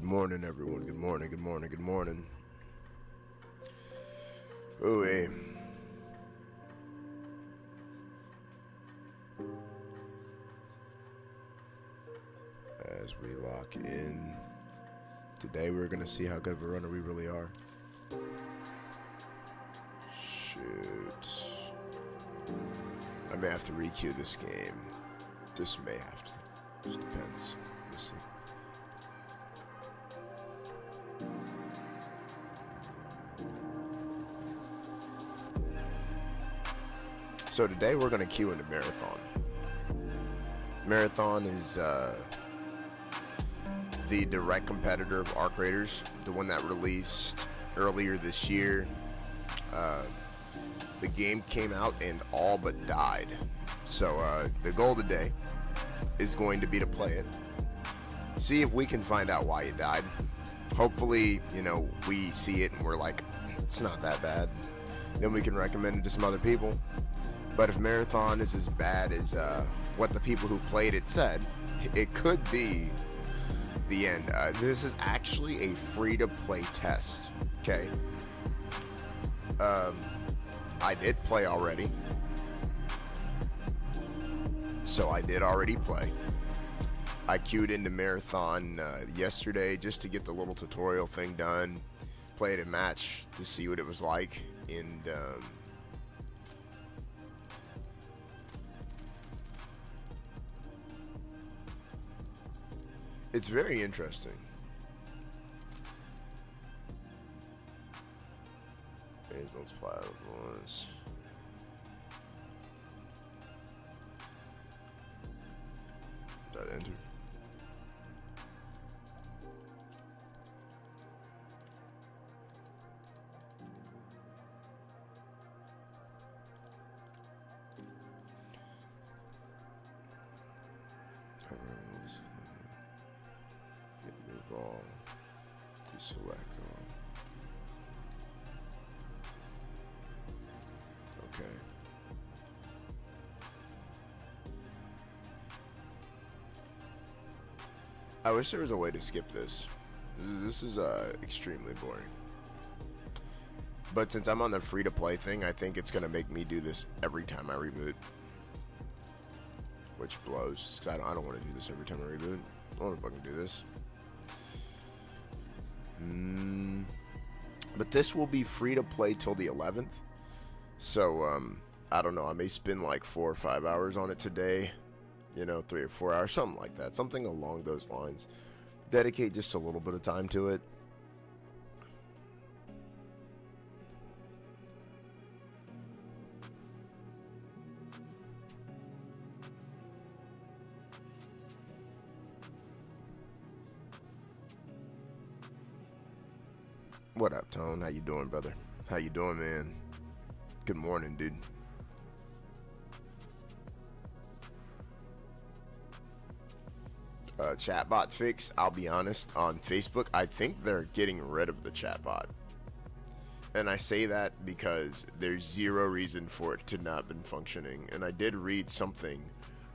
Good morning, everyone. Good morning, good morning, good morning. Ooh, as we lock in, today we're going to see how good of a runner we really are. Shoot. I may have to requeue this game. Just may have to. Just depends. Let's see. So today we're going to queue into Marathon. Marathon is the direct competitor of Arc Raiders, the one that released earlier this year. The game came out and all but died. So the goal of the day is going to be to play it. See if we can find out why it died. Hopefully, we see it and we're like, it's not that bad. Then we can recommend it to some other people. But if Marathon is as bad as what the people who played it said, it could be the end. This is actually a free-to-play test, okay? I did play already. So I did already play. I queued into Marathon yesterday just to get the little tutorial thing done. Played a match to see what it was like. And it's very interesting. Those platforms. That enter. Hit move all. Deselect all. Okay. I wish there was a way to skip this. This is extremely boring. But since I'm on the free-to-play thing, I think it's going to make me do this every time I reboot. Which blows, because I don't want to do this every time I reboot. I don't want to fucking do this. But this will be free-to-play till the 11th. So, I don't know. I may spend like 4 or 5 hours on it today. 3 or 4 hours, something like that. Something along those lines. Dedicate just a little bit of time to it. What up, Tone? How you doing, brother? How you doing, man? Good morning, dude. Chatbot fix, I'll be honest, on Facebook, I think they're getting rid of the chatbot. And I say that because there's zero reason for it to not been functioning. And I did read something,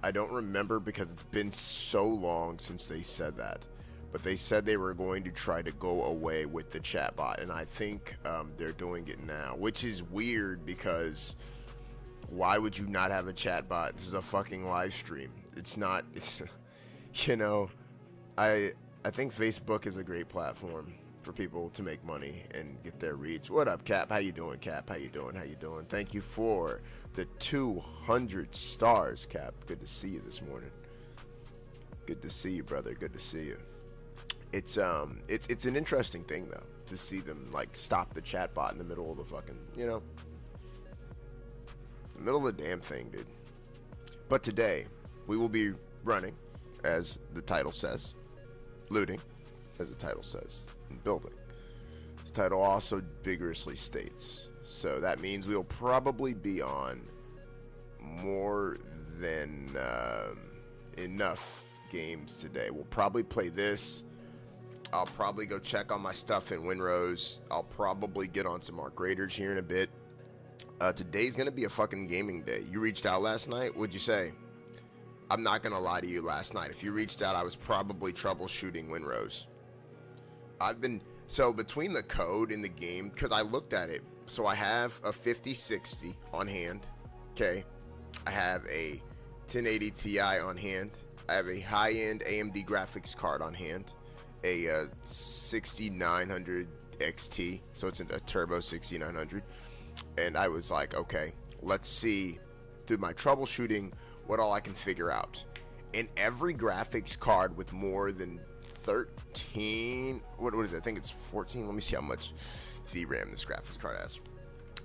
I don't remember because it's been so long since they said that. But they said they were going to try to go away with the chatbot. And I think they're doing it now, which is weird because why would you not have a chatbot? This is a fucking live stream. It's not... I think Facebook is a great platform for people to make money and get their reach. What up, Cap? How you doing, Cap? How you doing? How you doing? Thank you for the 200 stars, Cap. Good to see you this morning. Good to see you, brother. Good to see you. It's an interesting thing though to see them like stop the chatbot in the middle of the fucking, the middle of the damn thing, dude. But today we will be running, as the title says, looting, as the title says, and building. The title also vigorously states. So that means we'll probably be on more than enough games today. We'll probably play this. I'll probably go check on my stuff in Winrose. I'll probably get on some Arc Raiders here in a bit. Today's going to be a fucking gaming day. You reached out last night? What'd you say? I'm not going to lie to you. Last night, if you reached out, I was probably troubleshooting Winrose. I've been so between the code in the game, because I looked at it. So I have a 5060 on hand. Okay, I have a 1080 Ti on hand. I have a high-end AMD graphics card on hand, a 6900 XT, so it's a turbo 6900. And I was like, okay, let's see through my troubleshooting what all I can figure out. And every graphics card with more than 13, what is it? I think it's 14. Let me see how much VRAM this graphics card has.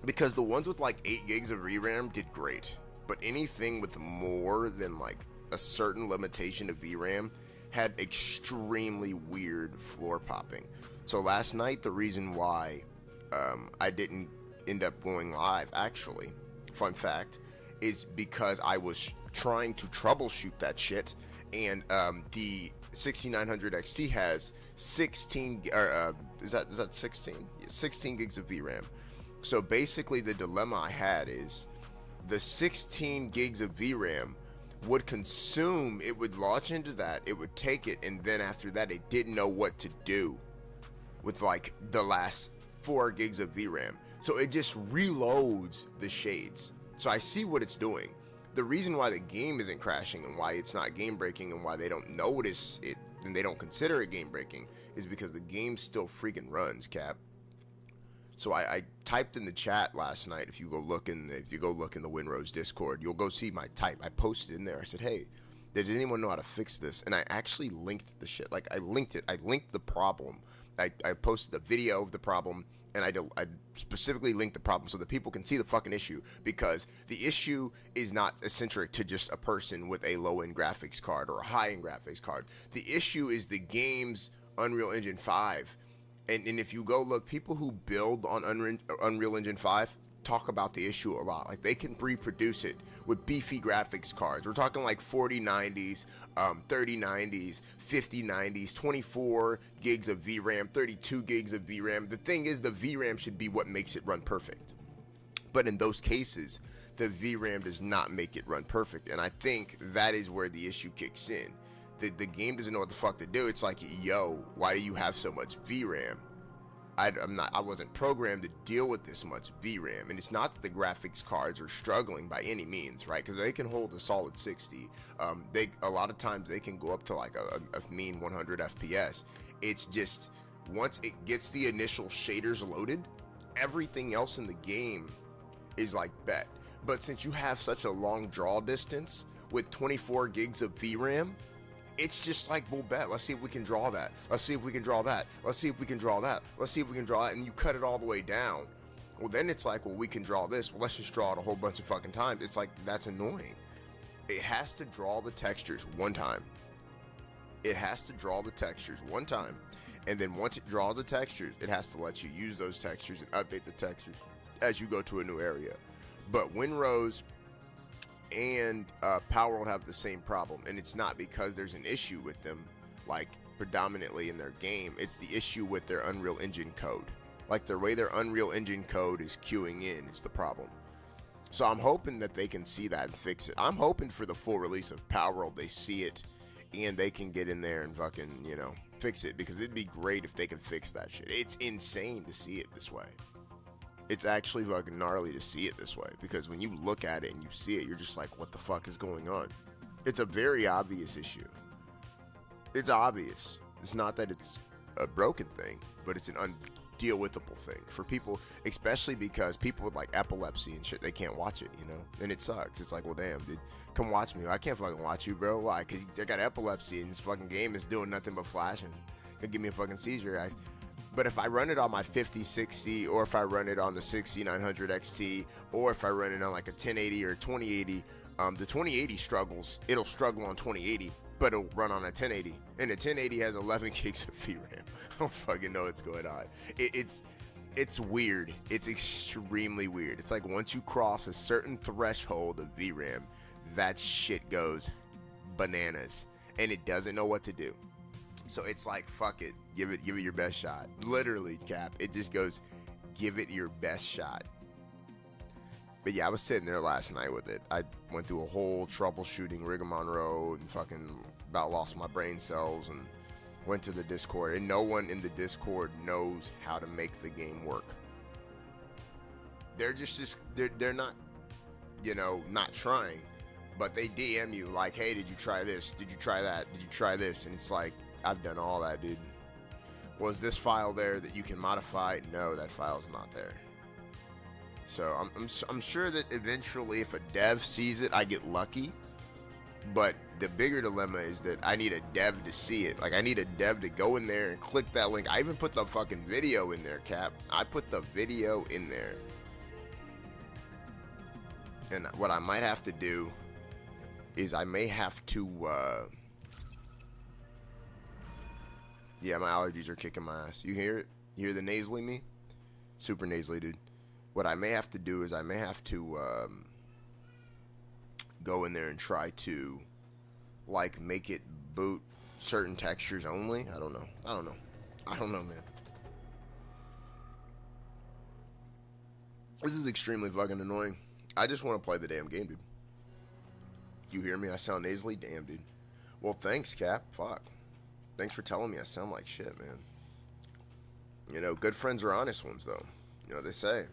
Because the ones with like 8 gigs of VRAM did great, but anything with more than like a certain limitation of VRAM had extremely weird floor popping. So last night, the reason why I didn't end up going live, actually, fun fact, is because I was trying to troubleshoot that shit, and the 6900 XT has 16, is that 16? Yeah, 16 gigs of VRAM. So basically the dilemma I had is the 16 gigs of VRAM would consume, it would launch into that, it would take it, and then after that it didn't know what to do with like the last 4 gigs of VRAM. So it just reloads the shades. So I see what it's doing. The reason why the game isn't crashing and why it's not game breaking and why they don't notice it and they don't consider it game breaking is because the game still freaking runs, Cap. So I typed in the chat last night. If you go look in the Winrose Discord, you'll go see my type. I posted in there. I said, hey, does anyone know how to fix this? And I actually linked the shit. Like I linked it. I linked the problem. I posted a video of the problem, and I specifically linked the problem so that people can see the fucking issue, because the issue is not eccentric to just a person with a low-end graphics card or a high-end graphics card. The issue is the game's Unreal Engine 5. And if you go look, people who build on Unreal Engine 5 talk about the issue a lot. Like, they can reproduce it with beefy graphics cards. We're talking like 4090s, 3090s, 5090s, 24 gigs of VRAM, 32 gigs of VRAM. The thing is, the VRAM should be what makes it run perfect. But in those cases, the VRAM does not make it run perfect. And I think that is where the issue kicks in. The game doesn't know what the fuck to do. It's like, yo, why do you have so much VRAM? I wasn't programmed to deal with this much VRAM, and it's not that the graphics cards are struggling by any means, right? Because they can hold a solid 60. A lot of times they can go up to like a mean 100 FPS. It's just once it gets the initial shaders loaded, everything else in the game is like bet. But since you have such a long draw distance with 24 gigs of VRAM, it's just like, well, bet. Let's see if we can draw that. Let's see if we can draw that. Let's see if we can draw that. Let's see if we can draw that. And you cut it all the way down. Well, then it's like, well, we can draw this. Well, let's just draw it a whole bunch of fucking times. It's like, that's annoying. It has to draw the textures one time. It has to draw the textures one time. And then once it draws the textures, it has to let you use those textures and update the textures as you go to a new area. But Winrose and Power World have the same problem, and it's not because there's an issue with them, like predominantly in their game. It's the issue with their Unreal Engine code. Like the way their Unreal Engine code is queuing in is the problem. So I'm hoping that they can see that and fix it. I'm hoping for the full release of Power World, they see it and they can get in there and fucking, you know, fix it, because it'd be great if they could fix that shit. It's insane to see it this way. It's actually fucking gnarly to see it this way, because when you look at it and you see it, you're just like, what the fuck is going on? It's a very obvious issue. It's obvious. It's not that it's a broken thing, but it's an undeal-withable thing for people, especially because people with like epilepsy and shit, they can't watch it, you know? And it sucks. It's like, well, damn, dude, come watch me. I can't fucking watch you, bro. Why? Because I got epilepsy and this fucking game is doing nothing but flashing. Gonna give me a fucking seizure. But if I run it on my 5060, or if I run it on the 6900 XT, or if I run it on like a 1080 or 2080, the 2080 struggles. It'll struggle on 2080, but it'll run on a 1080. And the 1080 has 11 gigs of VRAM. I don't fucking know what's going on. It's weird. It's extremely weird. It's like once you cross a certain threshold of VRAM, that shit goes bananas, and it doesn't know what to do. So it's like, fuck it, give it your best shot. Literally, Cap, it just goes, give it your best shot. But yeah, I was sitting there last night with it. I went through a whole troubleshooting rigmarole and fucking about lost my brain cells, and went to the Discord, and no one in the Discord knows how to make the game work. They're they're not, you know, not trying, but they DM you like, hey, did you try this? Did you try that? Did you try this? And it's like, I've done all that, dude. Was this file there that you can modify? No, that file's not there. So I'm sure that eventually, if a dev sees it, I get lucky. But the bigger dilemma is that I need a dev to see it. Like, I need a dev to go in there and click that link. I even put the fucking video in there, Cap. I put the video in there. And what I might have to do is I may have to, yeah, my allergies are kicking my ass. You hear it? You hear the nasally me? Super nasally, dude. What I may have to do is I may have to, go in there and try to, like, make it boot certain textures only. I don't know, man. This is extremely fucking annoying. I just want to play the damn game, dude. You hear me? I sound nasally? Damn, dude. Well, thanks, Cap. Fuck. Thanks for telling me I sound like shit, man. You know, good friends are honest ones, though. You know what they say.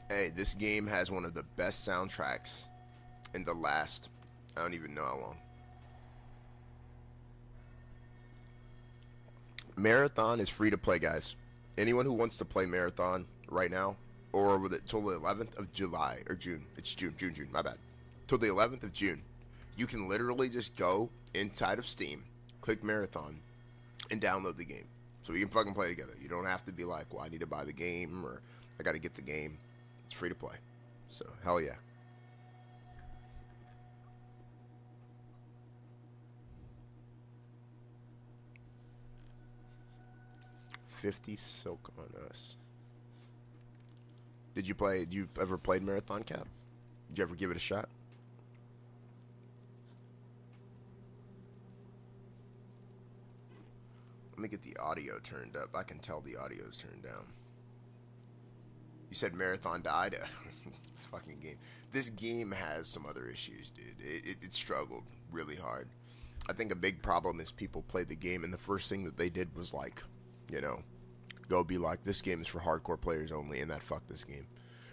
Hey, this game has one of the best soundtracks in the last, I don't even know how long. Marathon is free to play, guys. Anyone who wants to play Marathon right now, or with it till the 11th of July, or June. It's June, my bad. Till the 11th of June. You can literally just go inside of Steam, click Marathon, and download the game. So we can fucking play together. You don't have to be like, well, I need to buy the game, or I gotta get the game. It's free to play. So, hell yeah. $50 soak on us. Did you ever played Marathon, Cap? Did you ever give it a shot? Let me get the audio turned up. I can tell the audio's turned down. You said Marathon died? This fucking game. This game has some other issues, dude. It struggled really hard. I think a big problem is people played the game and the first thing that they did was like, you know, go be like, this game is for hardcore players only, and that fucked this game.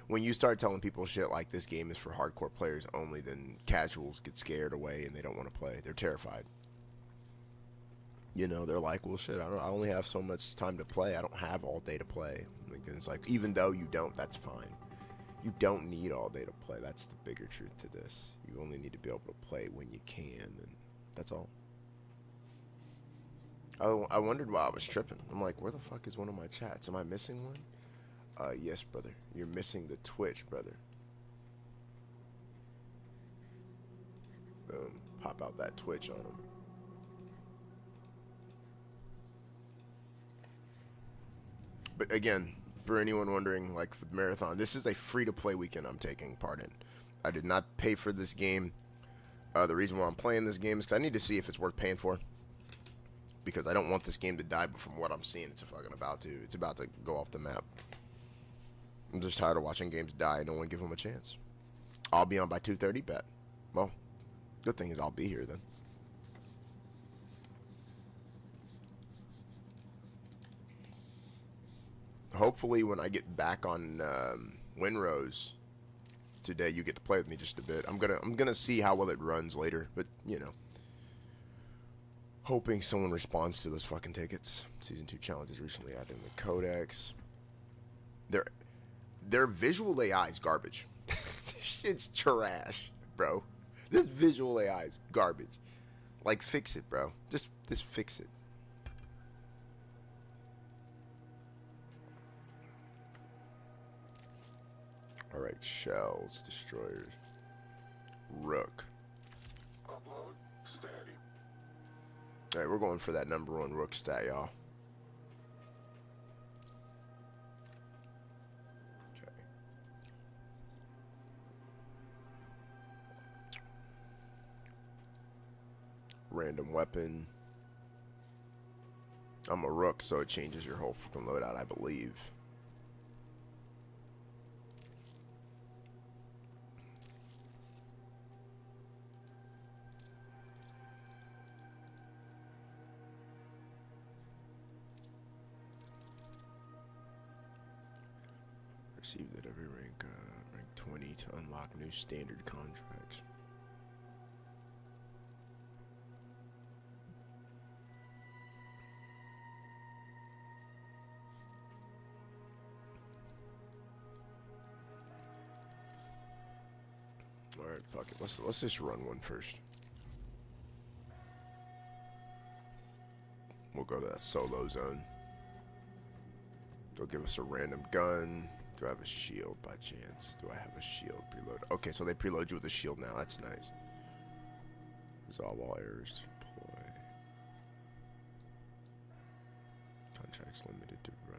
When you start telling people shit like this game is for hardcore players only, then casuals get scared away and they don't want to play. They're terrified. You know, they're like, well, shit, I only have so much time to play. I don't have all day to play. Like, it's like, even though you don't, that's fine. You don't need all day to play. That's the bigger truth to this. You only need to be able to play when you can, and that's all. I wondered why I was tripping. I'm like, where the fuck is one of my chats? Am I missing one? Yes, brother. You're missing the Twitch, brother. Boom. Pop out that Twitch on him. But again, for anyone wondering, like with Marathon, this is a free-to-play weekend I'm taking part in. I did not pay for this game. The reason why I'm playing this game is because I need to see if it's worth paying for. Because I don't want this game to die, but from what I'm seeing, it's fucking about to. It's about to go off the map. I'm just tired of watching games die. I don't want to give them a chance. I'll be on by 2:30, bet. Well, good thing is I'll be here then. Hopefully when I get back on Winrose today, you get to play with me just a bit. I'm gonna see how well it runs later, but you know, hoping someone responds to those fucking tickets. Season 2 challenges recently added in the codex. Their visual AI is garbage. Shit's trash, bro. This visual AI is garbage. Like, fix it, bro. Just fix it. Alright, shells, destroyers. Rook. Upload steady. Alright, we're going for that #1 rook stat, y'all. Okay. random weapon. I'm a rook, so it changes your whole fucking loadout, I believe. Received at every rank 20 to unlock new standard contracts. All right, fuck it. Let's just run one first. We'll go to that solo zone. They'll give us a random gun. Do I have a shield by chance? Do I have a shield preload? Okay, so they preload you with a shield now. That's nice. Resolve all errors to deploy. Contracts limited to runner.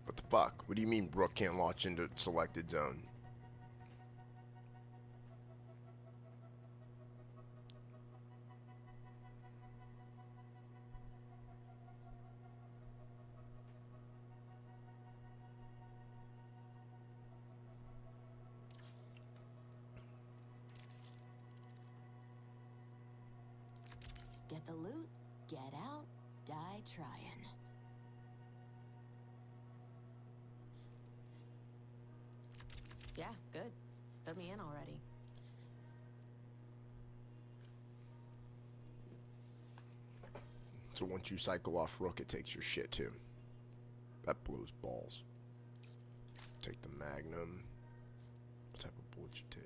What the fuck? What do you mean Rook can't launch into selected zone? Get the loot, get out, die trying. Yeah, good. Let me in already. So once you cycle off Rook, it takes your shit too. That blows balls. Take the Magnum. What type of bullet you take?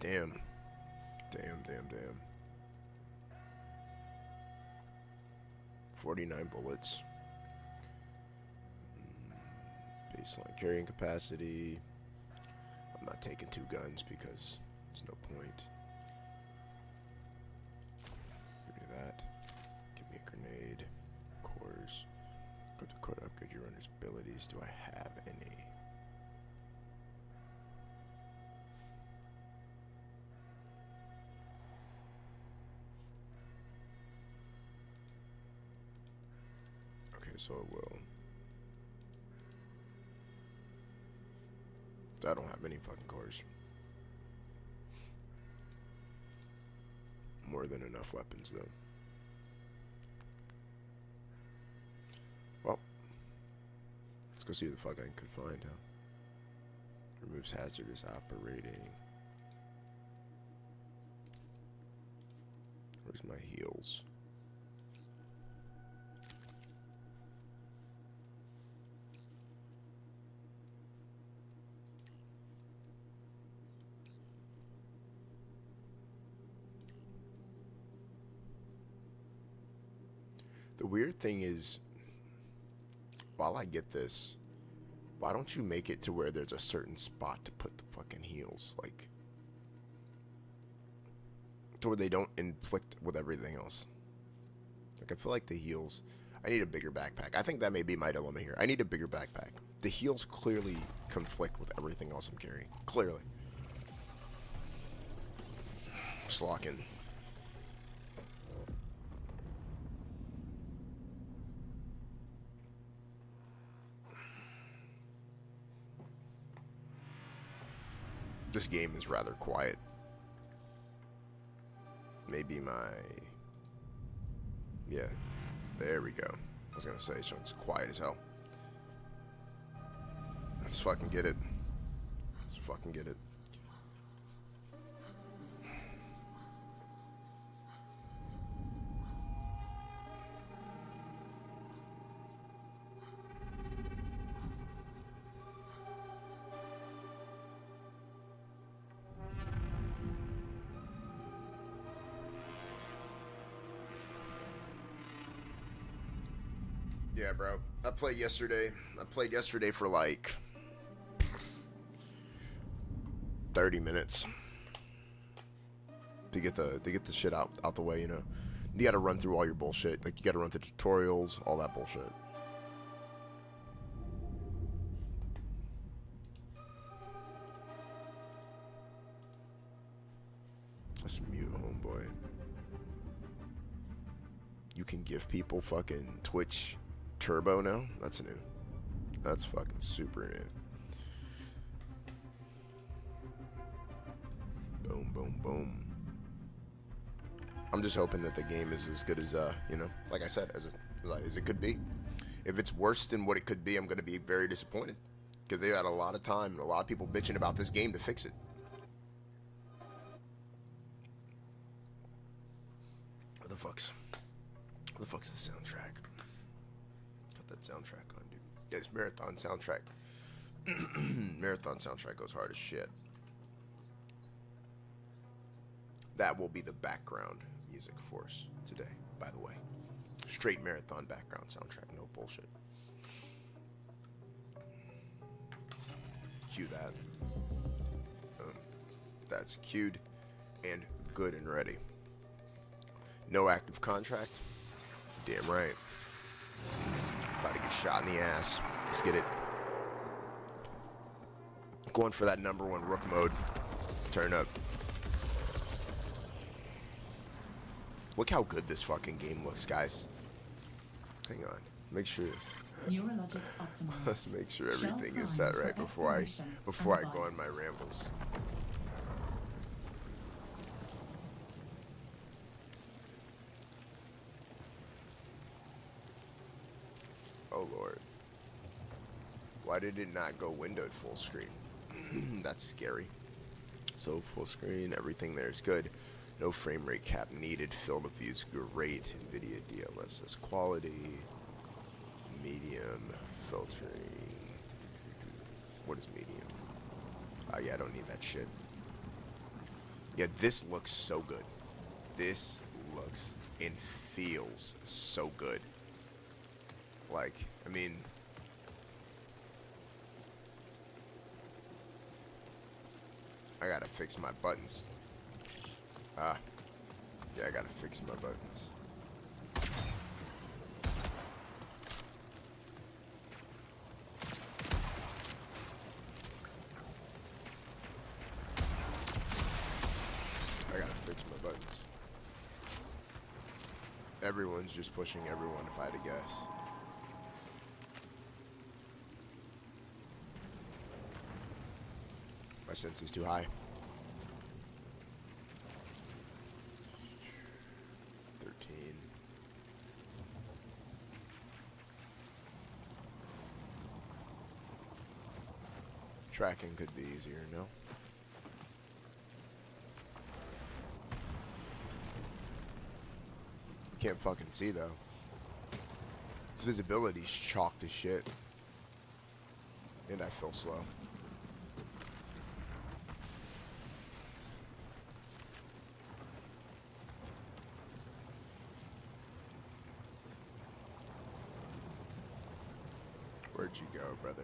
Damn. Damn. 49 bullets. Baseline carrying capacity. I'm not taking 2 guns because there's no point. Give me that. Give me a grenade. Cores. Go to code upgrade your runner's abilities. Do I have any? So it will. I don't have any fucking cores. More than enough weapons though. Well, let's go see what the fuck I could find, huh? Removes hazardous operating. Where's my heals? The weird thing is, while I get this, why don't you make it to where there's a certain spot to put the fucking heals? Like, to where they don't inflict with everything else. Like, I feel like the heals, I need a bigger backpack. I think that may be my dilemma here. I need a bigger backpack. The heals clearly conflict with everything else I'm carrying. Clearly. Just lock in. This game is rather quiet. maybe my... Yeah, there we go. I was gonna say, it's quiet as hell. Let's fucking get it. Let's fucking get it. Yeah, bro. I played yesterday. I played yesterday for like 30 minutes to get the shit out the way, you know. You got to run through all your bullshit. Like you got to run through tutorials, all that bullshit. Let's mute homeboy. You can give people fucking Twitch Turbo now? That's new. That's fucking super new. Boom, boom, boom. I'm just hoping that the game is as good as, you know, like I said, as it could be. If it's worse than what it could be, I'm going to be very disappointed. Because they had a lot of time and a lot of people bitching about this game to fix it. What the fuck's the soundtrack? Got that soundtrack on, dude. Yeah, this Marathon soundtrack. Marathon soundtrack goes hard as shit. That will be the background music for us today, by the way. Straight Marathon background soundtrack, no bullshit. Cue that. That's cued and good and ready. No active contract. Damn right. About to get shot in the ass. Let's get it. Going for that #1 rook mode. Turn up. Look how good this fucking game looks, guys. Hang on. Make sure this. Let's make sure everything is set right before I go on my rambles. Oh Lord. Why did it not go windowed full screen? That's scary. So full screen, everything there is good. No frame rate cap needed. Field of view is great. NVIDIA DLSS quality. Medium. Filtering. What is medium? Oh yeah, I don't need that shit. Yeah, this looks so good. This looks and feels so good. Like, I mean... I gotta fix my buttons. Yeah, I gotta fix my buttons. I gotta fix my buttons. Everyone's just pushing everyone, if I had to guess. My sense is too high. 13. Tracking could be easier, no? Can't fucking see though. This visibility's chalked as shit. And I feel slow. Where'd you go, brother?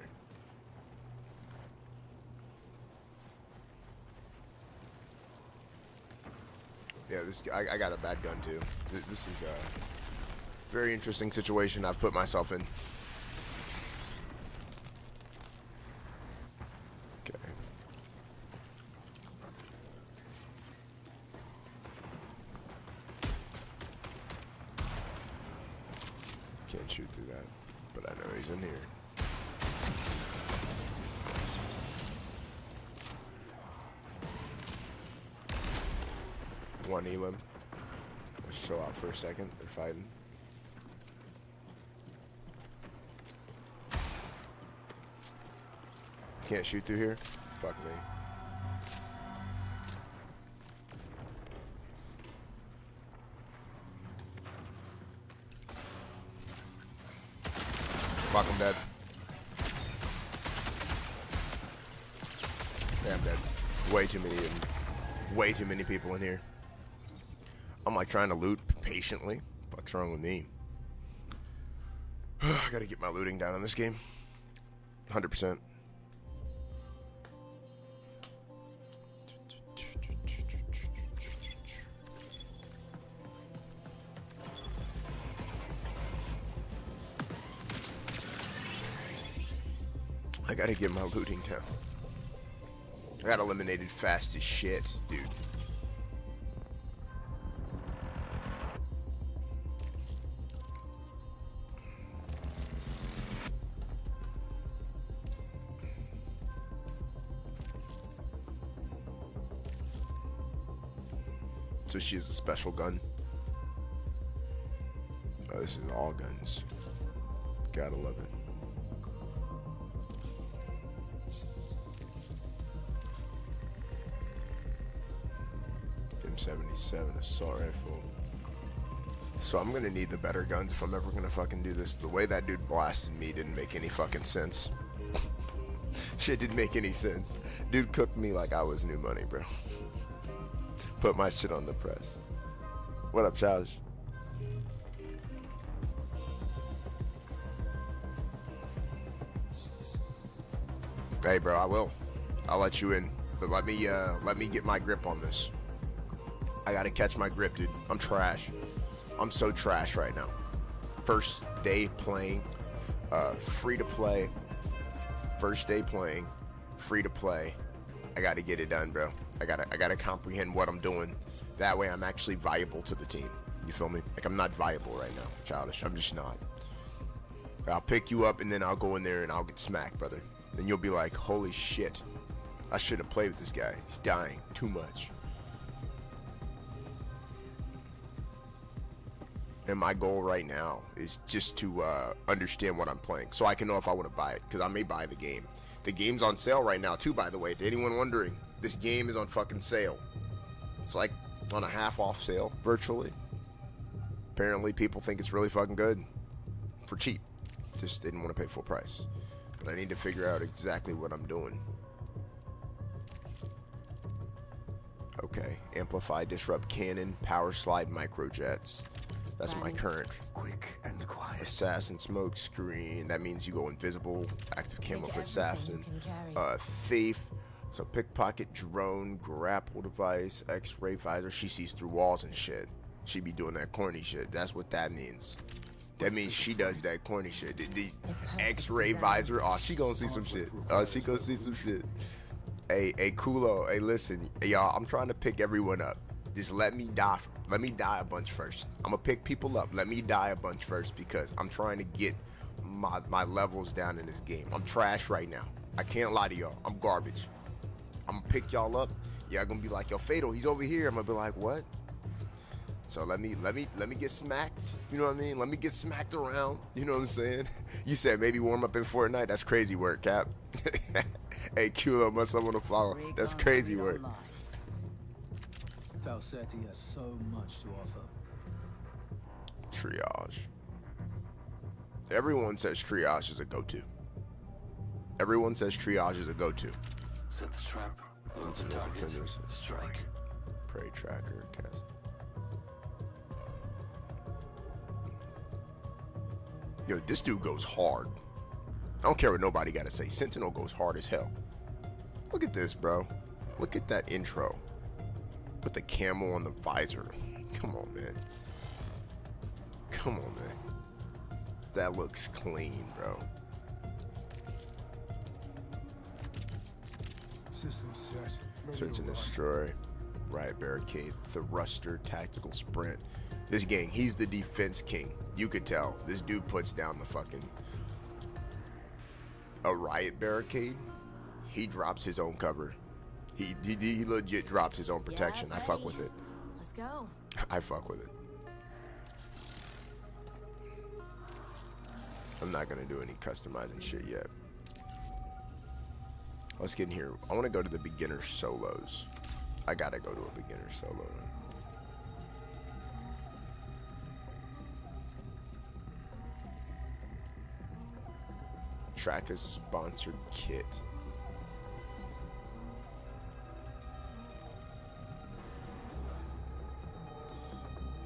Yeah, this I got a bad gun too. This is a very interesting situation I've put myself in. Okay. Can't shoot through that, but I know he's in here. One elim. Let's chill out for a second. They're fighting. Can't shoot through here? Fuck me. Fuck, I'm dead. Yeah, I'm dead. Way too many people in here. I'm like trying to loot patiently. Fuck's wrong with me? I gotta get my looting down in this game. 100%. I gotta get my looting down. I got eliminated fast as shit, dude. So she has a special gun. Oh, this is all guns. Gotta love it. M77 assault rifle. So I'm gonna need the better guns if I'm ever gonna fucking do this. The way that dude blasted me didn't make any fucking sense. Shit didn't make any sense. Dude cooked me like I was new money, bro. Put my shit on the press. What up, Childish? Hey, bro, I will. I'll let you in, but let me get my grip on this. I gotta catch my grip, dude. I'm trash. I'm so trash right now. First day playing, free to play. First day playing, free to play. I gotta get it done, bro. I gotta comprehend what I'm doing. That way I'm actually viable to the team. You feel me? Like, I'm not viable right now, Childish. I'm just not. I'll pick you up and then I'll go in there and I'll get smacked, brother. Then you'll be like, holy shit. I should have played with this guy. He's dying too much. And my goal right now is just to understand what I'm playing so I can know if I want to buy it, because I may buy the game. The game's on sale right now too, by the way. To anyone wondering, this game is on fucking sale. It's like on a half off sale, virtually. Apparently people think it's really fucking good for cheap. Just didn't want to pay full price. But I need to figure out exactly what I'm doing. Okay, amplify, disrupt cannon, power slide, microjets. That's my current. Quick and quiet. Assassin smoke screen. That means you go invisible. Active camo Take for everything assassin. you can carry. Thief. So pickpocket, drone, grapple device, X-ray visor. She sees through walls and shit. She be doing that corny shit. That's what that means. That means she does that corny shit. The X-ray visor. Oh, she gonna see some shit. Oh, she gonna see some shit. Hey, Kulo. Hey, listen, y'all. I'm trying to pick everyone up. Just let me die. Let me die a bunch first. I'm gonna pick people up. Let me die a bunch first because I'm trying to get my levels down in this game. I'm trash right now. I can't lie to y'all. I'm garbage. I'm gonna pick y'all up. Y'all gonna be like, yo, Fatal, he's over here. I'm gonna be like, what? So let me get smacked. You know what I mean? Let me get smacked around. You know what I'm saying? You said maybe warm up in Fortnite. That's crazy work, Cap. Hey, Kulo, must someone to follow. That's crazy work. Falsetti has so much to offer. Triage. Everyone says triage is a go-to. Everyone says triage is a go-to. Set the trap. Load the target. Strike. Prey tracker. Cast. Yo, this dude goes hard. I don't care what nobody got to say. Sentinel goes hard as hell. Look at this, bro. Look at that intro. Put the camo on the visor. Come on, man. Come on, man. That looks clean, bro. System set. Search and destroy. Riot barricade. Thruster. Tactical sprint. This gang, he's the defense king. You could tell. This dude puts down the fucking... A riot barricade. He drops his own cover. He legit drops his own protection. Yeah, I fuck ready. with it. Let's go. I fuck with it. I'm not gonna do any customizing shit yet. Let's get in here. I want to go to the beginner solos. I gotta go to a beginner solo. Track a sponsored kit.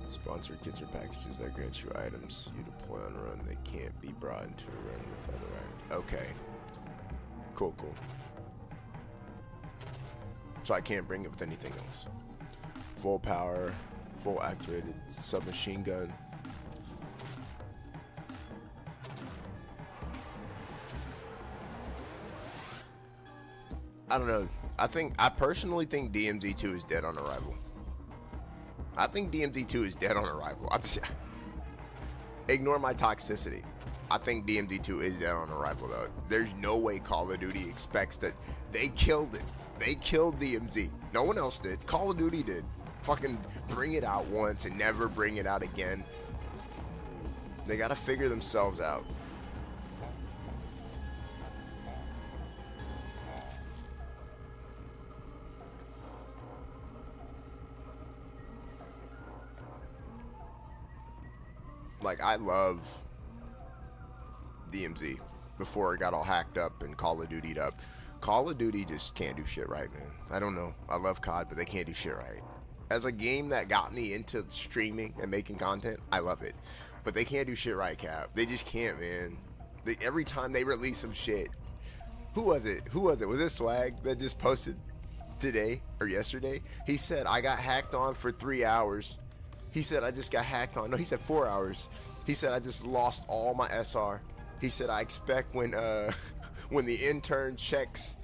Sponsored kits are packages that grant you items you deploy on a run. They can't be brought into a run with other items. Okay. Cool. So I can't bring it with anything else. Full power, full activated submachine gun. I don't know. I personally think DMZ2 is dead on arrival. I think DMZ2 is dead on arrival. Ignore my toxicity. I think DMZ2 is dead on arrival though. There's no way Call of Duty expects that. They killed it. They killed DMZ. No one else did. Call of Duty did. Fucking bring it out once and never bring it out again. They gotta figure themselves out. Like, I love DMZ before it got all hacked up and Call of Duty'd up. Call of Duty just can't do shit right, man. I don't know. I love COD, but they can't do shit right. As a game that got me into streaming and making content, I love it. But they can't do shit right, Cap. They just can't, man. Every time they release some shit. Who was it? Was it Swag that just posted today or yesterday? He said, I got hacked on for 3 hours. He said, I just got hacked on. No, he said 4 hours. He said, I just lost all my SR. He said, I expect when the intern checks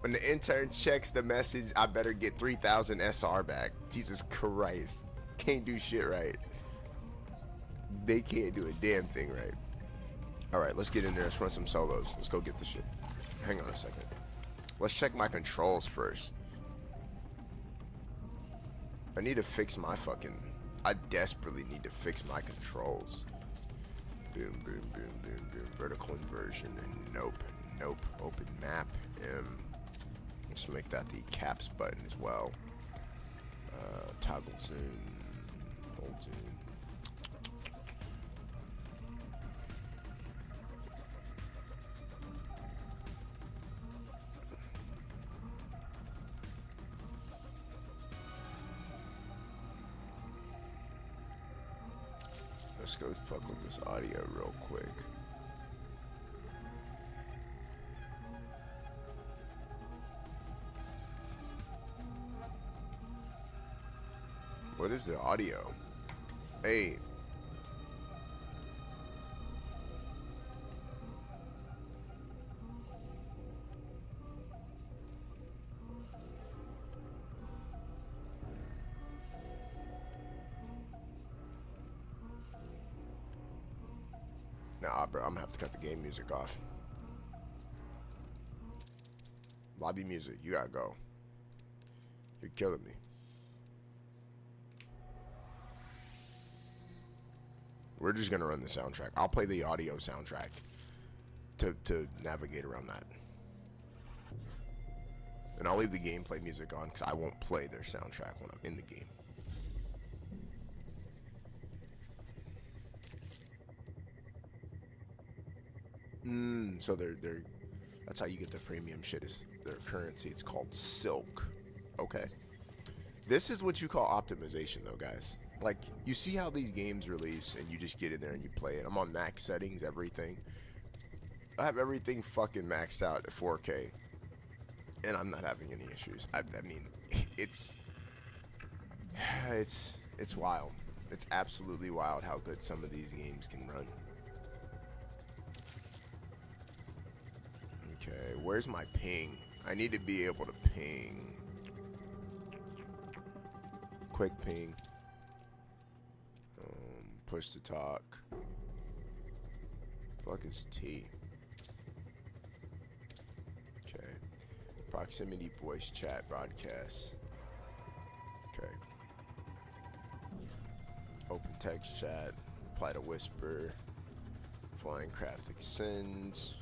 the message, I better get 3,000 SR back. Jesus Christ. Can't do shit right. They can't do a damn thing right. Alright, let's get in there. Let's run some solos. Let's go get the shit. Hang on a second. Let's check my controls first. I need to fix my fucking... I desperately need to fix my controls. Boom, boom, boom, boom, boom. Vertical inversion. And nope. Open map. Let's make that the caps button as well. Toggle zoom. Hold zoom. Let's go fuck with this audio real quick. What is the audio? Hey. Nah, bro, I'm gonna have to cut the game music off. Lobby music, you gotta go. You're killing me. We're just gonna run the soundtrack. I'll play the audio soundtrack to navigate around that. And I'll leave the gameplay music on because I won't play their soundtrack when I'm in the game. So they're that's how you get the premium shit, is their currency. It's called Silk. Okay. This is what you call optimization though, guys. Like, you see how these games release and you just get in there and you play it. I'm on max settings, everything. I have everything fucking maxed out at 4K. And I'm not having any issues. I mean, it's wild. It's absolutely wild how good some of these games can run. Okay, where's my ping? I need to be able to ping. Quick ping. Push to talk. Fuck is T? Okay. Proximity voice chat broadcast. Okay. Open text chat. Apply to whisper. Flying craft extends.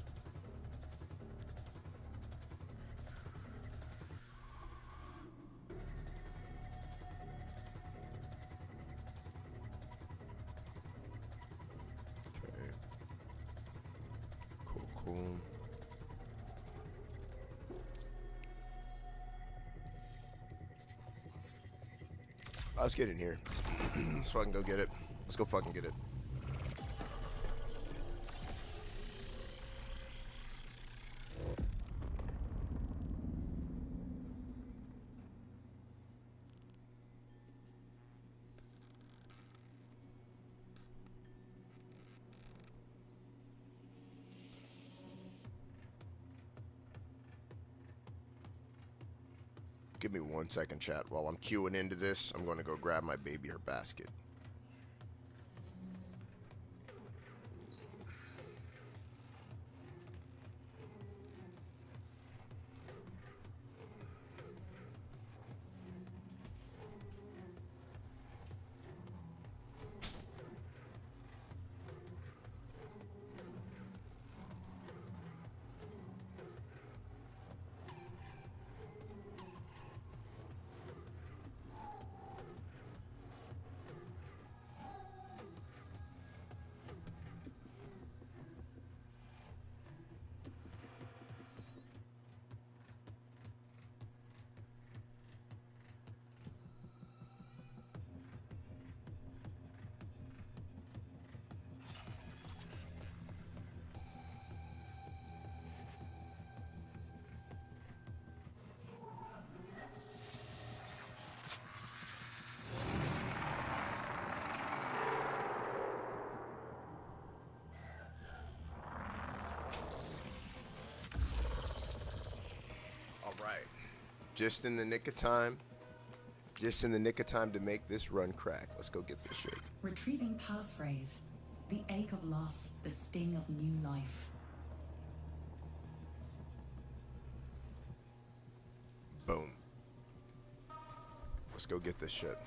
Okay. Cool, cool. Let's get in here. Let's fucking go get it. Let's go fucking get it. Give me 1 second, chat. While I'm queuing into this, I'm going to go grab my baby her basket. Right. Just in the nick of time. Just in the nick of time to make this run crack. Let's go get this shit. Retrieving passphrase. The ache of loss, the sting of new life. Boom. Let's go get this shit.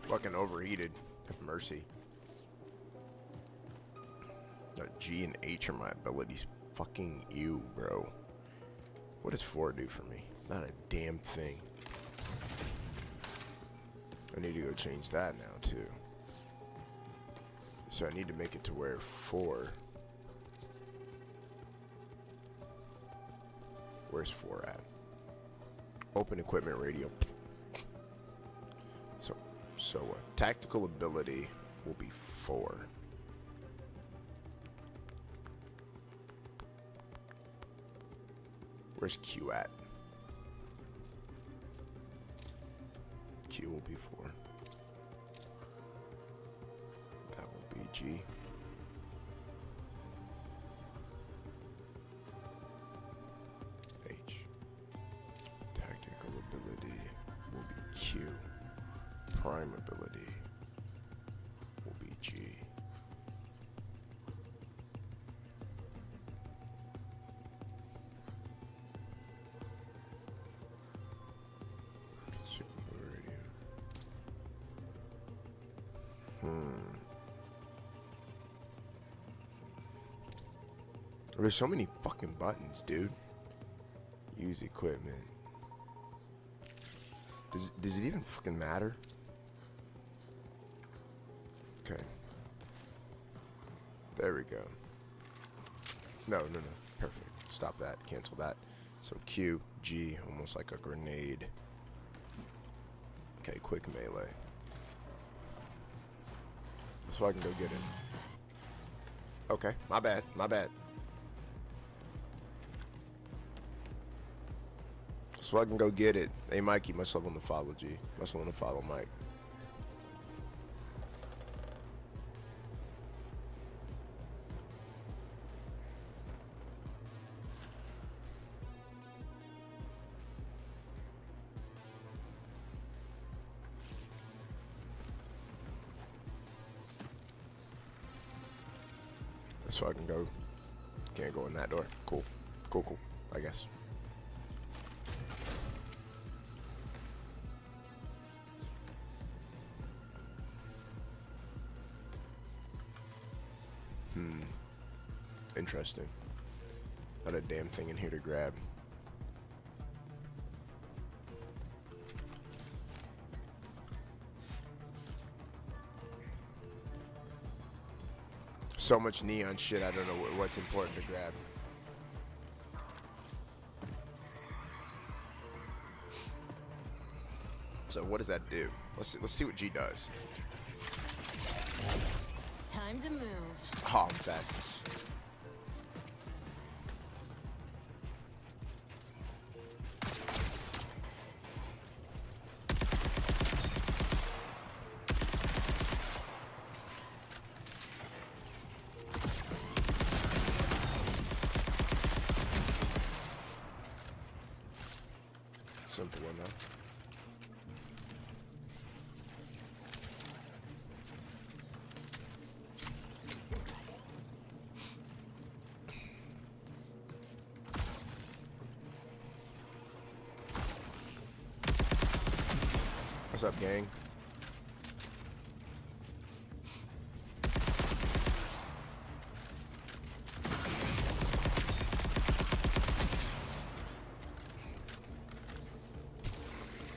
Fucking overheated. Have mercy. G and H are my abilities. Fucking you, bro. What does 4 do for me? Not a damn thing. I need to go change that now, too. So I need to make it to where 4... Where's 4 at? Open equipment radio. So a tactical ability will be 4. Where's Q at? Q will be 4. That will be G. H. Tactical ability will be Q. Prime ability will be G. Super radio. There's so many fucking buttons, dude. Use equipment. Does it even fucking matter? Okay. There we go. No. Perfect. Stop that. Cancel that. So Q, G, almost like a grenade. Okay, quick melee. So I can go get it. Okay, my bad. So I can go get it. Hey, Mikey, must have on the follow, G. Must have on the follow, Mike. So I can go. Can't go in that door. Cool. Cool, cool. I guess. Interesting. Not a damn thing in here to grab. So much neon shit, I don't know what's important to grab. So what does that do? Let's see what G does. Time to move. Oh, I'm fastest. Simple enough. What's up, gang?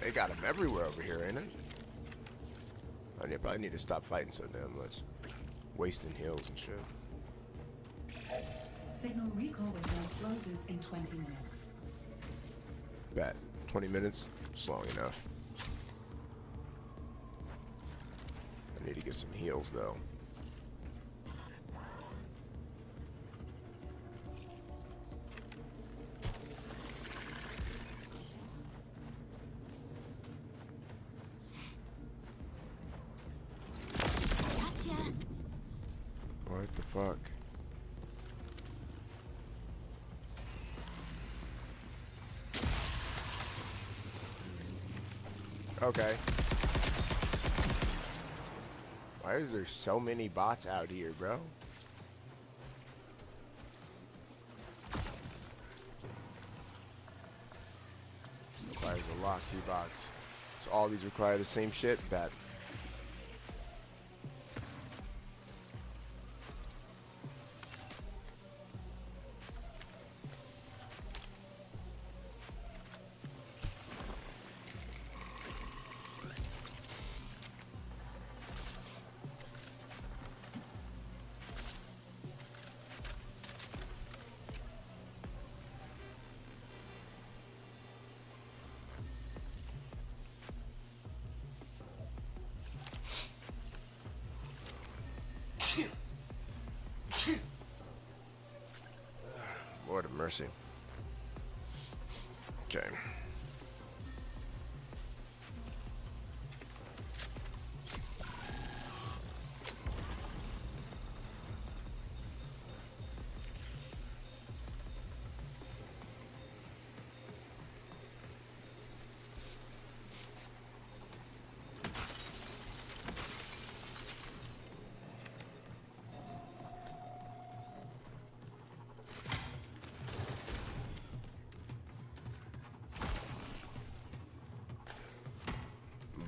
They got them everywhere over here, ain't it? I probably need to stop fighting so damn much. Wasting heals and shit. Signal recall window closes in 20 minutes. Bet. 20 minutes? It's long enough. I need to get some heals, though. Gotcha. What the fuck? Okay. Why is there so many bots out here, bro? Requires a lock, 3 bots. So all these require the same shit? Bet. Lord of mercy. Okay.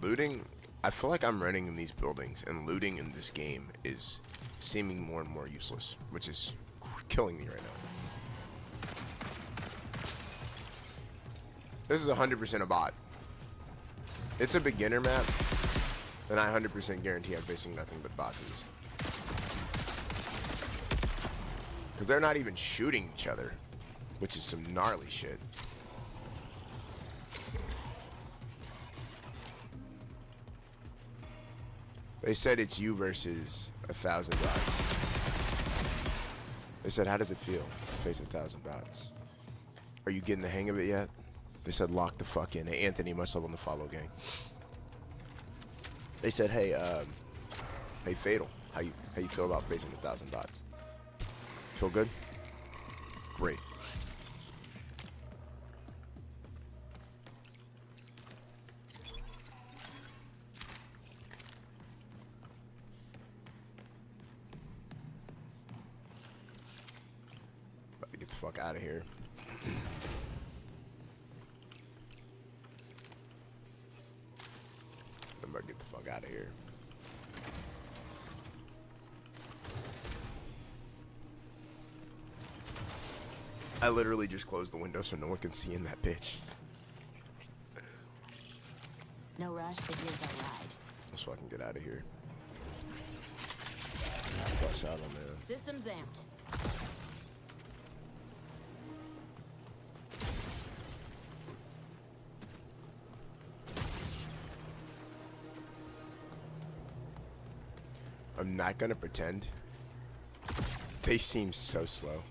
Looting, I feel like I'm running in these buildings, and looting in this game is seeming more and more useless, which is killing me right now. This is 100% a bot. It's a beginner map, and I 100% guarantee I'm facing nothing but bots in this. Because they're not even shooting each other, which is some gnarly shit. They said it's you versus 1,000 bots. They said, how does it feel to face 1,000 bots? Are you getting the hang of it yet? They said, lock the fuck in. Hey, Anthony, myself on the follow gang. They said, hey, hey, Fatal, how you feel about facing 1,000 bots? Feel good? Great. fuck out of here. I'm gonna get the fuck out of here. I literally just closed the window so no one can see in that bitch. No rush, but here's our ride. Let's fucking get out of here. Bust out on there. Systems amped. I'm not gonna pretend. They seem so slow.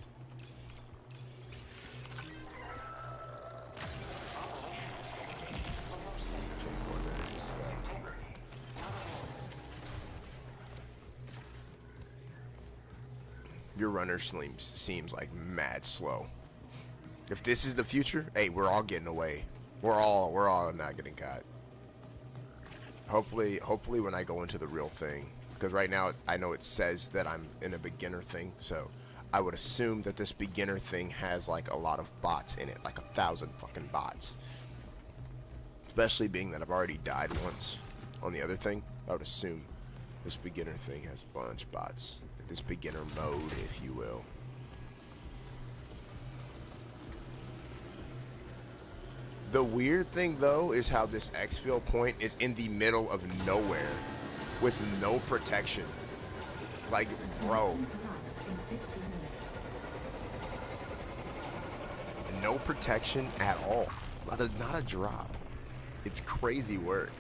Your runner seems like mad slow. If this is the future, hey, we're all getting away. We're all not getting caught. Hopefully when I go into the real thing, because right now I know it says that I'm in a beginner thing, so I would assume that this beginner thing has like a lot of bots in it, like 1,000 fucking bots. Especially being that I've already died once on the other thing, I would assume this beginner thing has a bunch of bots. This beginner mode, if you will. The weird thing though is how this exfil point is in the middle of nowhere with no protection. Like, bro. No protection at all. Not a drop. It's crazy work.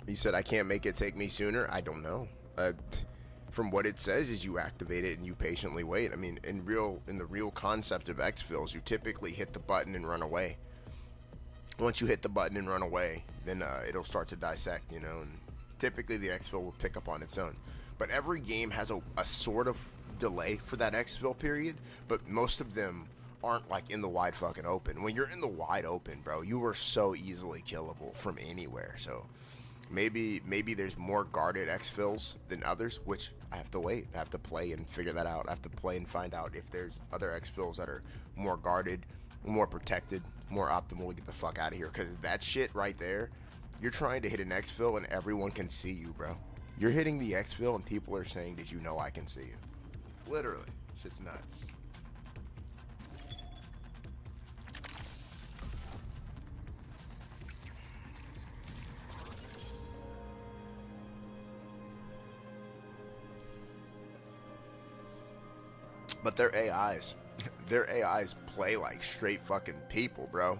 You said I can't make it take me sooner. I don't know. From what it says is you activate it and you patiently wait. I mean, in the real concept of exfils, you typically hit the button and run away. Once you hit the button and run away, then it'll start to dissect, you know, and typically the exfil will pick up on its own. But every game has a sort of delay for that exfil period, but most of them aren't like in the wide fucking open. When you're in the wide open, bro, you are so easily killable from anywhere. So maybe there's more guarded exfils than others, which I have to wait. I have to play and figure that out. I have to play and find out if there's other exfils that are more guarded, more protected, more optimal to get the fuck out of here. Because that shit right there, you're trying to hit an exfil and everyone can see you, bro. You're hitting the exfil and people are saying, did you know I can see you? Literally. Shit's nuts. But their AIs play like straight fucking people, bro.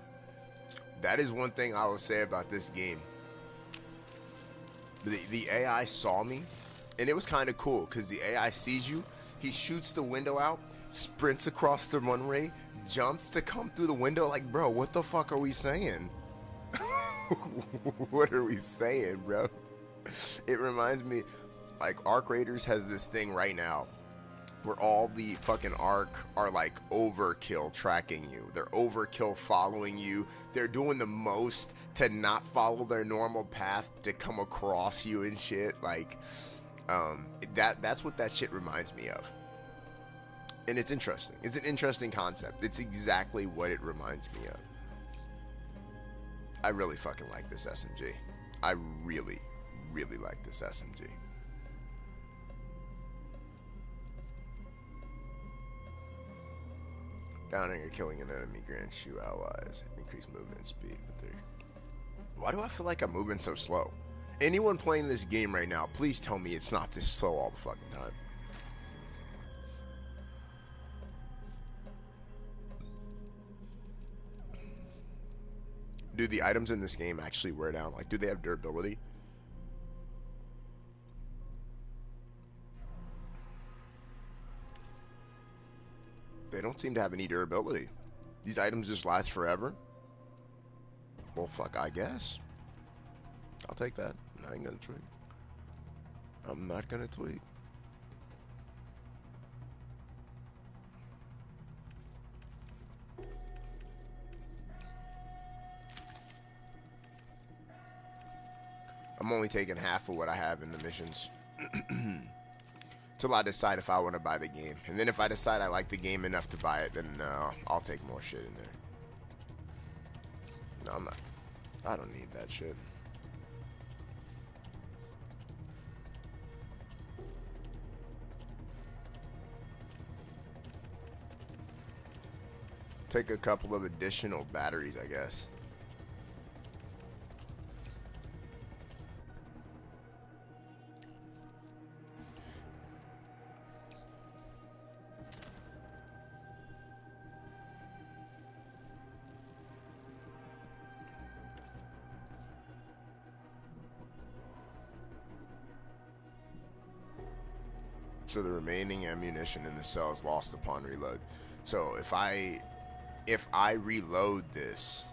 That is one thing I will say about this game. The AI saw me, and it was kind of cool, because the AI sees you, he shoots the window out, sprints across the runway, jumps to come through the window, like, bro, what the fuck are we saying? What are we saying, bro? It reminds me, like, Arc Raiders has this thing right now, where all the fucking Ark are like overkill tracking you. They're overkill following you. They're doing the most to not follow their normal path to come across you and shit. Like, that's what that shit reminds me of. And it's interesting. It's an interesting concept. It's exactly what it reminds me of. I really fucking like this SMG. I really, really like this SMG. Down and you're killing an enemy, grant shoot allies, increase movement speed. Why do I feel like I'm moving so slow? Anyone playing this game right now, please tell me it's not this slow all the fucking time. Do the items in this game actually wear down? Like, do they have durability? They don't seem to have any durability. These items just last forever. Well, fuck, I guess. I'll take that. I ain't gonna tweet. I'm not gonna tweet. I'm only taking half of what I have in the missions till I decide if I want to buy the game. And then if I decide I like the game enough to buy it, then I'll take more shit in there. No, I'm not. I don't need that shit. Take a couple of additional batteries, I guess. So the remaining ammunition in the cell is lost upon reload. So if I reload this,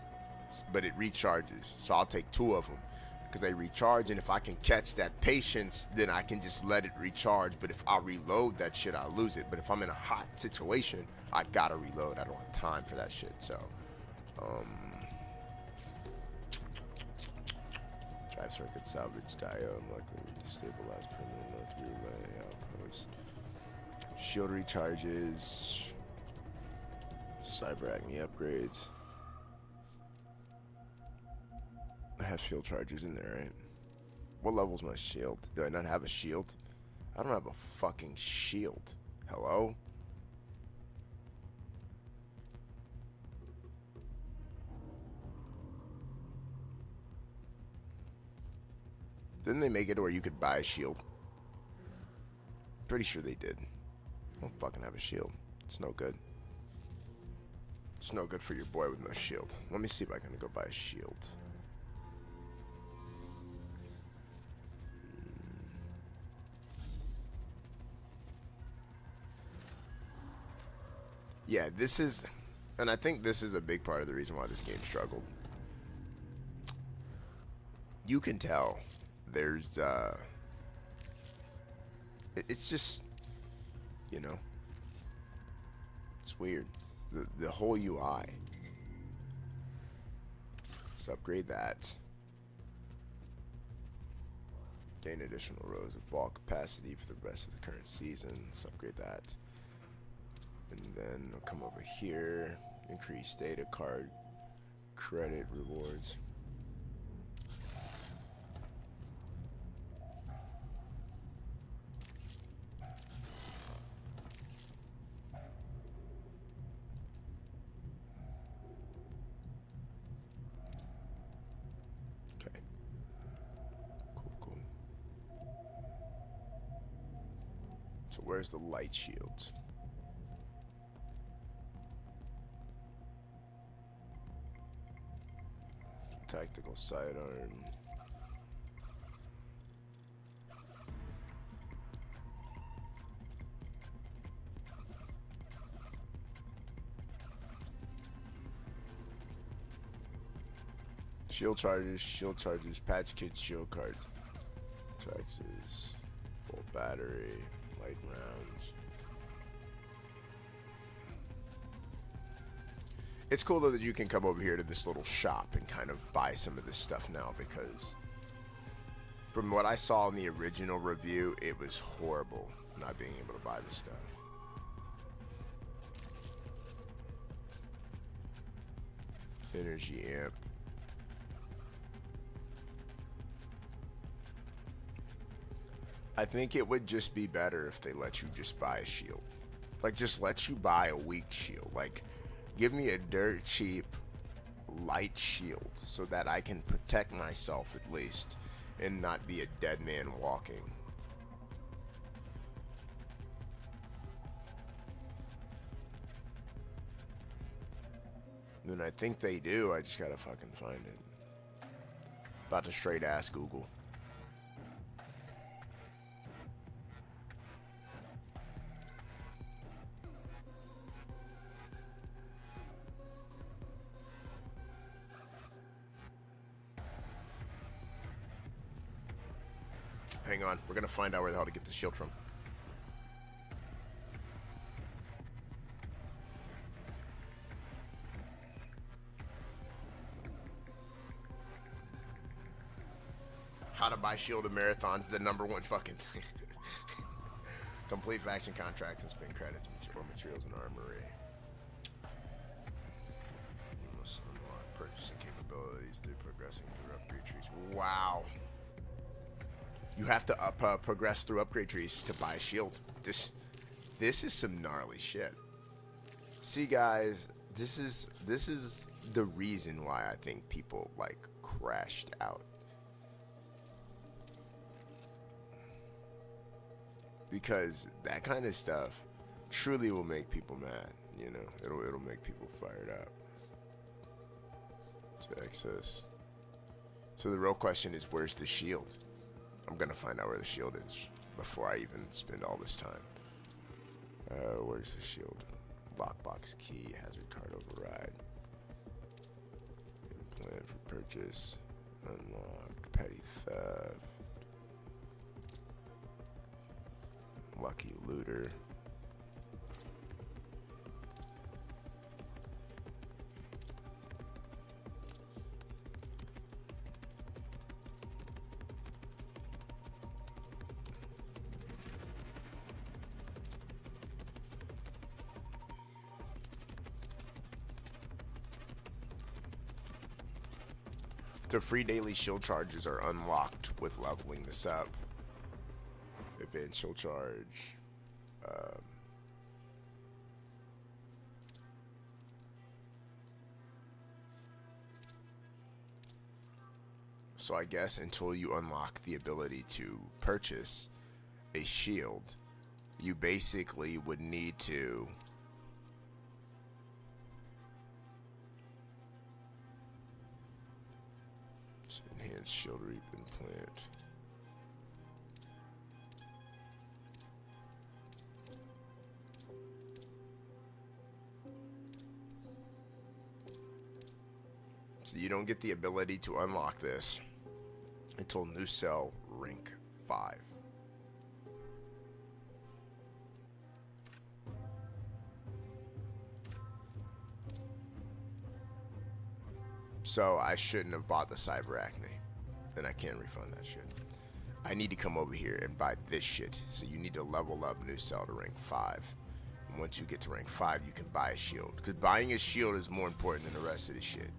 but it recharges, so I'll take 2 of them because they recharge, and if I can catch that patience, then I can just let it recharge. But if I reload that shit, I'll lose it. But if I'm in a hot situation, I gotta reload. I don't have time for that shit. So drive circuit salvage diode, luckily destabilized permanent load 3 relay outpost. Shield recharges. Cyber Acne upgrades. I have shield charges in there, right? What level's my shield? Do I not have a shield? I don't have a fucking shield. Hello? Didn't they make it where you could buy a shield? Pretty sure they did. I don't fucking have a shield. It's no good. It's no good for your boy with no shield. Let me see if I can go buy a shield. Yeah, this is, and I think this is a big part of the reason why this game struggled. You can tell there's, it's just, you know, it's weird. The whole UI. Let's upgrade that. Gain additional rows of ball capacity for the rest of the current season. Let's upgrade that. And then we'll come over here. Increase data card credit rewards. So where's the light shields? Tactical sidearm. Shield charges, patch kits, shield cards. Traxes, full battery. Light rounds. It's cool though that you can come over here to this little shop and kind of buy some of this stuff now, because from what I saw in the original review, it was horrible not being able to buy this stuff. Energy amp. I think it would just be better if they let you just buy a shield. Like, just let you buy a weak shield. Like, give me a dirt cheap light shield so that I can protect myself at least and not be a dead man walking. And I think they do. I just gotta fucking find it. About to straight ass Google. Hang on, we're gonna find out where the hell to get the shield from. How to buy Shield of Marathon's the #1 fucking thing. Complete faction contracts and spend credits or materials in armory. You must unlock purchasing capabilities through progressing through upgrade trees. Wow. You have to progress through upgrade trees to buy a shield. This is some gnarly shit. See, guys, this is the reason why I think people like crashed out. Because that kind of stuff truly will make people mad, you know. It'll make people fired up. To access. So the real question is, where's the shield? I'm gonna find out where the shield is before I even spend all this time. Where's the shield? Lockbox key, hazard card override. Plan for purchase. Unlocked. Petty theft. Lucky looter. The free daily shield charges are unlocked with leveling this up. Advanced shield charge. So I guess until you unlock the ability to purchase a shield, you basically would need to enhance shield reap and plant. So you don't get the ability to unlock this until new cell rank 5. So I shouldn't have bought the Cyber Acne. Then I can't refund that shit. I need to come over here and buy this shit. So you need to level up new cell to rank 5. And once you get to rank 5, you can buy a shield. Because buying a shield is more important than the rest of the shit.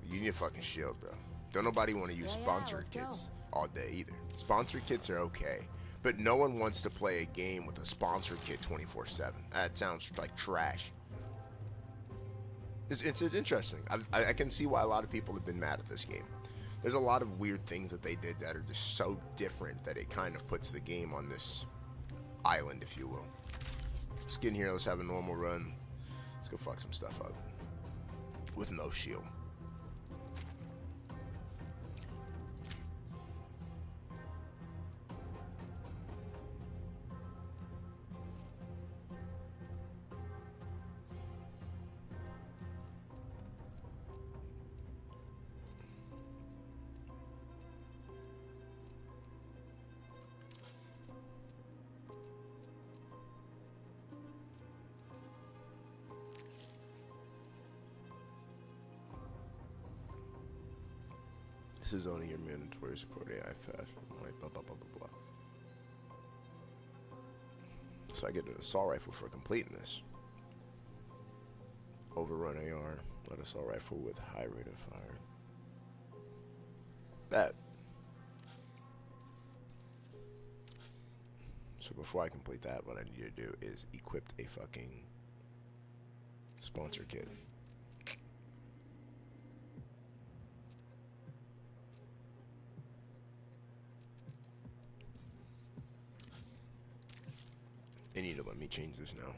You need a fucking shield, bro. Don't nobody want to use sponsor kits all day either. Sponsor kits are okay, but no one wants to play a game with a sponsor kit 24/7. That sounds like trash. It's interesting. I can see why a lot of people have been mad at this game. There's a lot of weird things that they did that are just so different that it kind of puts the game on this island, if you will. Let's get in here. Let's have a normal run. Let's go fuck some stuff up with no shield. This is only your mandatory support AI fast. Like blah blah blah blah blah. So I get an assault rifle for completing this. Overrun AR, let assault rifle with high rate of fire. That. So before I complete that, what I need to do is equip a fucking sponsor kit. They need to let me change this now.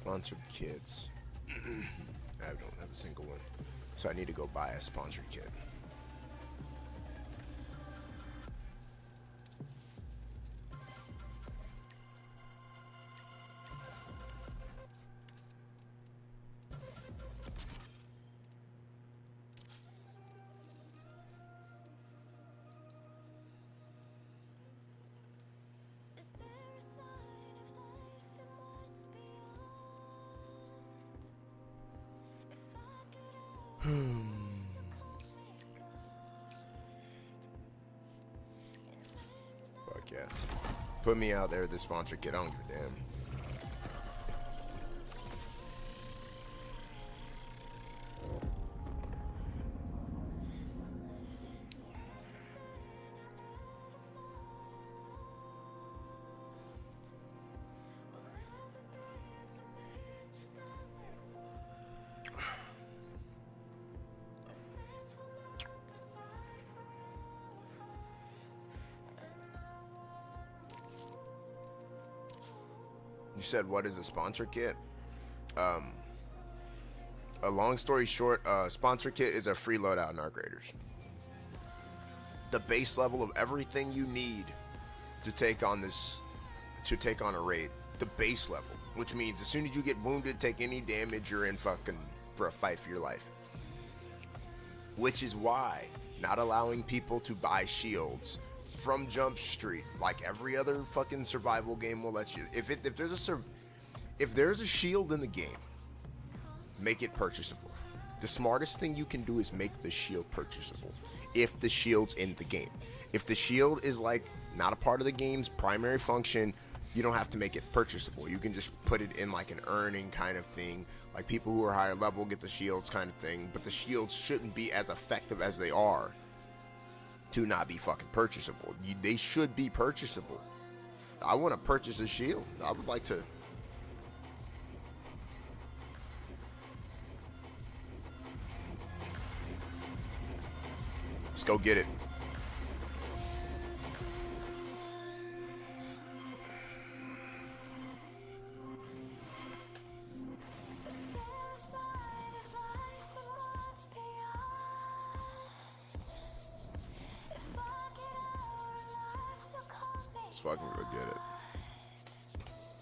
Sponsored kits. I don't have a single one. So I need to go buy a sponsored kit. Fuck yeah. Put me out there with the sponsor kit. I don't give a damn. You said, what is a sponsor kit? A long story short, sponsor kit is a free loadout in Arc Raiders. The base level of everything you need to take on a raid. The base level, which means as soon as you get wounded, take any damage, you're in fucking for a fight for your life. Which is why not allowing people to buy shields from Jump Street, like every other fucking survival game will let you. If there's a shield in the game, make it purchasable. The smartest thing you can do is make the shield purchasable. If the shield's in the game, if the shield is like not a part of the game's primary function, you don't have to make it purchasable. You can just put it in like an earning kind of thing. Like people who are higher level get the shields kind of thing, but the shields shouldn't be as effective as they are to not be fucking purchasable. They should be purchasable. I want to purchase a shield. I would like to. Let's go get it. Let's fucking go get it.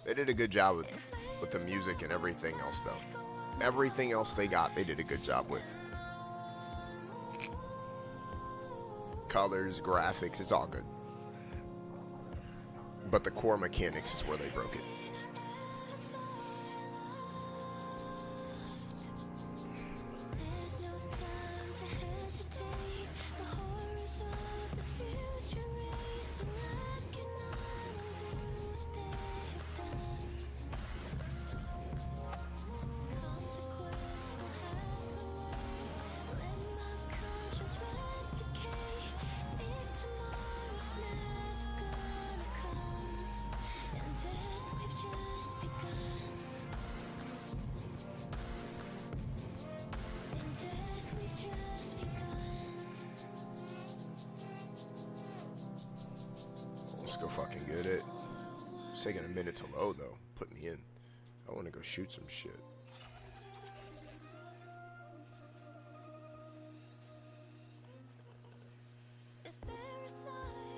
They did a good job with the music and everything else, though. Everything else they got, they did a good job with. Colors, graphics, it's all good. But the core mechanics is where they broke it. Let's go fucking get it. It's taking a minute to load though. Put me in. I want to go shoot some shit.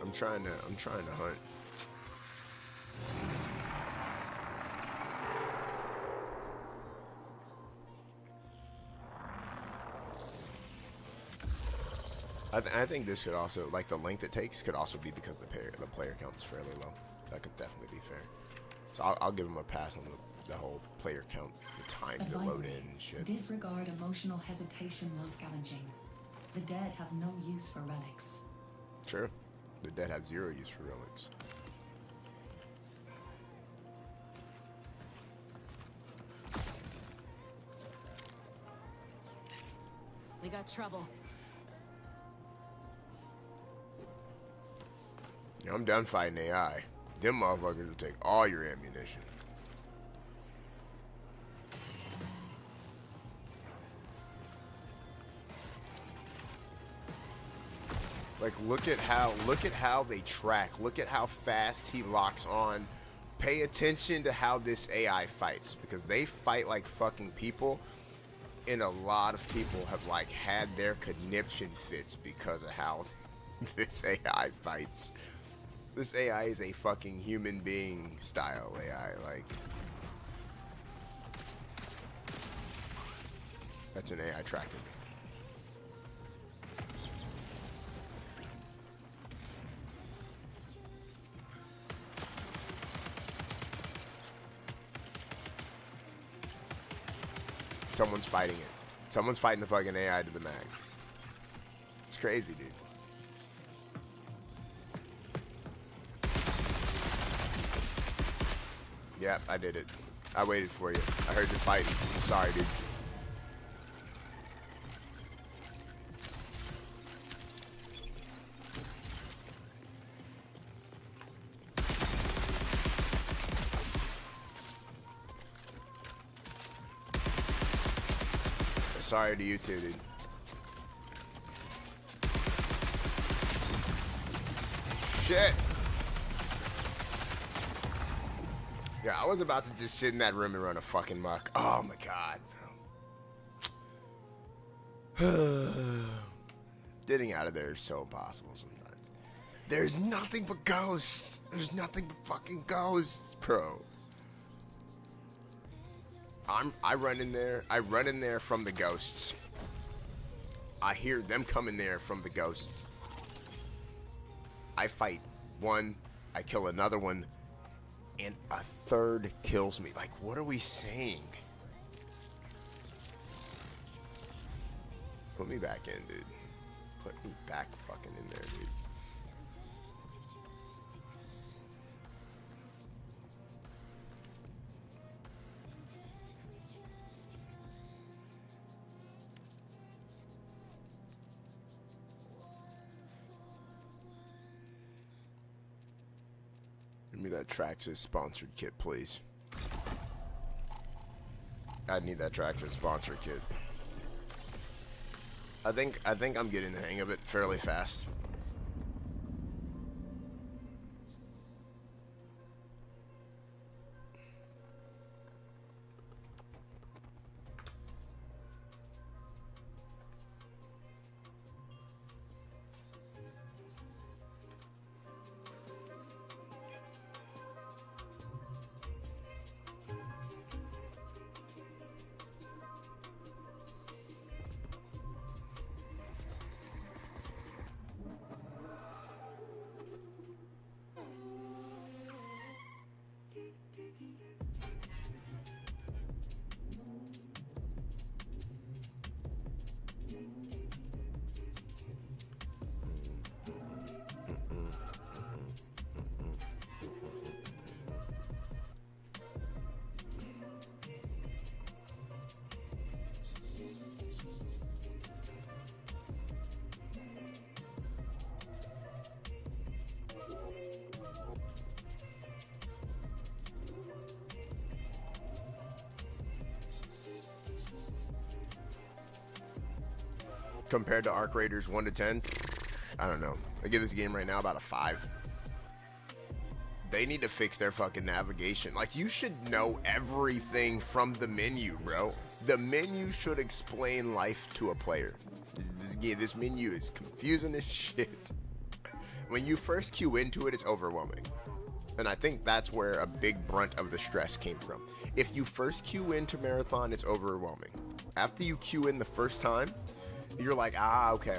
I'm trying to hunt. I think this could also, like the length it takes, could also be because the player count is fairly low. That could definitely be fair. So I'll give them a pass on the whole player count, the time to load in and shit. Disregard emotional hesitation while scavenging. The dead have no use for relics. Sure. The dead have zero use for relics. We got trouble. Yeah, I'm done fighting AI. Them motherfuckers will take all your ammunition. Like look at how they track. Look at how fast he locks on pay attention to how this AI fights, because they fight like fucking people, and a lot of people have like had their conniption fits because of how this AI fights. This AI is a fucking human being style AI, like. That's an AI tracking me. Someone's fighting it. Someone's fighting the fucking AI to the max. It's crazy, dude. Yeah, I did it. I waited for you. I heard you fighting. I'm sorry, dude. Sorry to you too, dude. Shit. Yeah, I was about to just sit in that room and run a fucking muck. Oh my god, bro. Getting out of there is so impossible sometimes. There's nothing but ghosts. There's nothing but fucking ghosts, bro. I run in there from the ghosts. I hear them coming there from the ghosts. I fight one, I kill another one, and a third kills me. Like, what are we saying? Put me back in, dude. Put me back fucking in there, dude. Give me that Traxxas sponsored kit, please. I need that Traxxas sponsored kit. I think I'm getting the hang of it fairly fast. Compared to Arc Raiders 1 to 10, I don't know. I give this game right now about a 5. They need to fix their fucking navigation. Like, you should know everything from the menu, bro. The menu should explain life to a player. This menu is confusing as shit. When you first queue into it, it's overwhelming. And I think that's where a big brunt of the stress came from. If you first queue into Marathon, it's overwhelming. After you queue in the first time, you're like, okay.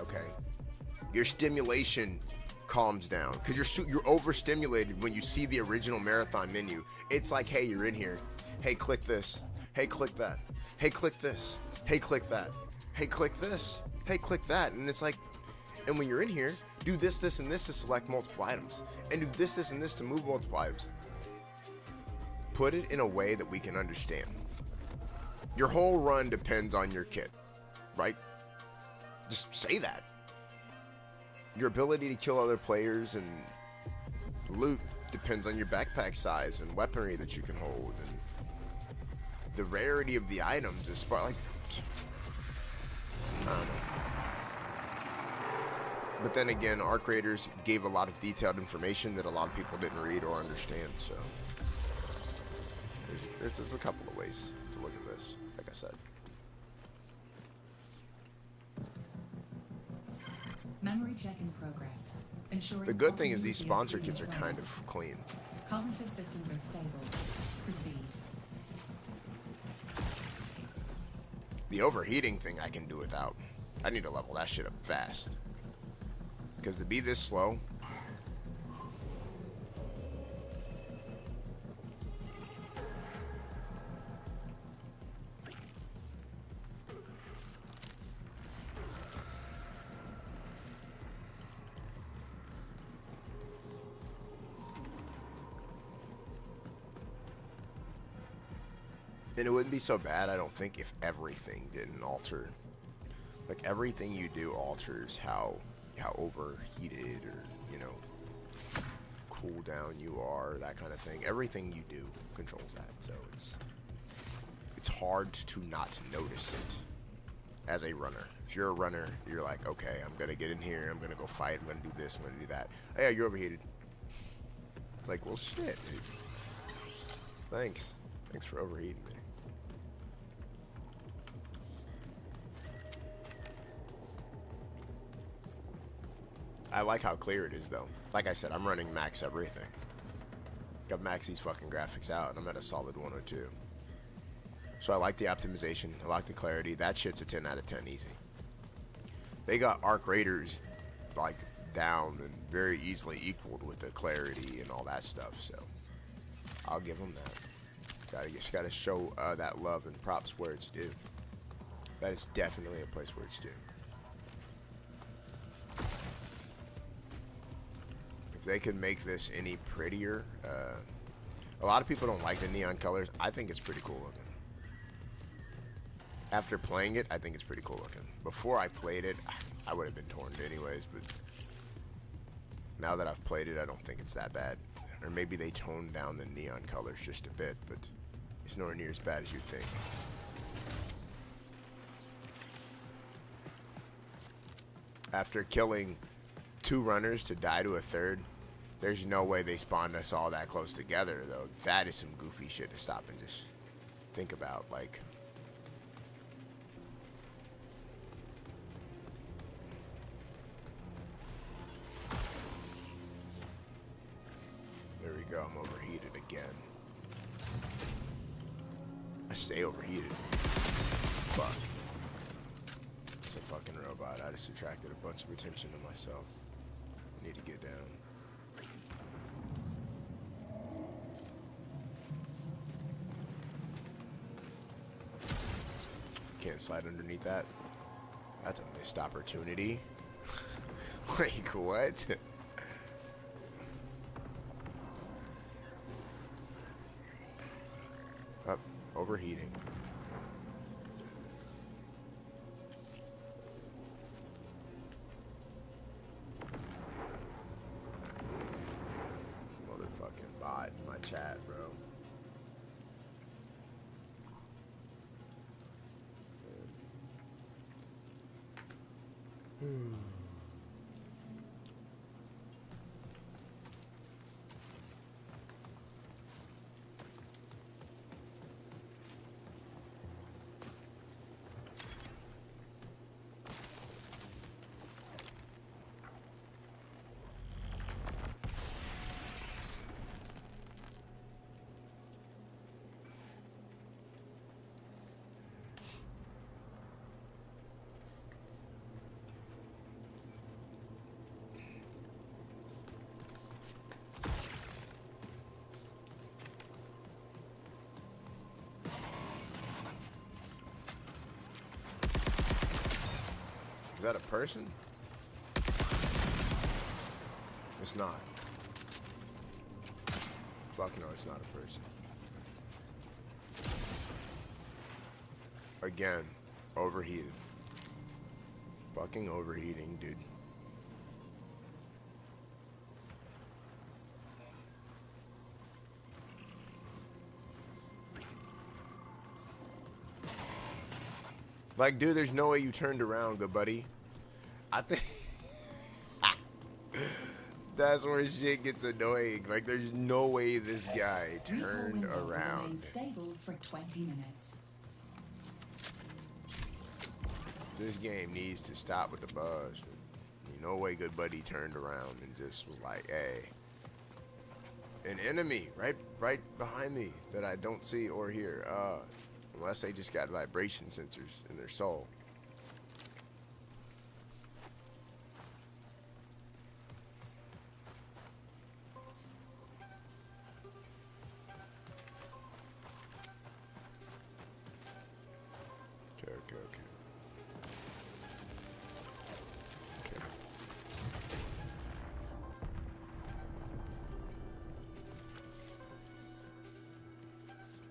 Your stimulation calms down because you're overstimulated when you see the original Marathon menu. It's like, hey, you're in here. Hey, click this. Hey, click that. Hey, click this. Hey, click that. Hey, click this. Hey, click that. And it's like, and when you're in here, do this, this, and this to select multiple items. And do this, this, and this to move multiple items. Put it in a way that we can understand. Your whole run depends on your kit, right? Just say that. Your ability to kill other players and loot depends on your backpack size and weaponry that you can hold, and the rarity of the items is like, I don't know. But then again, Arc Raiders gave a lot of detailed information that a lot of people didn't read or understand, so There's a couple of ways to look at this, like I said. Memory check in progress. Ensuring The good thing is these continuity sponsor of kits are previous kind levels. of clean. Cognitive systems are stable. Proceed. The overheating thing I can do without. I need to level that shit up fast. Because to be this slow, and it wouldn't be so bad, I don't think, if everything didn't alter. Like, everything you do alters how overheated or, you know, cool down you are, that kind of thing. Everything you do controls that, so it's hard to not notice it as a runner. If you're a runner, you're like, okay, I'm gonna get in here, I'm gonna go fight, I'm gonna do this, I'm gonna do that. Oh, yeah, you're overheated. It's like, well, shit, dude. Thanks for overheating me. I like how clear it is, though. Like I said, I'm running max everything. Got max these fucking graphics out, and I'm at a solid 102. So I like the optimization. I like the clarity. That shit's a 10 out of 10 easy. They got Arc Raiders, like, down and very easily equaled with the clarity and all that stuff, so I'll give them that. Just gotta show that love and props where it's due. That is definitely a place where it's due. They could make this any prettier. A lot of people don't like the neon colors. I think it's pretty cool looking. After playing it, I think it's pretty cool looking. Before I played it, I would have been torn anyways, but now that I've played it, I don't think it's that bad. Or maybe they toned down the neon colors just a bit, but it's nowhere near as bad as you'd think. After killing 2 runners to die to a third, there's no way they spawned us all that close together, though. That is some goofy shit to stop and just think about. Like, there we go. I'm overheated again. I stay overheated. Fuck. It's a fucking robot. I just attracted a bunch of attention to myself. I need to get down. Can't slide underneath that. That's a missed opportunity. Like, what? Up, overheating. Motherfucking bot in my chat, bro. Is that a person? It's not. Fuck no, it's not a person. Again, overheated. Fucking overheating, dude. Like, dude, there's no way you turned around, good buddy. I think... That's where shit gets annoying. Like, there's no way this guy turned Recall window will remain around. stable for 20 minutes. This game needs to stop with the buzz. No way good buddy turned around and just was like, hey. An enemy right behind me that I don't see or hear. Unless they just got vibration sensors in their soul.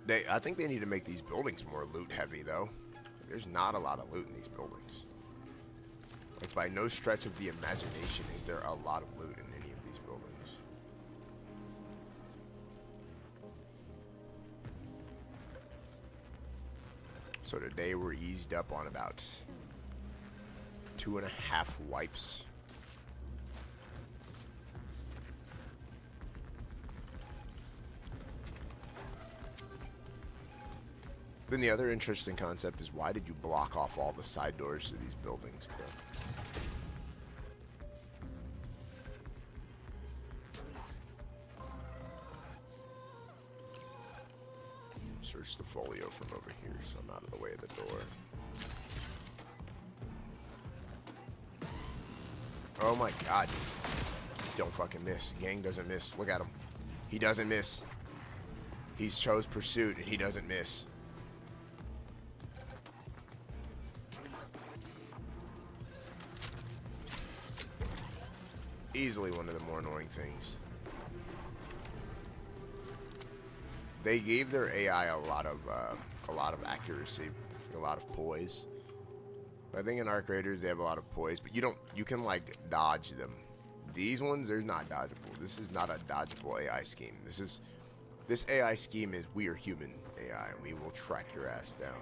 Okay. I think they need to make these buildings more loot heavy, though. There's not a lot of loot in these buildings. Like, by no stretch of the imagination is there a lot of loot in any of these buildings. So today we're eased up on about 2.5 wipes. Then the other interesting concept is, why did you block off all the side doors to these buildings, bro? Search the folio from over here so I'm out of the way of the door. Oh my god. Don't fucking miss. Gang doesn't miss. Look at him. He doesn't miss. He's chose pursuit and he doesn't miss. Easily one of the more annoying things. They gave their AI a lot of accuracy, a lot of poise. I think in Arc Raiders they have a lot of poise, but you can like dodge them. These ones, they're not dodgeable. This is not a dodgeable AI scheme. This AI scheme is, we are human AI and we will track your ass down.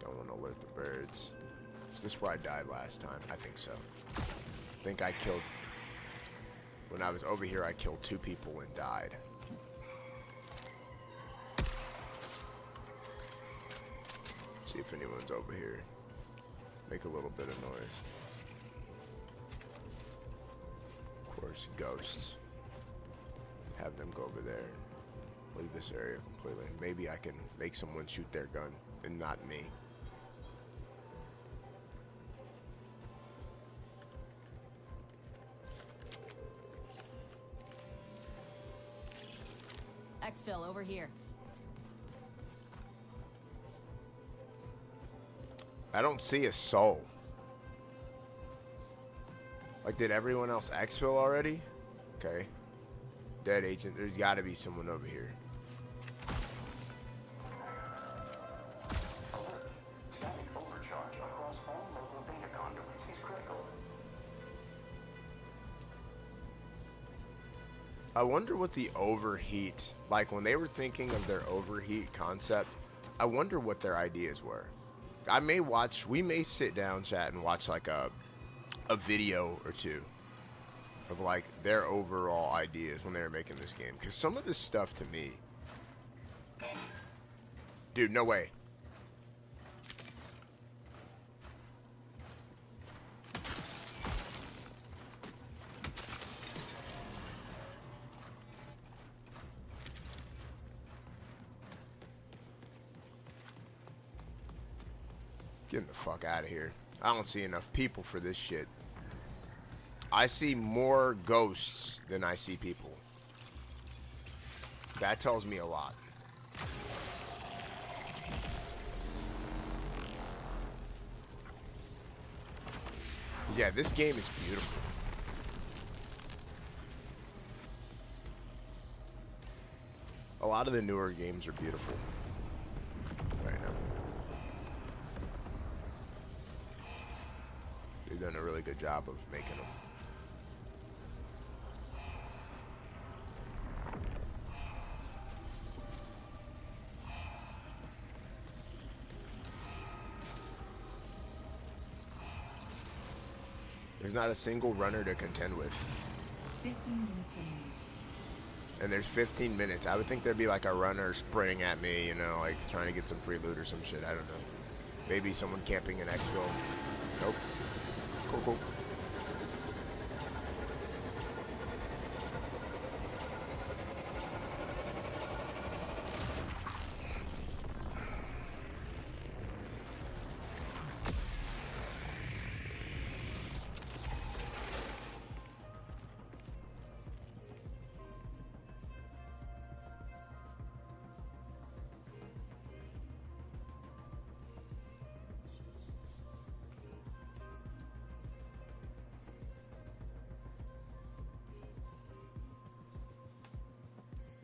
Don't want to alert the birds. Is this where I died last time? I think so. I think I killed, when I was over here, I killed 2 people and died. See if anyone's over here. Make a little bit of noise. Of course, ghosts. Have them go over there. Leave this area completely. Maybe I can make someone shoot their gun and not me. Exfil, over here. I don't see a soul. Like, did everyone else exfil already? Okay. Dead agent. There's got to be someone over here. Alert. Static overcharge across all local data conduits is critical. I wonder what the overheat, like when they were thinking of their overheat concept, I wonder what their ideas were. We may sit down, chat, and watch like a video or two of like their overall ideas when they were making this game. Because some of this stuff to me, dude, no way. Getting the fuck out of here. I don't see enough people for this shit. I see more ghosts than I see people. That tells me a lot. Yeah, this game is beautiful. A lot of the newer games are beautiful right now. They've done a really good job of making them. There's not a single runner to contend with. 15 minutes remaining. And there's 15 minutes. I would think there'd be like a runner sprinting at me, you know, like trying to get some free loot or some shit. I don't know. Maybe someone camping in Exfil. Nope. Cool.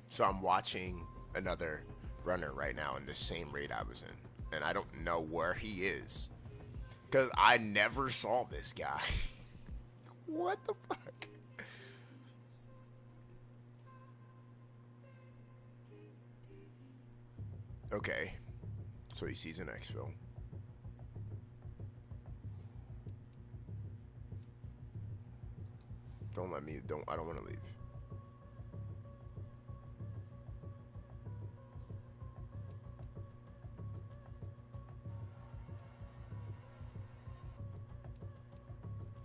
So I'm watching another runner right now in the same raid I was in, and I don't know where he is, because I never saw this guy. What the fuck? Okay, so he sees an exfil. I don't want to leave.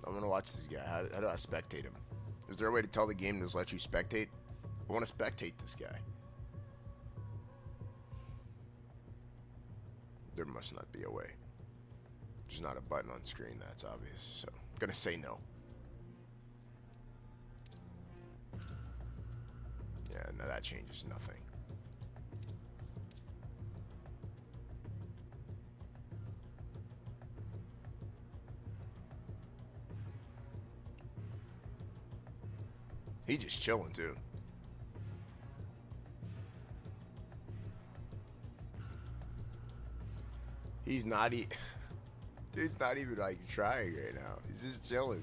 I'm gonna watch this guy. How do I spectate him? Is there a way to tell the game to just let you spectate? I want to spectate this guy. There must not be a way. There's not a button on screen, that's obvious. So I'm gonna say no. Yeah, no, that changes nothing. He just chilling too. He's not dude's not even like trying right now. He's just chilling.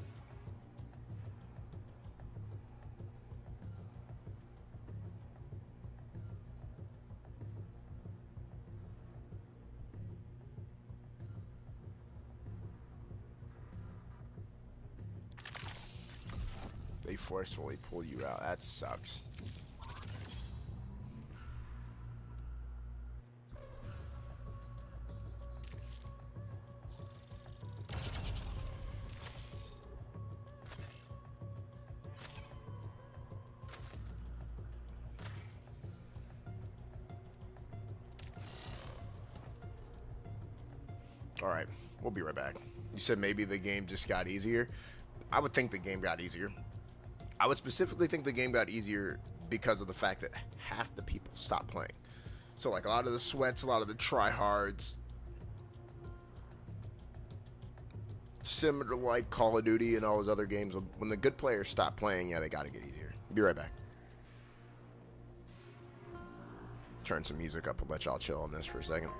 They forcefully pull you out. That sucks. All right, we'll be right back. You said maybe the game just got easier. I would think the game got easier. I would specifically think the game got easier because of the fact that half the people stopped playing. So like a lot of the sweats, a lot of the tryhards, similar to like Call of Duty and all those other games, when the good players stop playing, yeah, they gotta get easier. Be right back. Turn some music up and let y'all chill on this for a second.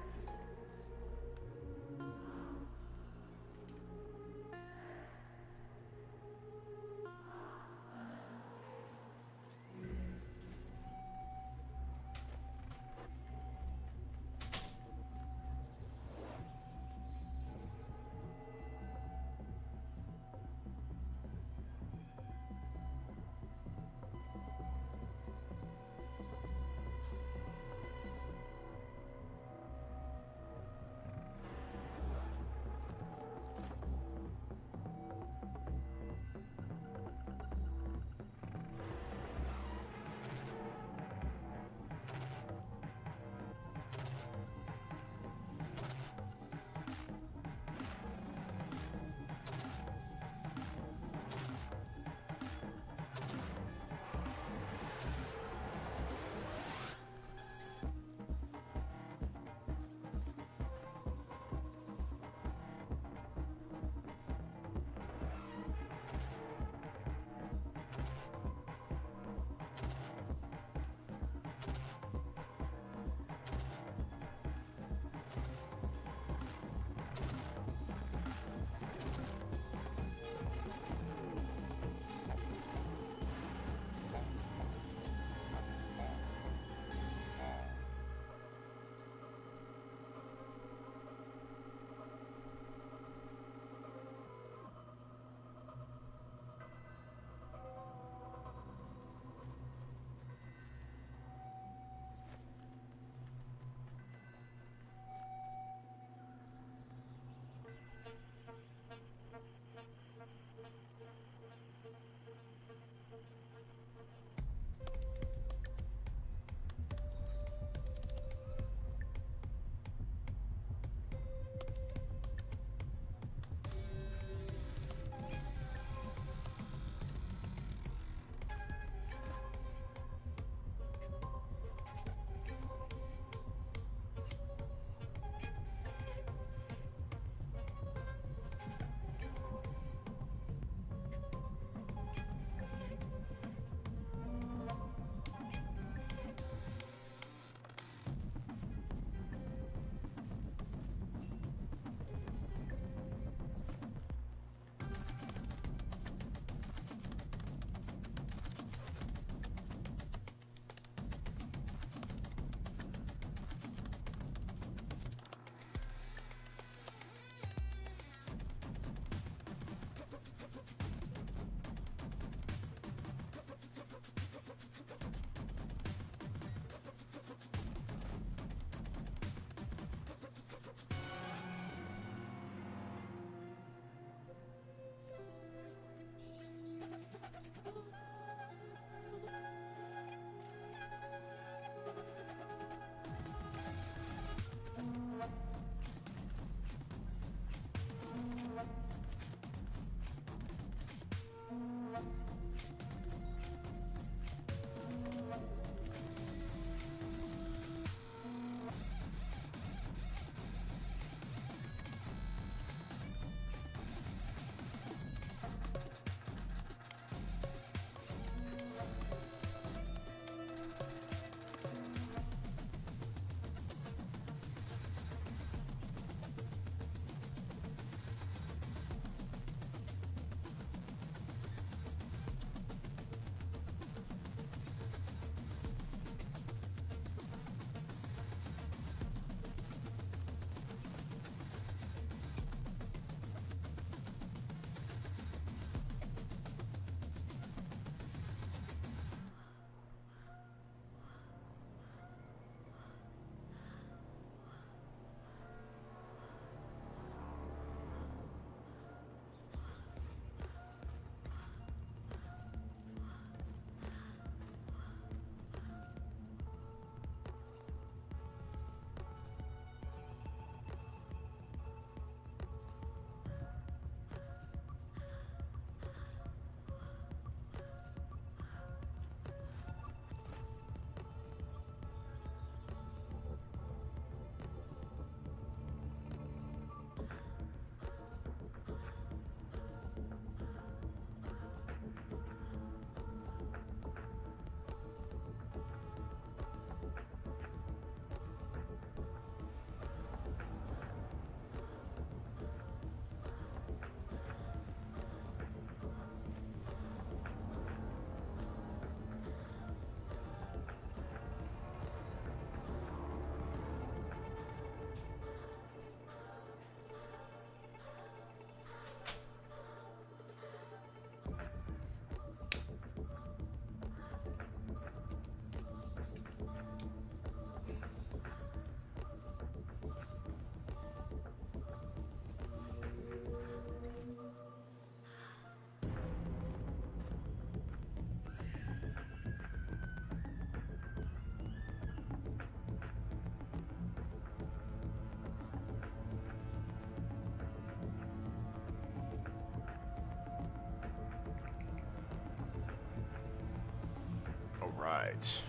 right.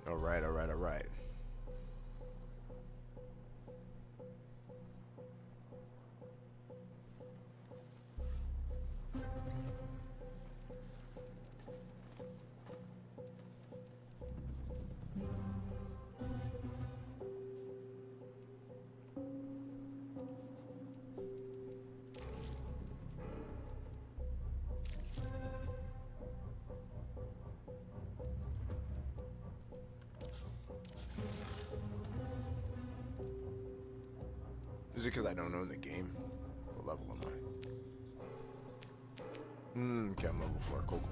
All right, all right, all right. Is it because I don't own the game? What level am I? Okay, I'm level 4. Cool, cool.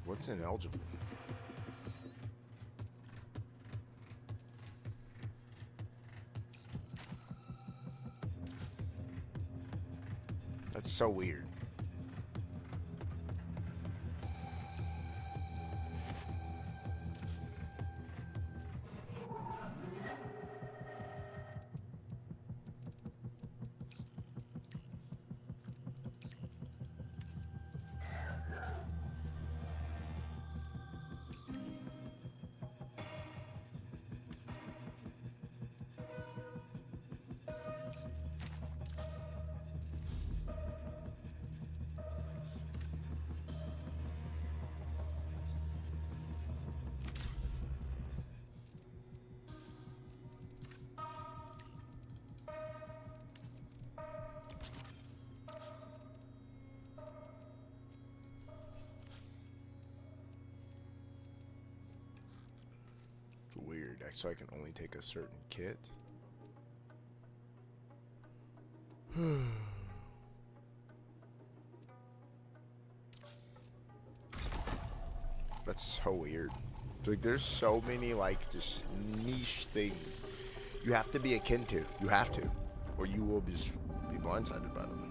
What's ineligible? That's so weird. so I can only take a certain kit. That's so weird. Like, there's so many, like, just niche things you have to be akin to. You have to. Or you will just be blindsided by them.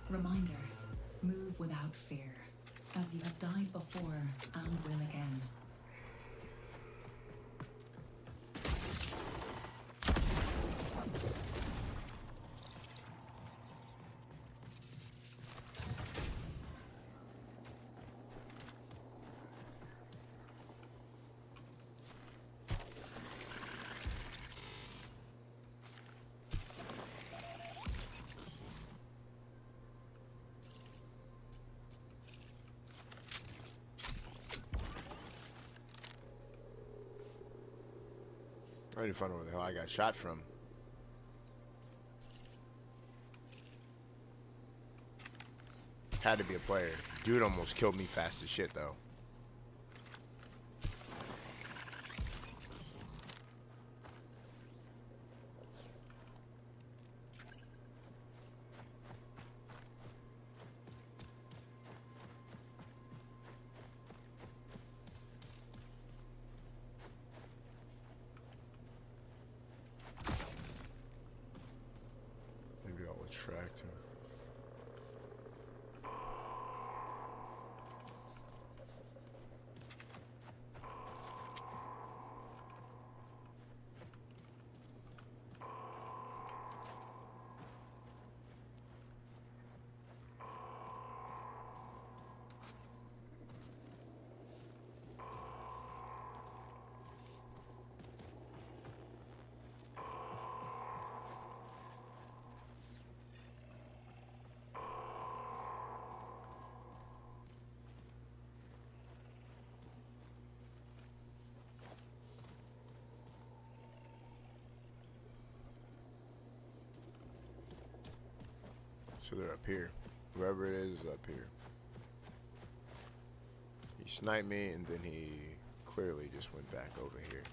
Reminder, move without fear, as you have died before and will again. I need to find out where the hell I got shot from. Had to be a player. Dude almost killed me fast as shit, though. Maybe I'll attract him. So they're up here. Whoever it is up here. He's sniped me, and then he clearly just went back over here.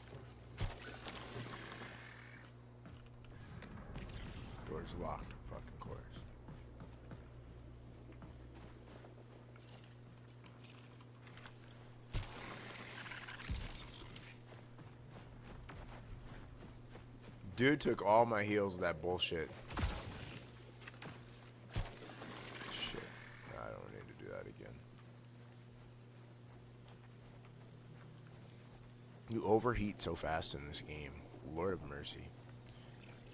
Door's locked, of fucking course. Dude took all my heals with that bullshit. Shit. I don't need to do that again. You overheat so fast in this game. Lord of mercy.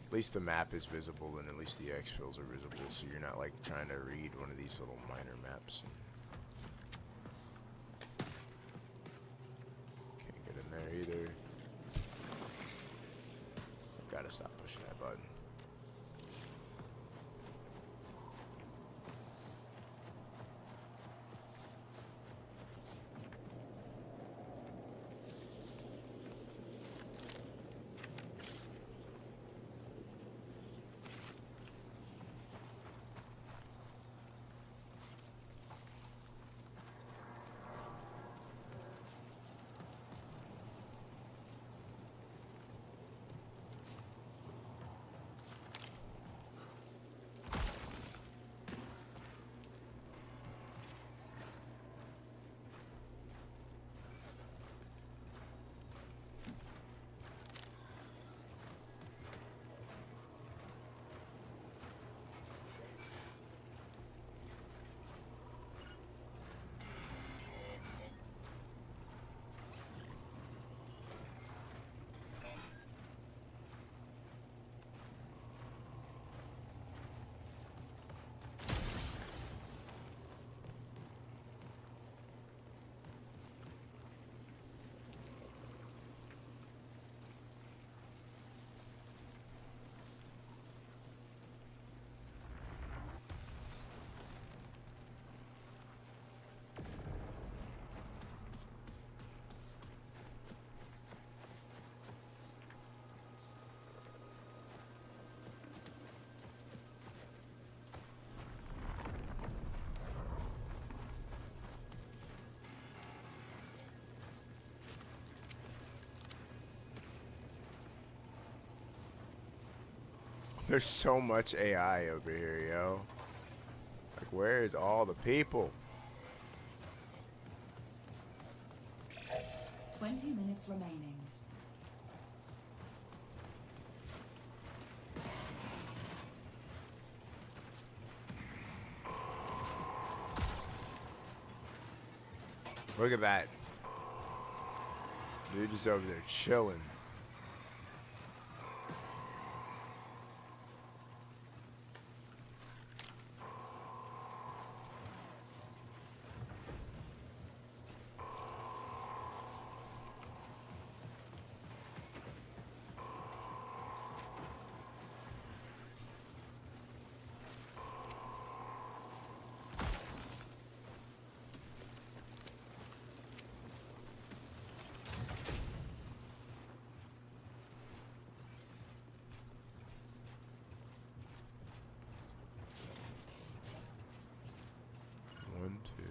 At least the map is visible and at least the exfils are visible, so you're not like trying to read one of these little minor maps. Can't get in there either. Gotta stop pushing that button. There's so much AI over here, yo. Like, where is all the people? 20 minutes remaining. Look at that. Dude just over there chilling. One, two.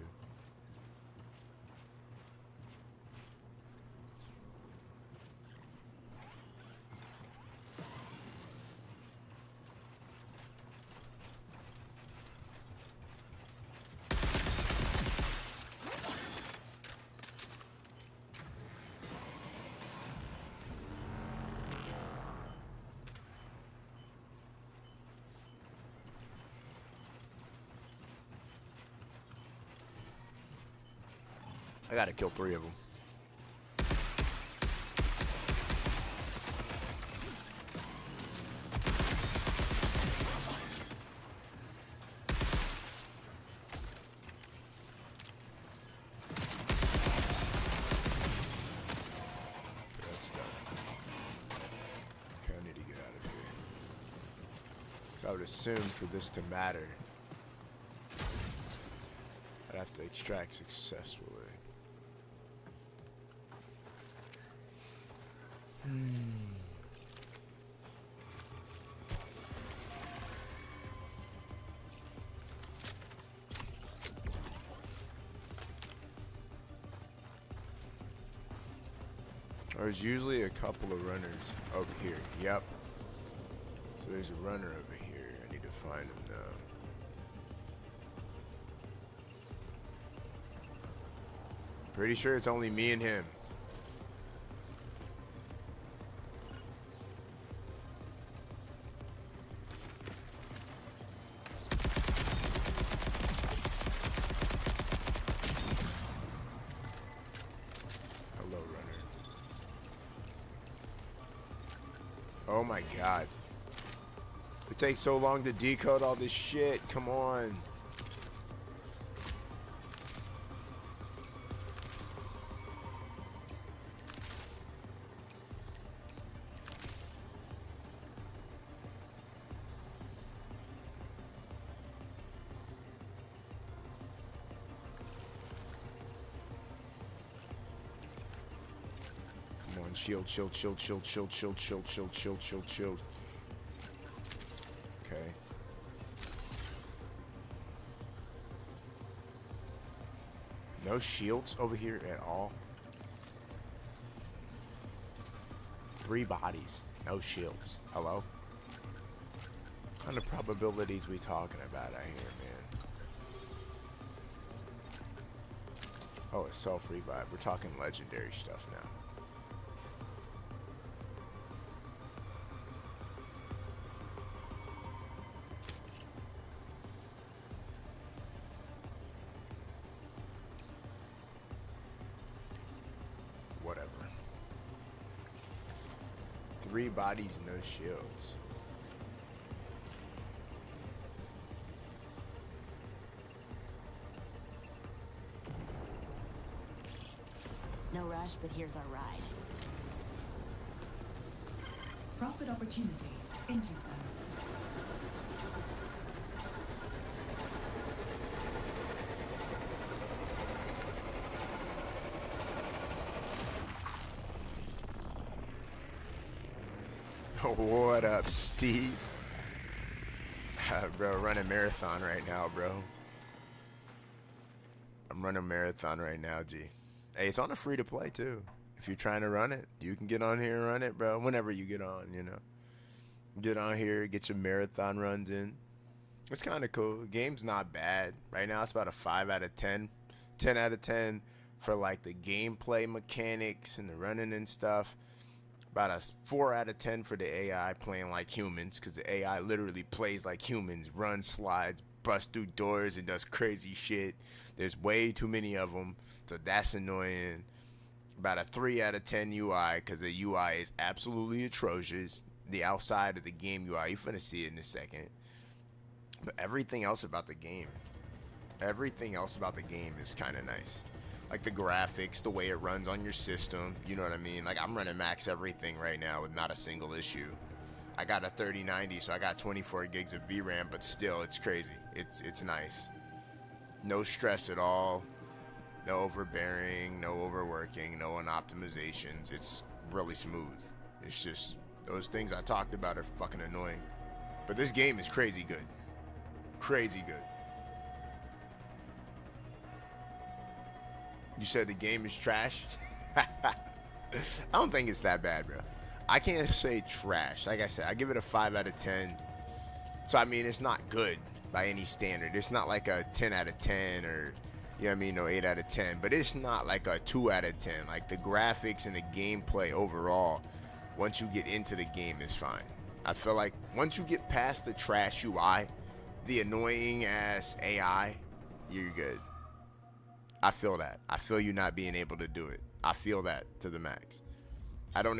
I gotta kill 3 of them. That's done. Okay, I need to get out of here. So I would assume for this to matter, I'd have to extract successfully. There's usually a couple of runners over here. Yep. So there's a runner over here. I need to find him now. Pretty sure it's only me and him. Hello, runner. Oh my god. It takes so long to decode all this shit. Come on. Come on, shield, shield, shield, shield, shield, shield, shield, shield, shield, shield, shield. Okay. No shields over here at all. 3 bodies, no shields. Hello? What kind of probabilities we talking about out here, man? Oh, it's self-revive. We're talking legendary stuff now. Whatever. 3 bodies, no shields. No rush, but here's our ride. Profit opportunity. Intercept. What up, Steve? Bro, running marathon right now, bro. I'm running marathon right now, G. Hey, it's on a free to play too. If you're trying to run it, you can get on here and run it, bro. Whenever you get on, you know. Get on here, get your marathon runs in. It's kind of cool. Game's not bad. Right now it's about a 5 out of 10. 10 out of 10 for like the gameplay mechanics and the running and stuff. About a 4 out of 10 for the AI playing like humans, because the AI literally plays like humans, runs, slides, busts through doors, and does crazy shit. There's way too many of them, so that's annoying. About a 3 out of 10 UI, because the UI is absolutely atrocious. The outside of the game UI, you're finna see it in a second. But everything else about the game is kind of nice. Like the graphics, the way it runs on your system, you know what I mean? Like I'm running max everything right now with not a single issue. I got a 3090, so I got 24 gigs of VRAM, but still, it's crazy. It's nice. No stress at all. No overbearing, no overworking, no unoptimizations. It's really smooth. It's just those things I talked about are fucking annoying. But this game is crazy good. Crazy good. You said the game is trash? I don't think it's that bad, bro. I can't say trash. Like I said, I give it a 5 out of 10. So, I mean, it's not good by any standard. It's not like a 10 out of 10 or, you know what I mean, no 8 out of 10. But it's not like a 2 out of 10. Like, the graphics and the gameplay overall, once you get into the game, is fine. I feel like once you get past the trash UI, the annoying-ass AI, you're good. I feel that. I feel you not being able to do it. I feel that to the max. I don't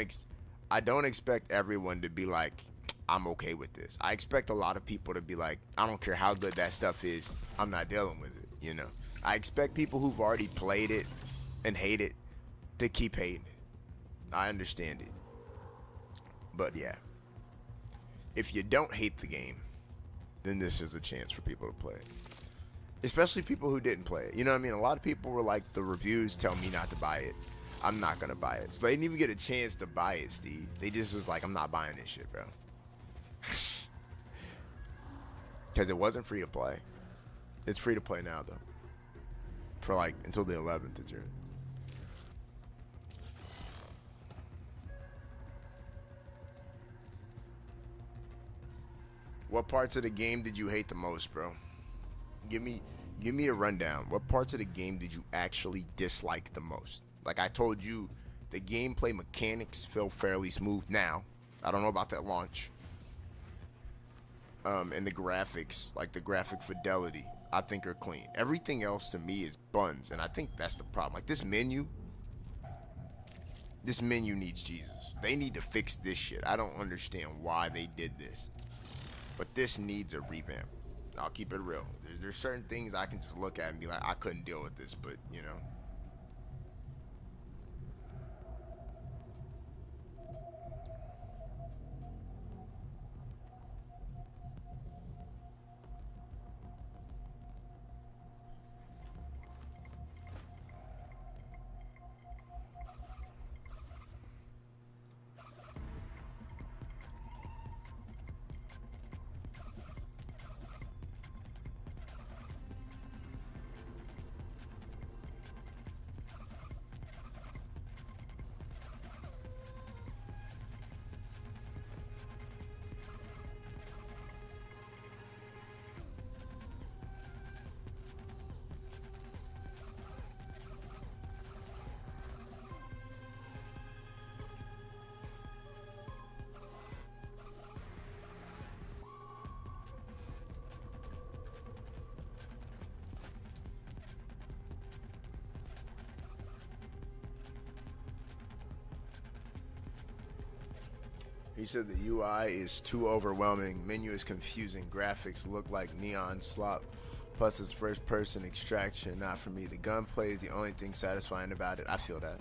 expect everyone to be like, I'm okay with this. I expect a lot of people to be like, I don't care how good that stuff is, I'm not dealing with it, you know. I expect people who've already played it and hate it to keep hating it. I understand it. But yeah, if you don't hate the game, then this is a chance for people to play it. Especially people who didn't play it. You know what I mean? A lot of people were like, the reviews tell me not to buy it. I'm not going to buy it. So they didn't even get a chance to buy it, Steve. They just was like, I'm not buying this shit, bro. Because it wasn't free to play. It's free to play now, though. For like, until the 11th of June. What parts of the game did you hate the most, bro? Give me a rundown. What parts of the game did you actually dislike the most? Like I told you, the gameplay mechanics feel fairly smooth now. I don't know about that launch. And the graphics, like the graphic fidelity, I think are clean. Everything else to me is buns, and I think that's the problem. Like this menu needs Jesus. They need to fix this shit. I don't understand why they did this, but this needs a revamp. I'll keep it real. There's certain things I can just look at and be like, I couldn't deal with this, but you know. He said the UI is too overwhelming, menu is confusing, graphics look like neon slop, plus it's first person extraction, not for me. The gunplay is the only thing satisfying about it. I feel that.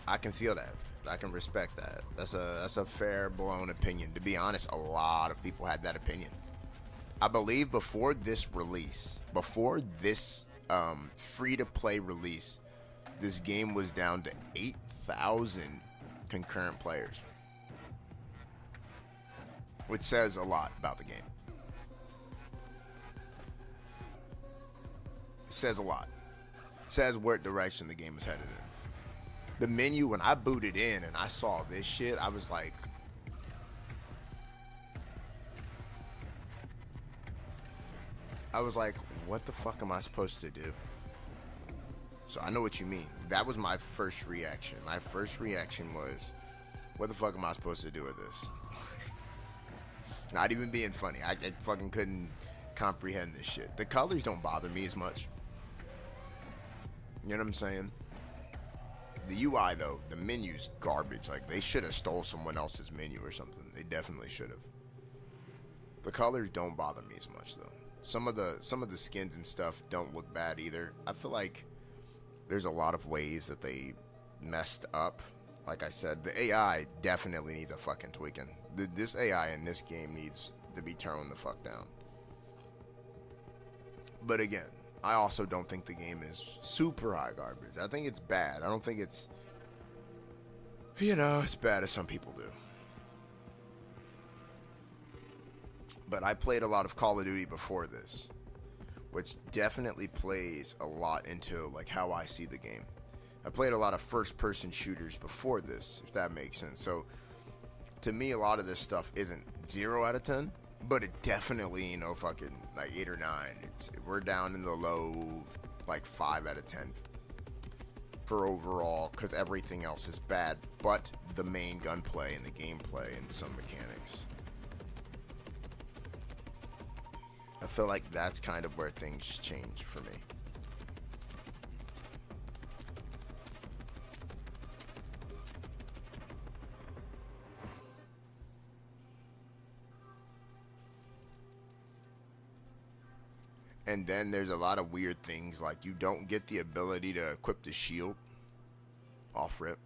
I can feel that. I can respect that. That's a fair blown opinion. To be honest, a lot of people had that opinion. I believe before this release, before this free to play release, this game was down to 8,000 concurrent players. Which says a lot about the game. It says a lot. It says what direction the game is headed in. The menu, when I booted in and I saw this shit, I was like, what the fuck am I supposed to do? So I know what you mean. That was my first reaction. My first reaction was, what the fuck am I supposed to do with this? Not even being funny. I fucking couldn't comprehend this shit. The colors don't bother me as much. You know what I'm saying? The UI though, the menu's garbage. Like they should have stole someone else's menu or something. They definitely should have. The colors don't bother me as much though. Some of the skins and stuff don't look bad either. I feel like there's a lot of ways that they messed up. Like I said, the AI definitely needs a fucking tweaking. This AI in this game needs to be toned the fuck down. But again, I also don't think the game is super high garbage. I think it's bad. I don't think it's, as bad as some people do. But I played a lot of Call of Duty before this, which definitely plays a lot into like how I see the game. I played a lot of first-person shooters before this, if that makes sense. So, to me, a lot of this stuff isn't 0 out of 10, but it definitely, fucking like 8 or 9. We're down in the low, like 5 out of 10 for overall, because everything else is bad, but the main gunplay and the gameplay and some mechanics. I feel like that's kind of where things change for me. And then there's a lot of weird things, like you don't get the ability to equip the shield off rip.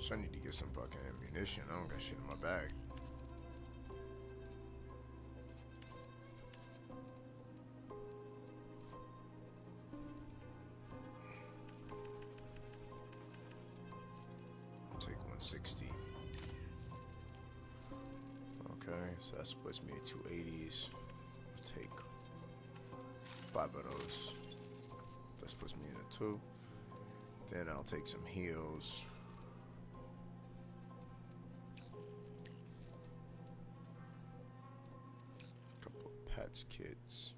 So I need to get some fucking ammunition. I don't got shit in my bag. I'll take 160. Okay, so that splits me at 280s. I'll take 5 of those. That splits me into 2. Then I'll take some heals. Couple of pets kits.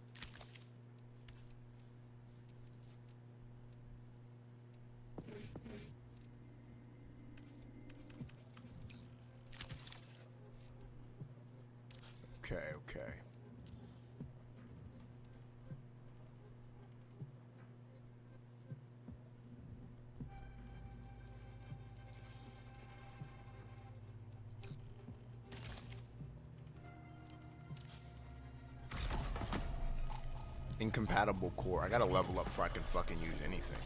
Okay. Incompatible core. I gotta level up before I can fucking use anything.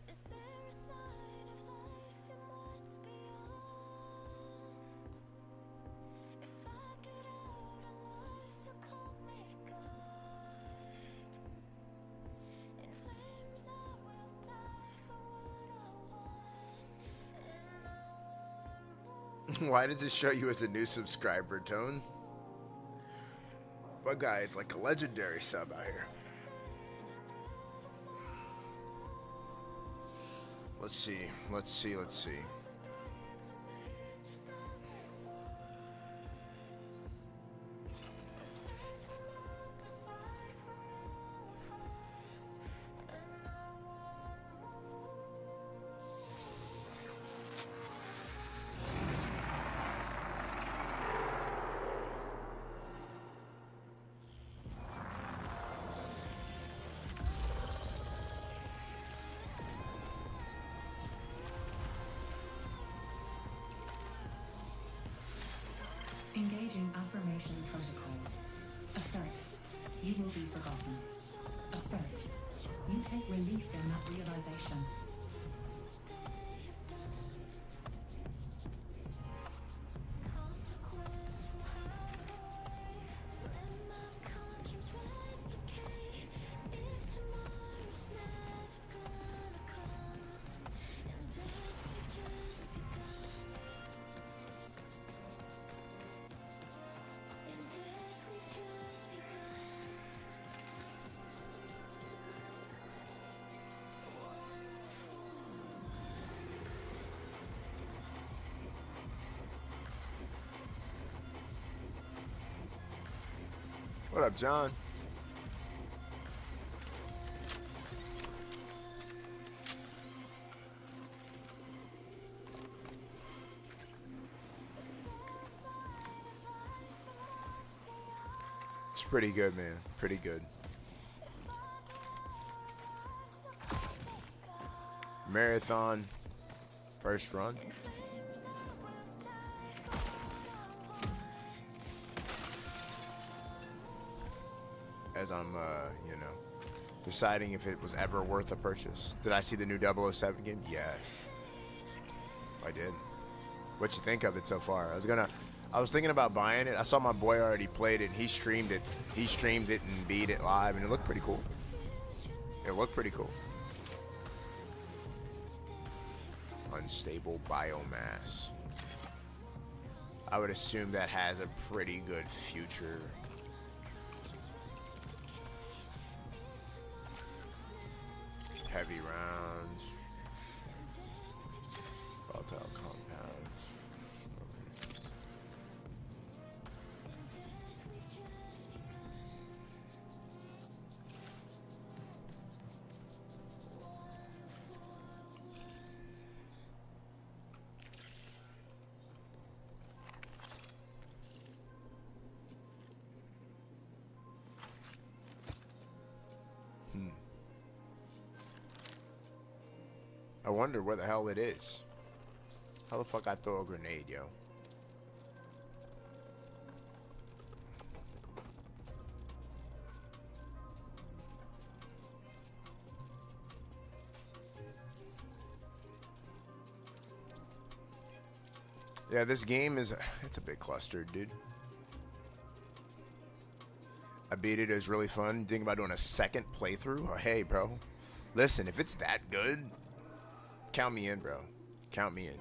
Is there a sign of life in what's beyond? If I get out alive, they'll call me God. In flames, I will die for what I want, and I want more. Why does it show you as a new subscriber, Tone? My guy is like a legendary sub out here. Let's see. Engaging affirmation protocol. Assert. You will be forgotten. Assert. You take relief in that realization. What up, John? It's pretty good, man. Pretty good. Marathon. First run. as I'm, you know, deciding if it was ever worth a purchase. Did I see the new 007 game? Yes, I did. What you think of it so far? I was thinking about buying it. I saw my boy already played it, and he streamed it. He streamed it and beat it live, and it looked pretty cool. It looked pretty cool. Unstable biomass. I would assume that has a pretty good future. Heavy rounds. Volatile compounds. I wonder where the hell it is. How the fuck I throw a grenade, yo? Yeah, this game is, it's a bit clustered, dude. I beat it. It was really fun. Think about doing a second playthrough? Oh, hey, bro. Listen, if it's that good, count me in, bro. Count me in.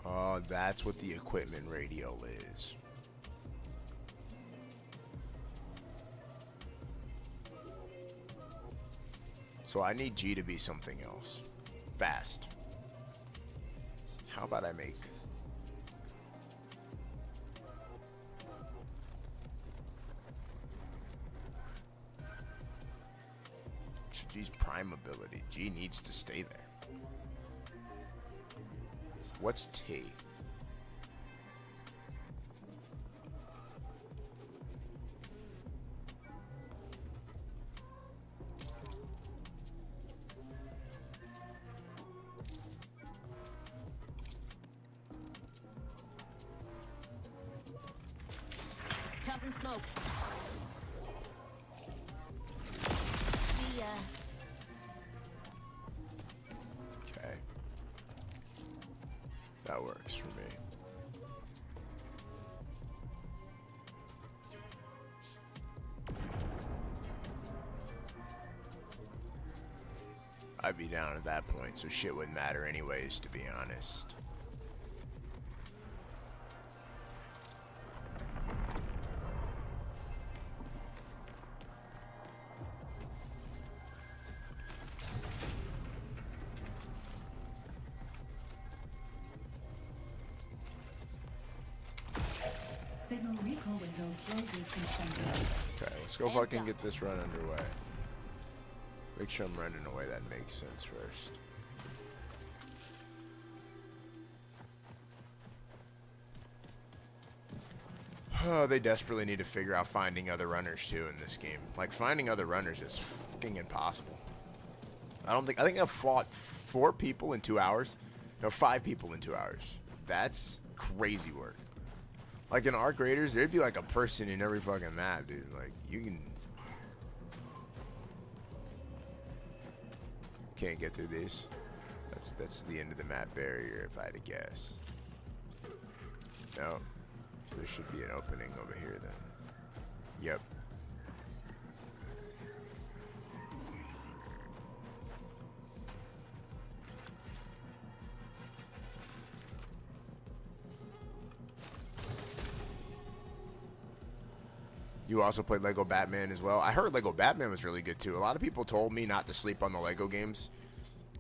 Oh, that's what the equipment radio is. So I need G to be something else. Fast. How about I make... G's prime ability. G needs to stay there. What's T? Tossing smoke. See ya. Okay. That works for me. I'd be down at that point, so shit wouldn't matter anyways, to be honest. Signal recall window closes in 20 minutes. Okay, let's go fucking get this run underway. Make sure I'm running away that makes sense first. Oh, they desperately need to figure out finding other runners too in this game. Like, finding other runners is fucking impossible. I think I've fought 4 people in 2 hours. No, 5 people in 2 hours. That's crazy work. Like in Arc Raiders, there'd be like a person in every fucking map, dude. Like, you can't get through these. That's the end of the map barrier, if I had to guess. No. So there should be an opening over here then. Yep. You also played Lego Batman as well. I heard Lego Batman was really good too. A lot of people told me not to sleep on the Lego games.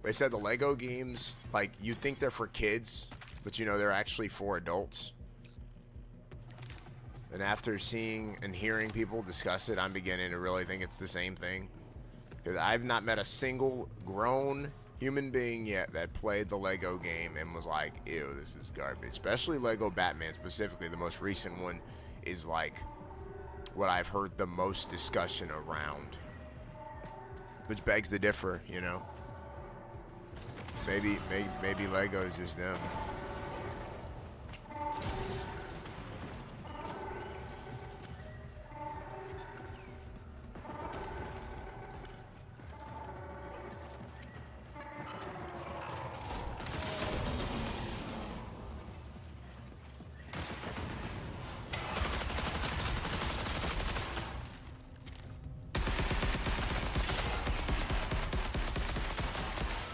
They said the Lego games, like, you think they're for kids, but you know, they're actually for adults. And after seeing and hearing people discuss it, I'm beginning to really think it's the same thing. Because I've not met a single grown human being yet that played the Lego game and was like, ew, this is garbage. Especially Lego Batman specifically. The most recent one is like what I've heard the most discussion around. Which begs to differ, you know. Maybe Lego is just them.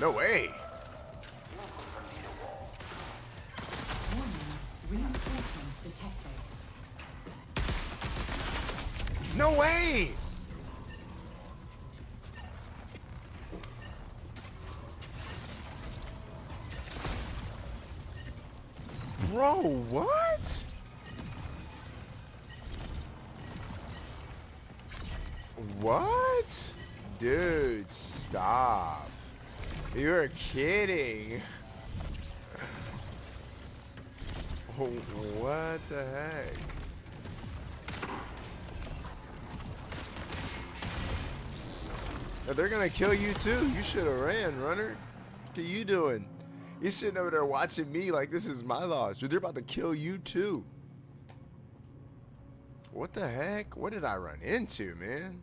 No way. Warning, reinforcements detected. No way. Bro, what? What? Dude, stop. You're kidding. Oh, what the heck? They're gonna kill you too. You should have ran, runner. What are you doing? You're sitting over there watching me like this is my loss. They're about to kill you too. What the heck? What did I run into, man?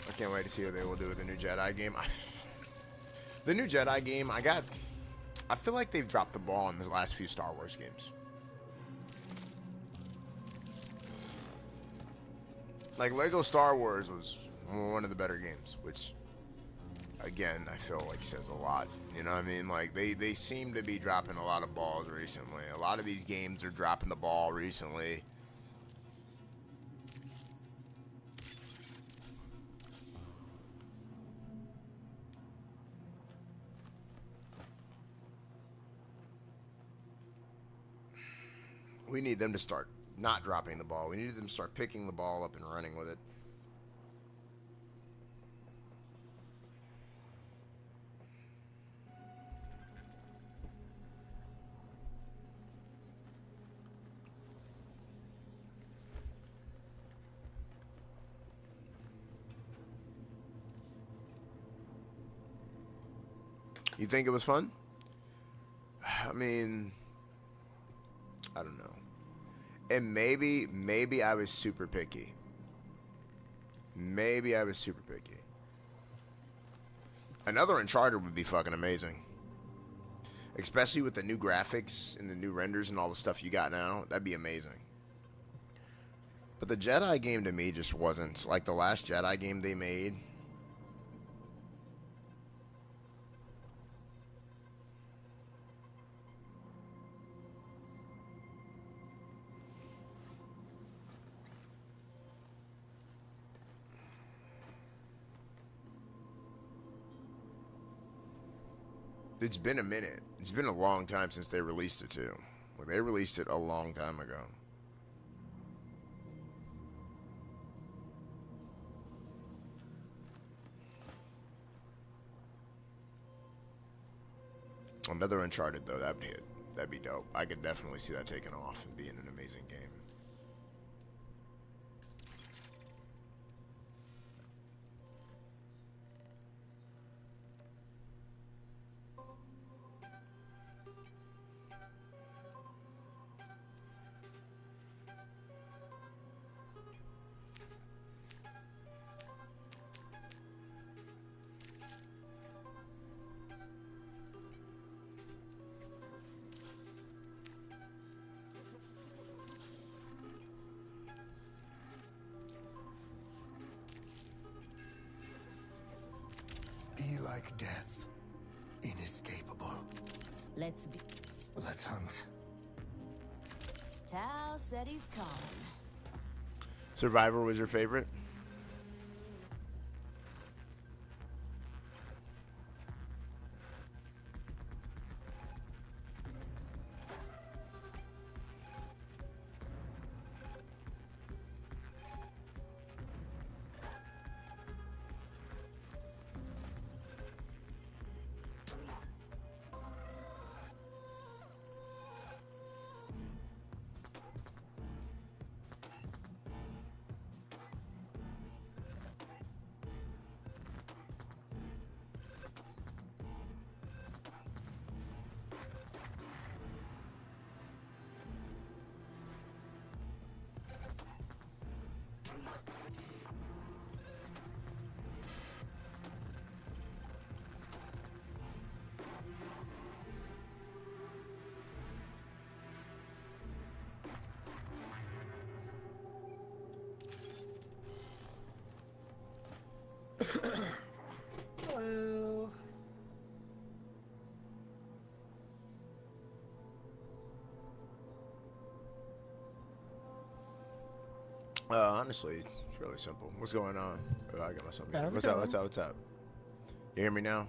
I can't wait to see what they will do with the new Jedi game. The new Jedi game, I feel like they've dropped the ball in the last few Star Wars games. Like Lego Star Wars was one of the better games, which again, I feel like says a lot. You know what I mean? Like they seem to be dropping a lot of balls recently. A lot of these games are dropping the ball recently. We need them to start not dropping the ball. We need them to start picking the ball up and running with it. You think it was fun? I mean, I don't know. And maybe I was super picky. Maybe I was super picky. Another Uncharted would be fucking amazing. Especially with the new graphics and the new renders and all the stuff you got now. That'd be amazing. But the Jedi game to me just wasn't like the last Jedi game they made. It's been a minute. It's been a long time since they released it too. Like they released it a long time ago. Another Uncharted though, that'd hit. That'd be dope. I could definitely see that taking off and being an amazing game. Be like death, inescapable. Let's be. Let's hunt. Tau said he's calling. Survivor was your favorite? Honestly, it's really simple. What's going on? Oh, I got myself muted. How's it What's up? going? What's up? What's up? You hear me now?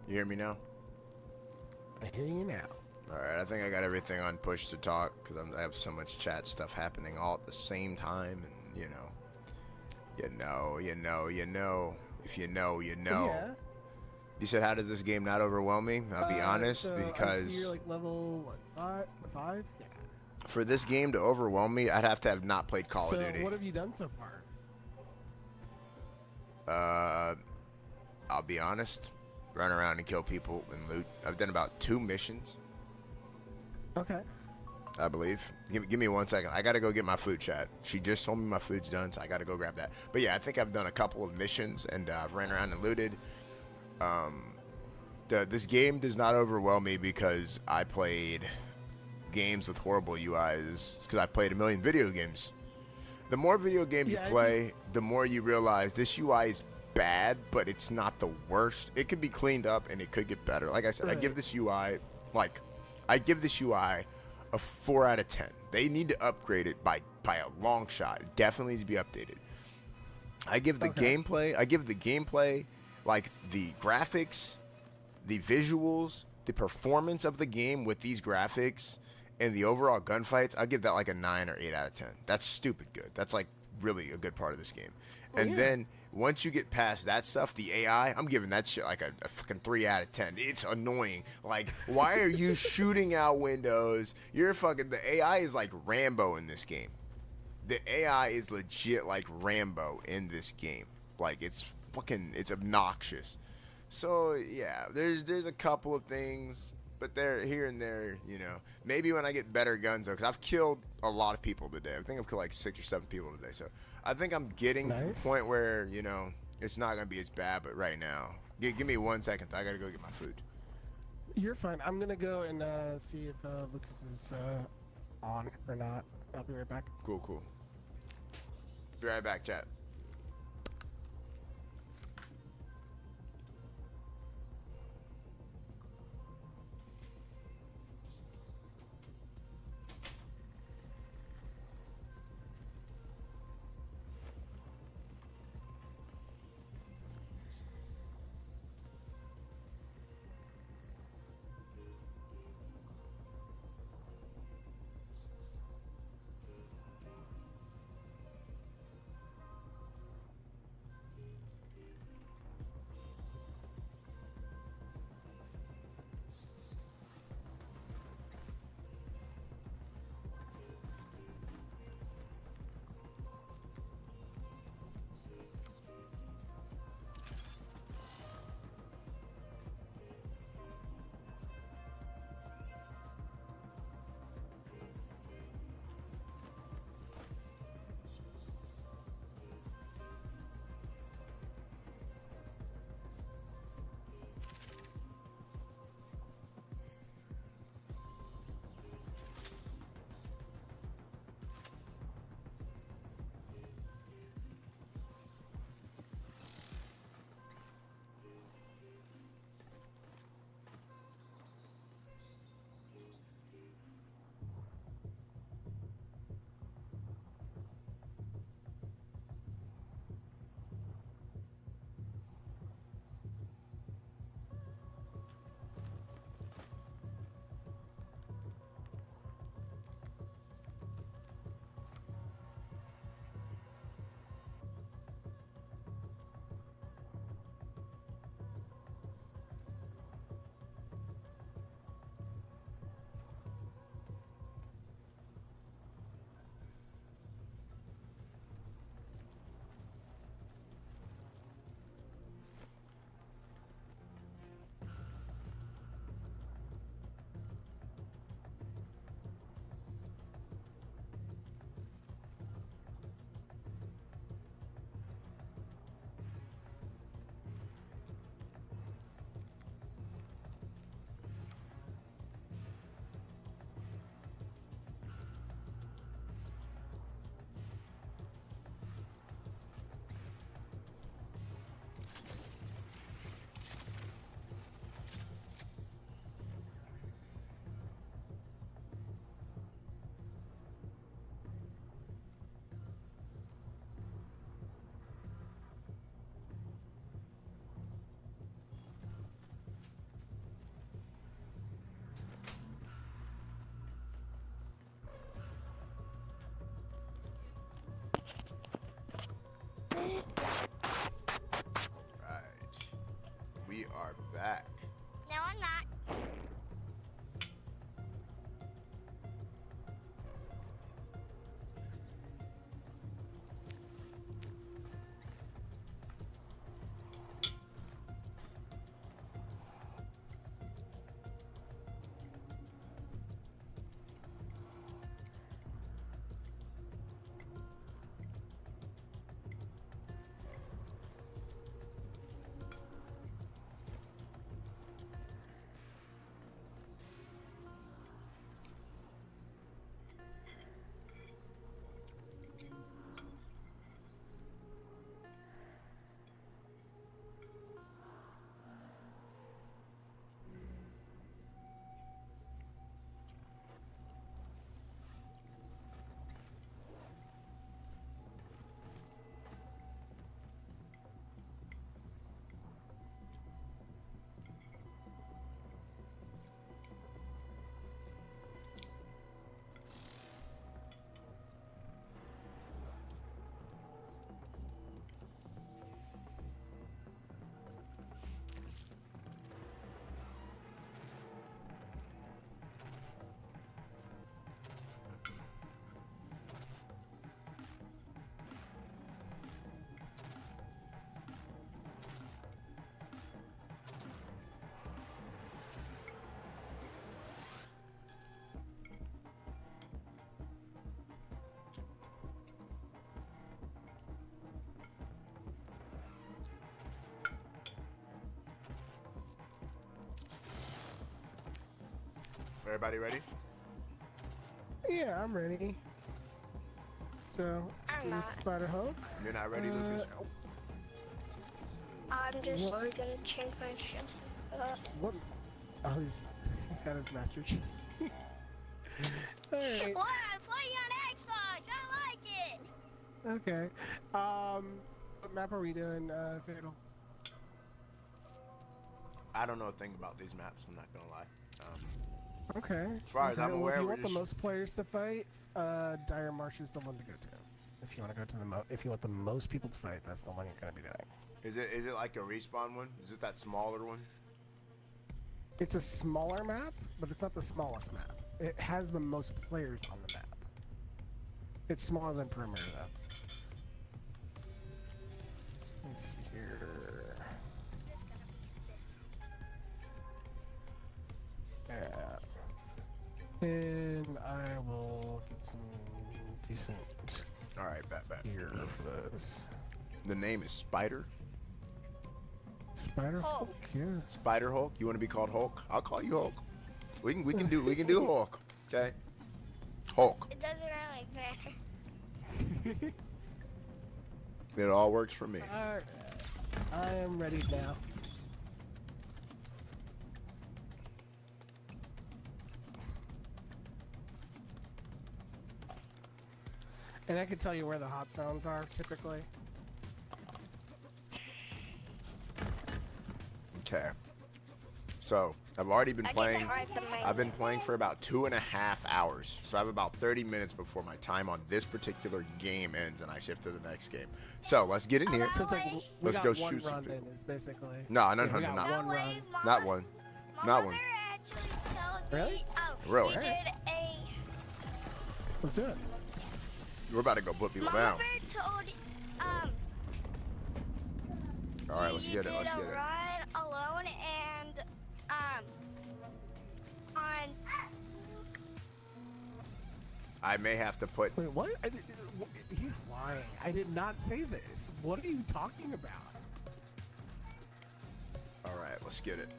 You hear me now? I hear you now. All right, I think I got everything on push to talk because I have so much chat stuff happening all at the same time, and you know. If you know, you know. Yeah. You said, how does this game not overwhelm me? I'll be honest, so I see because you're like level what, five? Yeah. for this game to overwhelm me, I'd have to have not played Call So of Duty. what have you done so far? I'll be honest, run around and kill people and loot. I've done about 2 missions, Okay. I believe. Give me 1 second. I gotta go get my food, chat. She just told me my food's done, so I gotta go grab that. But yeah, I think I've done a couple of missions, and I've ran around and looted. This game does not overwhelm me because I played games with horrible UIs, because I played a million video games. The more video games Yeah, you play, the more you realize this UI is bad, but it's not the worst. It could be cleaned up and it could get better. Like I said, I give this UI a 4 out of 10. They need to upgrade it by a long shot. It definitely needs to be updated. I give the gameplay, like the graphics, the visuals, the performance of the game with these graphics, and the overall gunfights, I'll give that like a 9 or 8 out of 10. That's stupid good. That's like really a good part of this game. And then once you get past that stuff, the AI, I'm giving that shit like a fucking 3 out of 10. It's annoying. Like, why are you shooting out windows? The AI is like Rambo in this game. The AI is legit like Rambo in this game. Like, it's obnoxious. So, yeah, there's a couple of things, but they're here and there, you know. Maybe when I get better guns, though, because I've killed a lot of people today. I think I've killed like 6 or 7 people today. So I think I'm getting to the point where, you know, it's not going to be as bad, but right now. Give me 1 second. I got to go get my food. You're fine. I'm gonna go and see if Lucas is on or not. I'll be right back. Cool. Be right back, chat. Everybody ready? Yeah, I'm ready. So, I'm this not. is Spider Hulk. You're not ready, Lucas? I'm just What? gonna change my shit. What? Oh, he's got his Master Chief. Alright, What? I'm playing on Xbox. I like it. okay. What map are we doing, Fatal? I don't know a thing about these maps. I'm not gonna lie. Okay. As far as I'm well, aware, if you we're want the just- most players to fight, Dire Marsh is the one to go to. If you want to go to if you want the most people to fight, that's the one you're gonna be doing. Is it like a respawn one? Is it that smaller one? It's a smaller map, but it's not the smallest map. It has the most players on the map. It's smaller than Perimeter though. Let's see here. Yeah. And I will get some decent All right, bet. gear for this. The name is Spider. Spider Hulk, yeah. Spider Hulk. You want to be called Hulk? I'll call you Hulk. We can do Hulk. Okay. Hulk. It doesn't really matter. It all works for me. Alright. I am ready now. And I can tell you where the hot zones are typically. Okay. So I've already been I playing. get right the main I've been playing for about 2.5 hours. So I have about 30 minutes before my time on this particular game ends, and I shift to the next game. So let's get in here. So it's like we Let's got go one shoot some run people. in is basically. No, Yeah, we got not one one. run. Not one. My Not one. mother actually told Really? me. Oh, Really? we did a. Let's do it. We're about to go put people My down. mother told. All right, let's get it. Let's You get did it. a ride alone and on. I may have to put. Wait, what? He's lying. I did not say this. What are you talking about? All right, let's get it.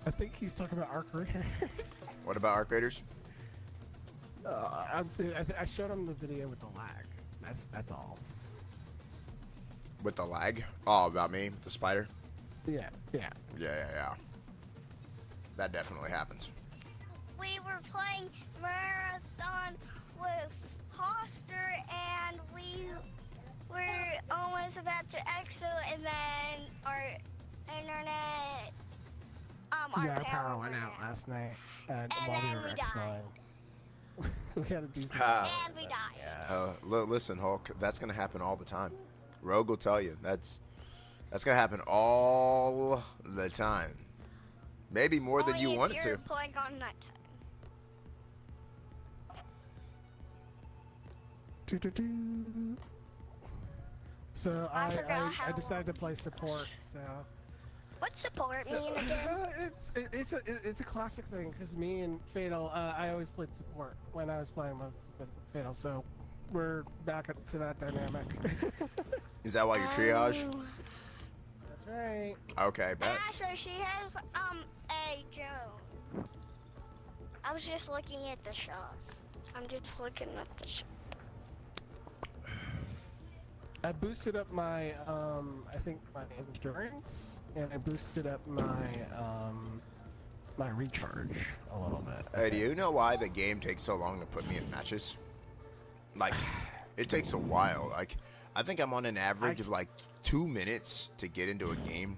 I think he's talking about Arc Raiders. What about Arc Raiders? I showed him the video with the lag. That's all. With the lag? Oh, about me, the spider? Yeah. Yeah. That definitely happens. We were playing marathon with Hoster and we were almost about to exit and then our internet Our power went out last night, and while we then were we exploring. We had a decent. and we died. Listen, Hulk, that's gonna happen all the time. Rogue will tell you that's gonna happen all the time. Maybe more than you Only want if it you're to. playing on nighttime. So I forgot how I decided to play support. So What support mean again? it's a classic thing because me and Fatal, I always played support when I was playing with Fatal. So we're back to that dynamic. Is that why you triage? Oh. That's right. Okay, bet. Ah, so she has a drone. I was just looking at the shop. I'm just looking at the shop. I boosted up my I think my endurance, and I boosted up my my recharge a little bit. Hey, do you know why the game takes so long to put me in matches? Like, it takes a while. Like, I think I'm on an average of like 2 minutes to get into a game.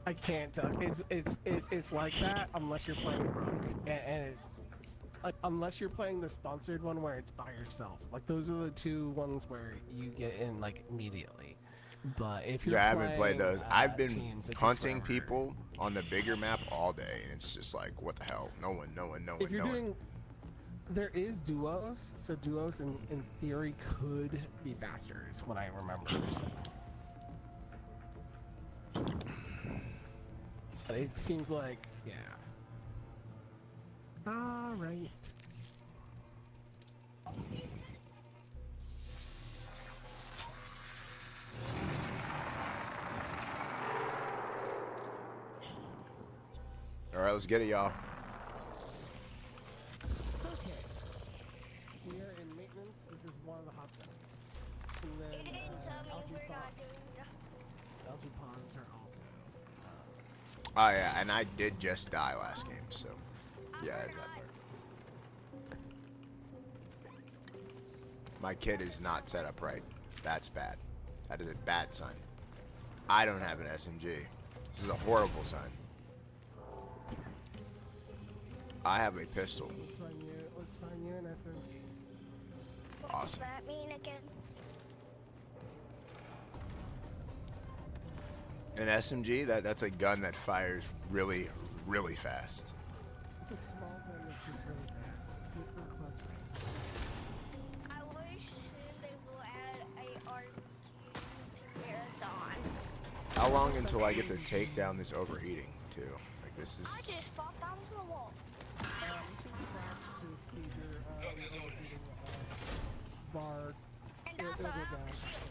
I can't. It's like that unless you're playing Rook, and it's like unless you're playing the sponsored one where it's by yourself. Like those are the two ones where you get in like immediately. But if you're Yeah, I haven't played those. I've been teams, it takes hunting forever. people on the bigger map all day, and it's just like, what the hell? No one. If you're doing, there is duos, so duos in theory could be faster, is what I remember. So. But it seems like, yeah. All right. All right, let's get it, y'all. You didn't tell me algae we're pods. not doing that. Algae pods are also. Oh yeah, and I did just die last game, so yeah, there's that part. My kid is not set up right. That's bad. That is a bad sign. I don't have an SMG. This is a horrible sign. I have a pistol. Let's find you an SMG. What's Awesome. that mean again? An SMG, that's a gun that fires really, really fast. It's a small gun that shoots really fast. Good for close range. I wish soon they will add a RPG to Marathon. How long until I get to take down this overheating, too? Like, this is... I just fought bouncing the wall. You can crouch to speed your overheating, bar. And It'll also, go I have down. a shield.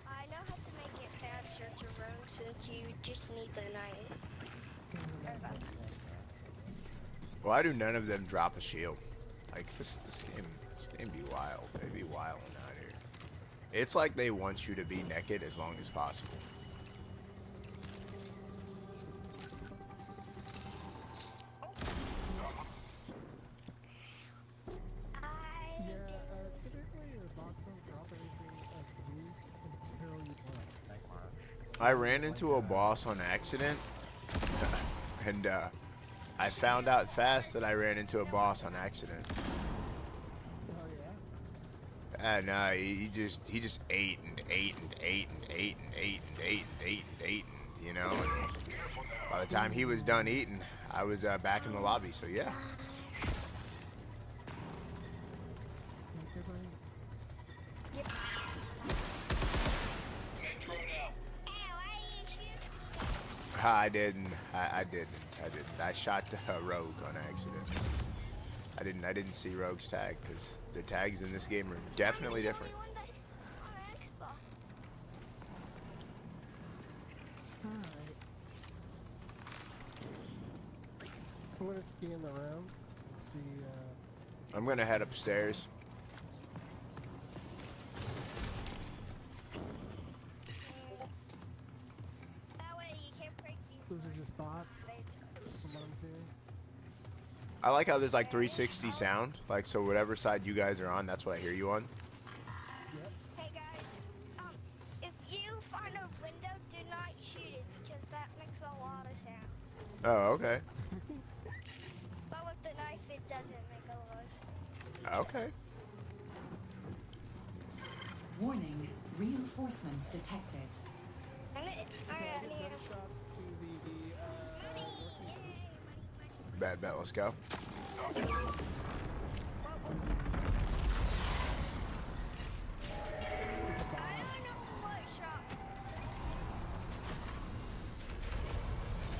I know how to make it faster to run since you just need the knife. Why do none of them drop a shield? Like, this game be wild. They be wilding out here. It's like they want you to be naked as long as possible. Yeah, typically your box don't drop anything of use until you pull out the back march. I ran into a boss on accident, and I found out fast that I ran into a boss on accident. Oh yeah? And he just ate and ate and ate and ate and ate and ate and ate and ate, and, you know. And by the time he was done eating, I was back in the lobby. So yeah. I didn't. I didn't. I shot Rogue on accident. I didn't see Rogue's tag because the tags in this game are definitely different. Alright. I'm gonna ski in the room. See, I'm gonna head upstairs. That way you can't break these. those are just bots, from what I'm seeing. I like how there's like 360 sound. Like, so whatever side you guys are on, that's what I hear you on. Hey guys, if you find a window, do not shoot it because that makes a lot of sound. Oh, okay. But with the knife, it doesn't make a lot of sound. Okay. Warning, reinforcements detected. Get gunshots to the northeast. Bad bet. Let's go.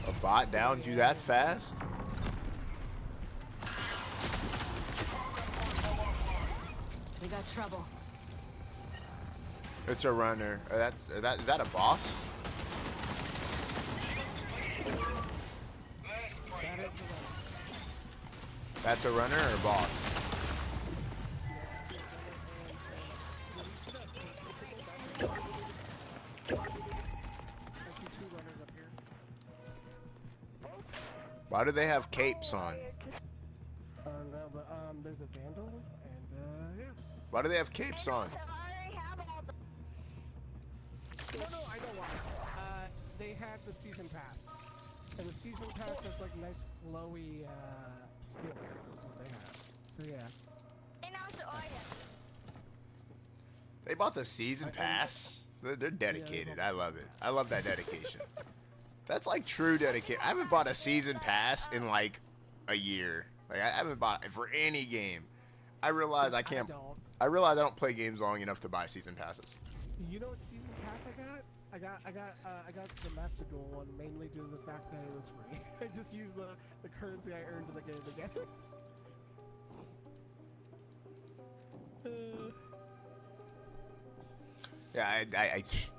A bot downed you that fast? We got trouble. It's a runner. Is that a boss? That's a runner or a boss? Why do they have capes on? No, but there's a vandal, and yeah. Why do they have capes on? No, I know why. They had the season pass, and the season pass has like nice flowy skills. Is what they have. So yeah. And also, They bought the season pass? They're dedicated. I love it. I love that dedication. That's like true dedication. I haven't bought a season pass in like a year. Like I haven't bought it for any game. I realize I can't. I realize I don't play games long enough to buy season passes. You know what season pass I got? I got the Master Duel one mainly due to the fact that it was free. I just used the currency I earned in the game to get it. Yeah,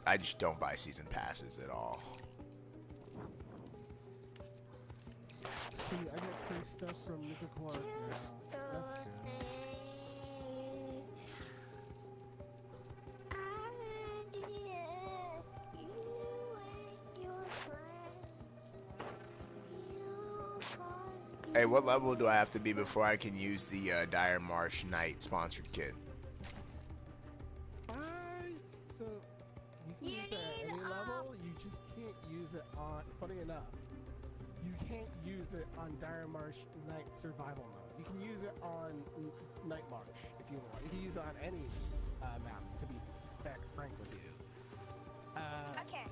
I just don't buy season passes at all. Sweet, I get free stuff from Nika Clark. That's good. Hey, what level do I have to be before I can use the Dire Marsh Knight sponsored kit? So you can use it at any level. You just can't use it on. Funny enough, you can't use it on Dire Marsh Knight Survival mode. You can use it on Night Marsh if you want. You can use it on any map. To be frank with you. Okay.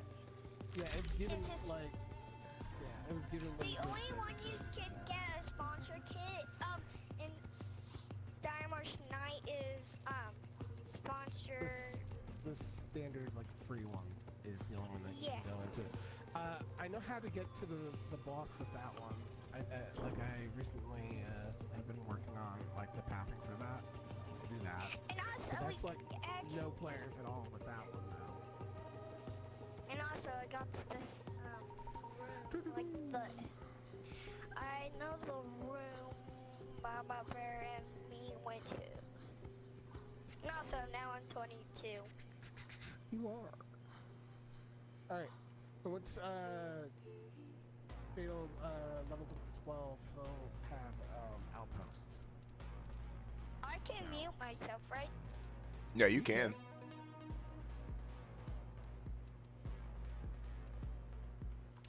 Yeah, it's given This is- like. Yeah, it was given. The only one you can get a sponsor kit in Dire Marsh Knight is sponsor. The standard like free one is the only one that you Yeah. can go into. I know how to get to the boss with that one. I recently have been working on like the pathing for that, so I'll do that. And also, But that's we like actually, no players at all with that one though. And also, I got to the room, like I know the room Mama Bear and me went to. And also, now I'm 22. You are. All right. So what's Fatal levels up to 12? He'll have outposts. I can mute myself, right? No, you can.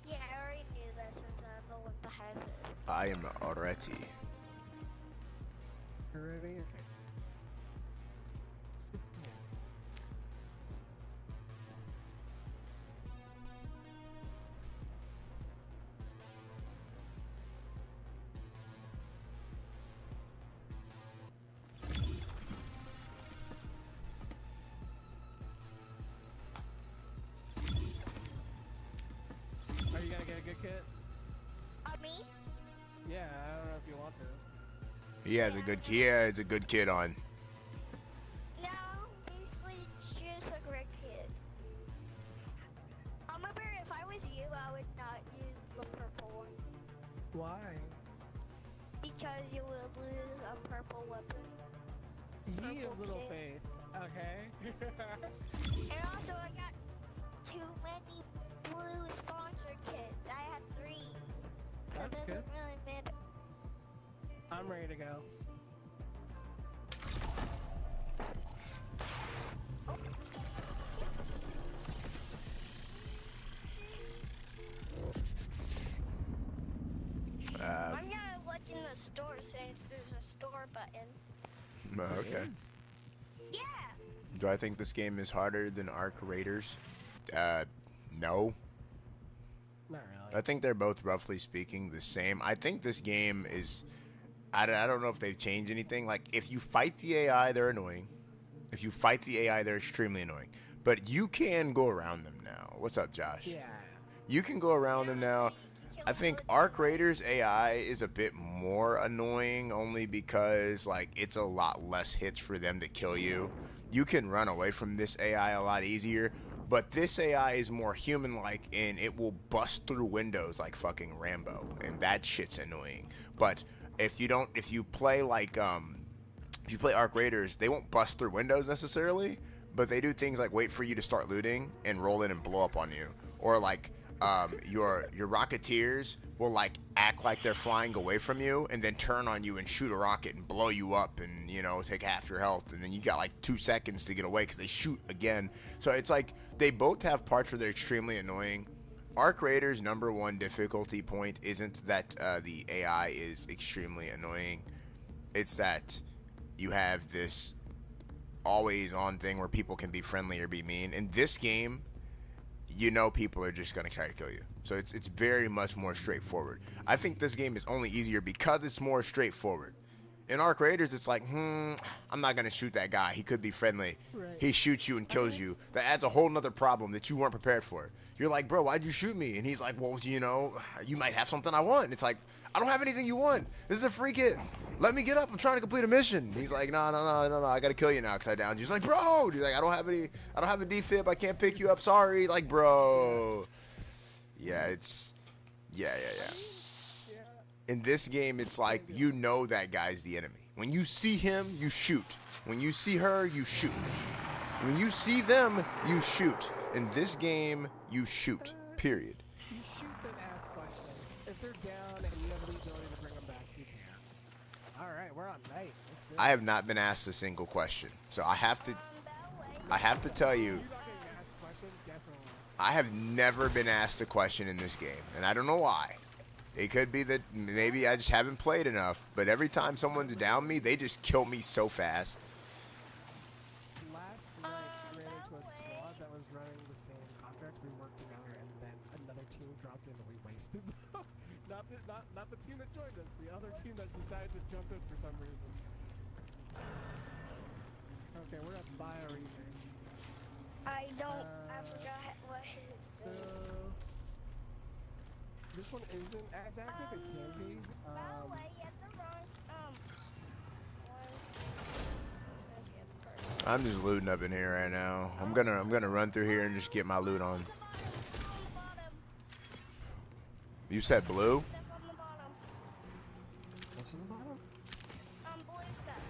Yeah, I already knew that since I'm the one that has it. I am already. You ready? Okay. Are you gonna get a good kit? Me? Yeah, I don't know if you want to. He has a good kid. Yeah, it's a good kid on. No, basically it's just a great kid. Mama Bear, if I was you, I would not use the purple one. Why? Because you will lose a purple weapon. Ye of little kid. faith. Okay. And also, I got too many blue sponsor kits. I had 3. That's That good. doesn't really matter. I'm ready to go. I'm gonna look in the store since there's a store button. Okay. Yeah! Do I think this game is harder than Arc Raiders? No. Not really. I think they're both, roughly speaking, the same. I think this game is... I don't know if they've changed anything. Like, if you fight the AI, they're annoying. If you fight the AI, they're extremely annoying. But you can go around them now. What's up, Josh? Yeah. You can go around them now. I think Arc Raiders AI is a bit more annoying only because, like, it's a lot less hits for them to kill you. You can run away from this AI a lot easier, but this AI is more human-like and it will bust through windows like fucking Rambo, and that shit's annoying. But if you play like, if you play Arc Raiders, they won't bust through windows necessarily, but they do things like wait for you to start looting and roll in and blow up on you. Or like, your Rocketeers will like act like they're flying away from you and then turn on you and shoot a rocket and blow you up and, you know, take half your health, and then you got like 2 seconds to get away because they shoot again. So it's like they both have parts where they're extremely annoying. Arc Raiders' #1 difficulty point isn't that the AI is extremely annoying. It's that you have this always on thing where people can be friendly or be mean. In this game, you know people are just going to try to kill you. So it's very much more straightforward. I think this game is only easier because it's more straightforward. In Arc Raiders, it's like, I'm not going to shoot that guy. He could be friendly. Right. He shoots you and kills you. That adds a whole nother problem that you weren't prepared for. You're like, bro, why'd you shoot me? And he's like, well, you know, you might have something I want. And it's like, I don't have anything you want. This is a free kit. Let me get up. I'm trying to complete a mission. And he's like, no. I got to kill you now because I downed you. He's like, bro. He's like, I don't have a defib. I can't pick you up. Sorry. Like, bro. Yeah, yeah. In this game, it's like, you know that guy's the enemy. When you see him, you shoot. When you see her, you shoot. When you see them, you shoot. In this game, you shoot. Period. You shoot then ask questions. If they're down and you have the ability to bring them back, you can. Alright, we're on night. Let's do it. I have not been asked a single question. So I have to tell you, You're not getting asked questions? Definitely. I have never been asked a question in this game, and I don't know why. It could be that maybe I just haven't played enough, but every time someone's down me, they just kill me so fast. Last night, we ran into a squad that was running the same contract. We worked together, and then another team dropped in, and we wasted them. not the team that joined us, the other team that decided to jump in for some reason. Okay, we're at Bioresearch. I forgot what his So this one isn't as active. It can be. By the way, you have the wrong, one. I'm just looting up in here right now. I'm gonna run through here and just get my loot on. Step on the bottom. You said blue? Step on the bottom. What's in the bottom? Blue stuff.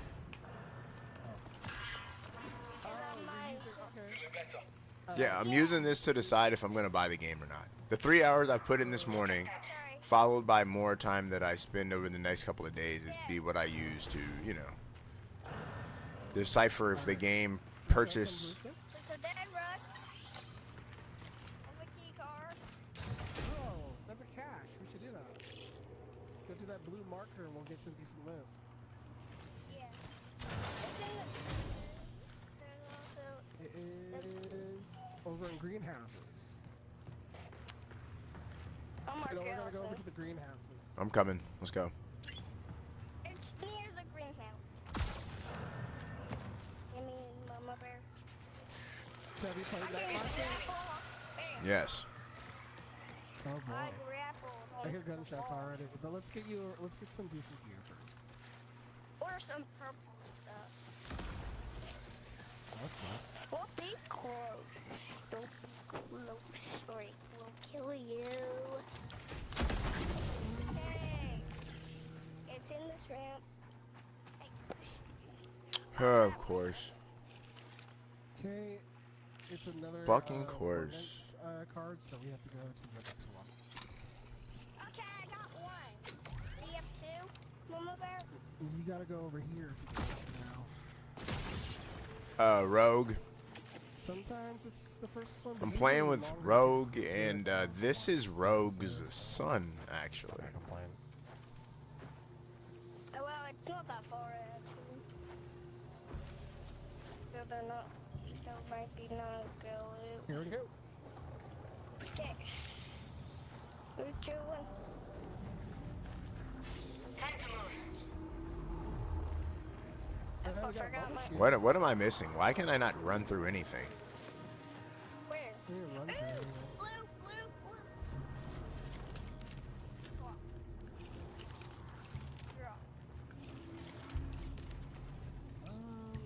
Oh, mine. okay. Yeah, I'm using this to decide if I'm gonna buy the game or not. The 3 hours I've put in this morning, Sorry. followed by more time that I spend over the next couple of days, is be what I use to, you know, decipher if the game purchase. There's a dead Russ. And a key card. Oh, that's a cache. We should do that. Go to that blue marker and we'll get some decent loot. Yeah. It's in the. There's also. It is over in greenhouses. Oh my You know, we're god. gonna go over to the greenhouses. I'm coming. Let's go. It's near the greenhouse. You mean Mama Bear? So have you played I that hear last game? grapple. Yes. Oh I boy. grappled. I hear onto the gunshots wall. already, but let's get some decent gear first. Or some purple stuff. That's close. Don't be close. Don't be close, or it will kill you. Hey, it's in this ramp. Hey, push. Of course. Okay, it's another Fucking course. ordnance, card, so we have to go to the next one. Okay, I got one. Do you have two, Mama Bear? You gotta go over here to get it now. Rogue. Sometimes it's the first one. but I'm usually playing with longer Rogue, takes to and get it. this is Rogue's son, actually. Oh, well, it's not that far, actually. So they're not. There might be not a go. Here we go. Okay. 3, 2, 1. And then I we got forgot my. bubble What am I missing? Why can I not run through anything? Where? shoot. Yeah, run through it. Blue. Swap. Draw.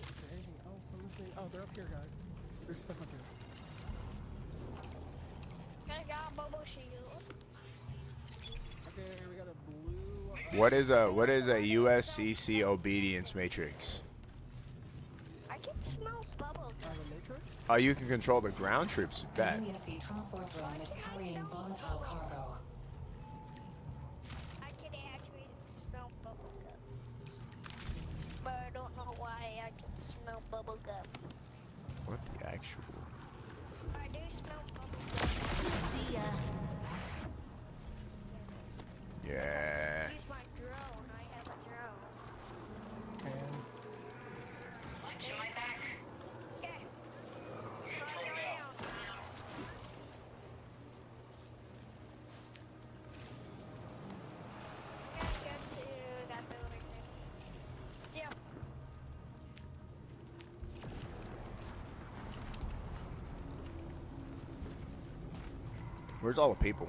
Is there anything else I'm missing? Oh, they're up here, guys. There's stuff up here. I got a bubble shield. Okay, we got a blue. What is a USCC obedience matrix? I can smell bubble gum. The matrix? Oh, you can control the ground troops. Bet. USC transport drone is carrying volatile cargo. I can actually smell bubble gum. But I don't know why I can smell bubble gum. What the actual? I do smell bubble gum. See ya. Yeah. Use my drone. I have a drone. And Watch my back. Where's all the people?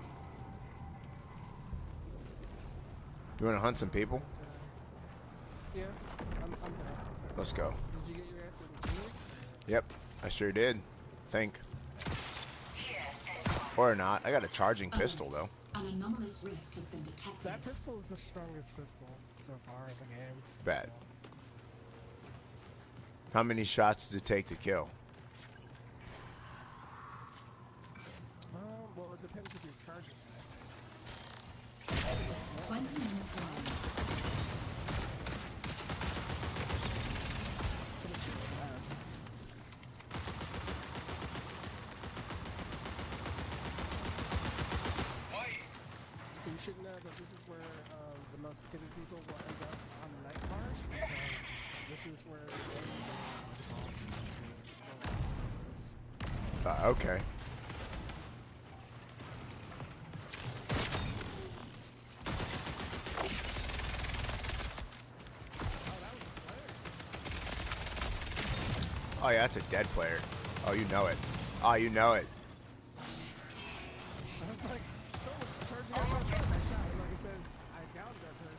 You want to hunt some people? Yeah, I'm down. Let's go. Did you get your ass in the field? Yep, I sure did. Think. Or not. I got a charging pistol though. An anomalous rift has been detected. That pistol is the strongest pistol so far in the game. Bad. How many shots does it take to kill? Well, it depends if you're charging. 20 minutes remaining. So you should know that this is where the most gifted people will end up on the night march. Because this is where the Okay. Oh yeah, that's a dead player. Oh, you know it. Oh, you know it. I was like, someone's charging up my shot. Like it says, I downed that person.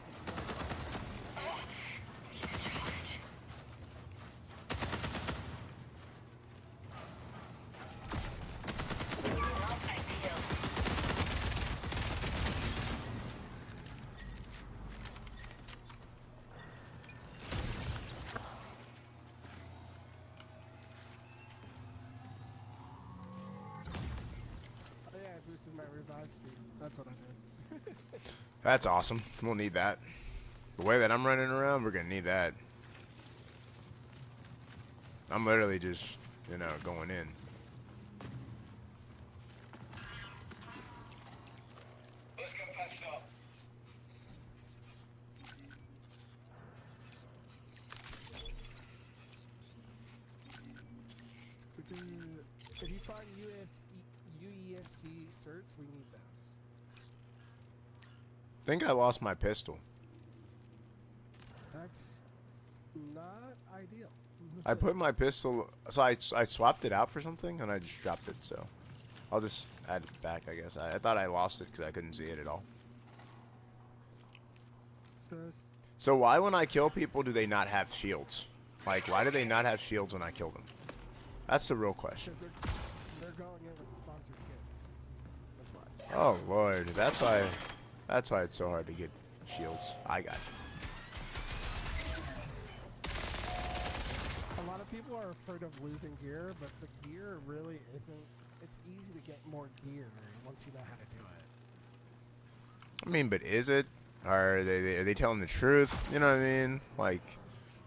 Oh yeah, I boosted my revive speed. That's what I did. That's awesome. We'll need that. The way that I'm running around, we're gonna need that. I'm literally just, going in. Let's get patched up. If you find UESC certs, we need those. I think I lost my pistol. That's not ideal. I put my pistol, so I swapped it out for something, and I just dropped it, so I'll just add it back, I guess. I thought I lost it because I couldn't see it at all. So why when I kill people do they not have shields? Like, why do they not have shields when I kill them? That's the real question. Because they're going in with sponsored kits. That's why. Oh, Lord. That's why it's so hard to get shields. I got you. A lot of people are afraid of losing gear, but the gear really isn't. It's easy to get more gear once you know how to do it. I mean, but is it? Are they telling the truth? You know what I mean? Like,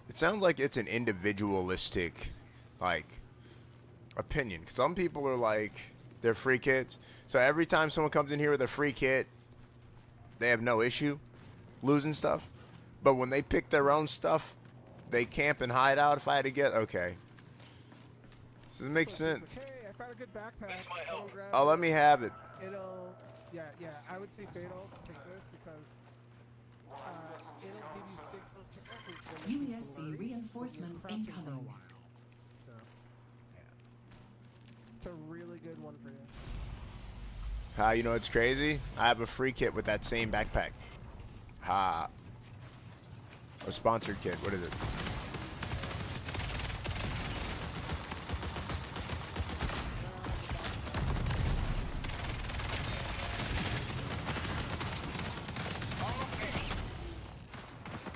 it sounds like it's an individualistic, like, opinion. Some people are like, they're free kits. So every time someone comes in here with a free kit, they have no issue losing stuff. But when they pick their own stuff, they camp and hide out. If I had to get, okay. So it makes sense. Like, hey, I found a good backpack. Someone grab Oh, let it. me have it. Yeah. I would say Fatal take this because it'll give you signal chances when they UESC blurry reinforcements when you're crouching for a incoming. while. So, yeah. It's a really good one for you. You know it's crazy? I have a free kit with that same backpack. Ha. A sponsored kit. What is it?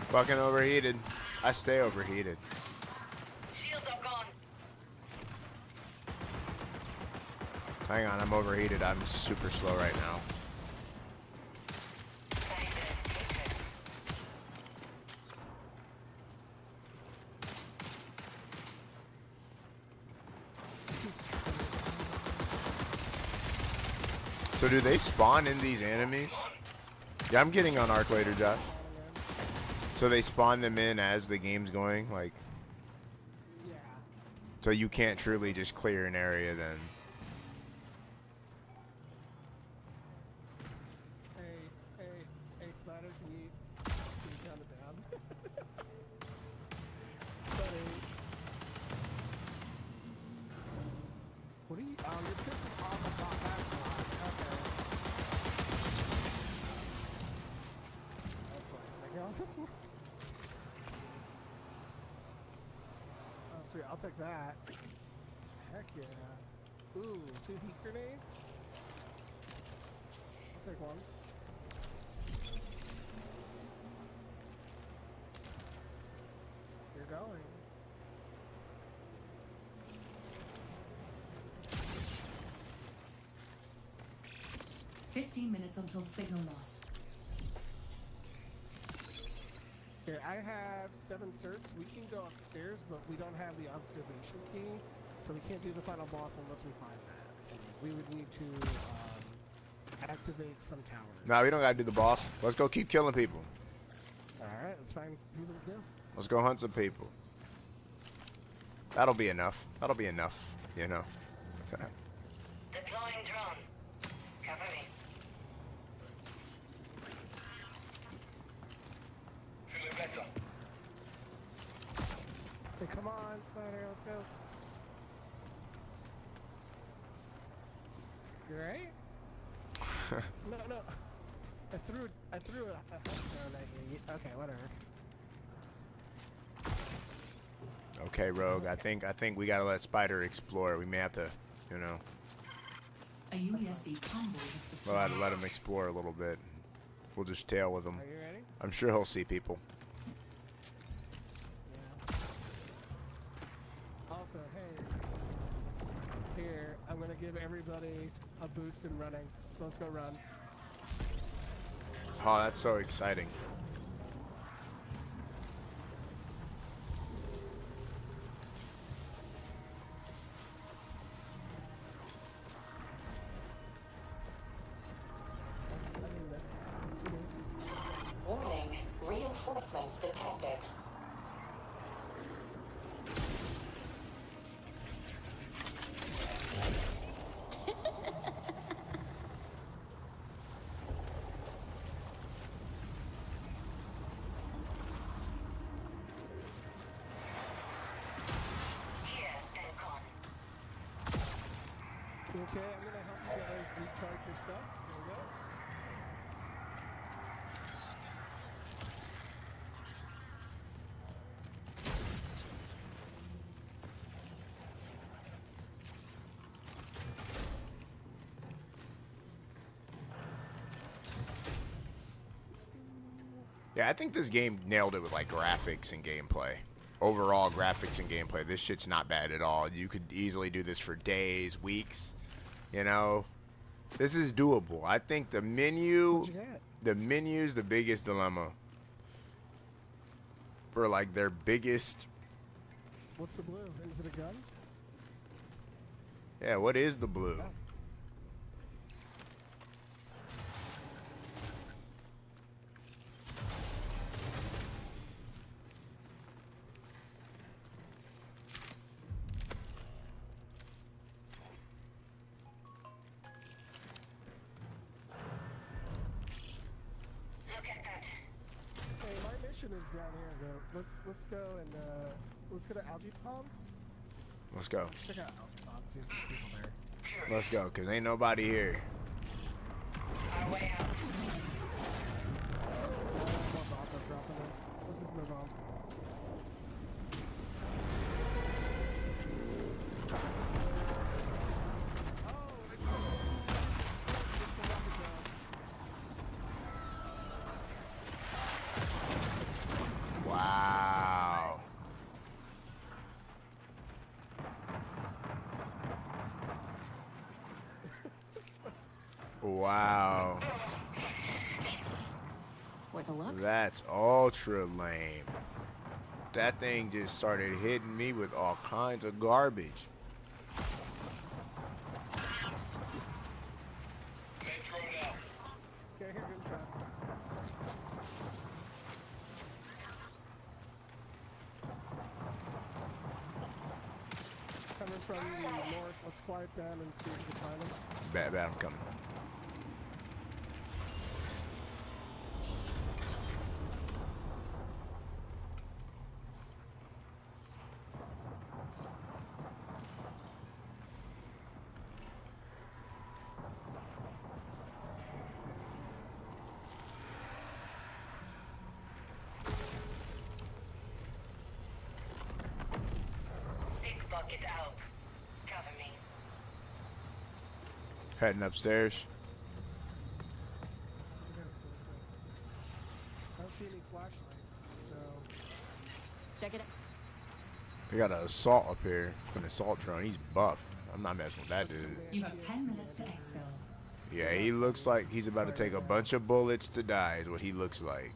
Fucking overheated. I stay overheated. Shields are gone. Hang on, I'm overheated. I'm super slow right now. So do they spawn in these enemies? Yeah, I'm getting on Arc later, Josh. So they spawn them in as the game's going, like. Yeah. So you can't truly just clear an area then. Hey, Spider, can you count it down? Buddy. What are you? Oh, you're pissing off about that slot. Okay. this one. Oh, sweet. I'll take that. Heck yeah. Ooh, 2 heat grenades. I'll take one. You're going. "15 minutes until signal loss." Here, I have 7 certs. We can go upstairs, but we don't have the observation key, so we can't do the final boss unless we find that. And we would need to activate some towers. Nah, we don't gotta do the boss. Let's go keep killing people. Alright, let's find people to kill. Let's go hunt some people. That'll be enough. That'll be enough, you know. Deploying drone. Cover me. Feeling better. Hey, come on, Spider, let's go. You right? No. I threw a drone at you. Okay, whatever. Okay, Rogue. I think we gotta let Spider explore. We may have to, you know, A UESC convoy has we'll have deployed. to let him explore a little bit. We'll just tail with him. Are you ready? I'm sure he'll see people. Yeah. Also, hey. Here, I'm gonna give everybody a boost in running. So let's go run. Oh, that's so exciting. That's Warning, reinforcements detected. Here, Dencon. Okay, I'm gonna help you guys recharge your stuff. There we go. Yeah, I think this game nailed it with like graphics and gameplay. Overall graphics and gameplay, this shit's not bad at all. You could easily do this for days, weeks. You know, this is doable. I think the What'd you get? menu's the biggest dilemma for like their biggest. What's the blue? Is it a gun? Yeah, what is the blue? Oh. Look at that. Hey, my mission is down here though. Let's go and let's go to Algae Ponds. Let's go. Check out Algae Ponds. See if there's people there. Let's go, cause ain't nobody here. Our way out. More bombs are dropping in. Let's just move on. Oh, it's the rocket drone. Wow. Wow. Worth a look? That's ultra lame. That thing just started hitting me with all kinds of garbage. Main drone out. Okay, here gunshots. Coming from the north. Let's quiet down and see if we can find them. Bad, I'm coming. Knock it out. Cover me. Heading upstairs. I don't see any flashlights, so Check it out. We got an assault up here. An assault drone. He's buff. I'm not messing with that dude. You have 10 minutes to exfil. Yeah, he looks like he's about to take a bunch of bullets to die is what he looks like.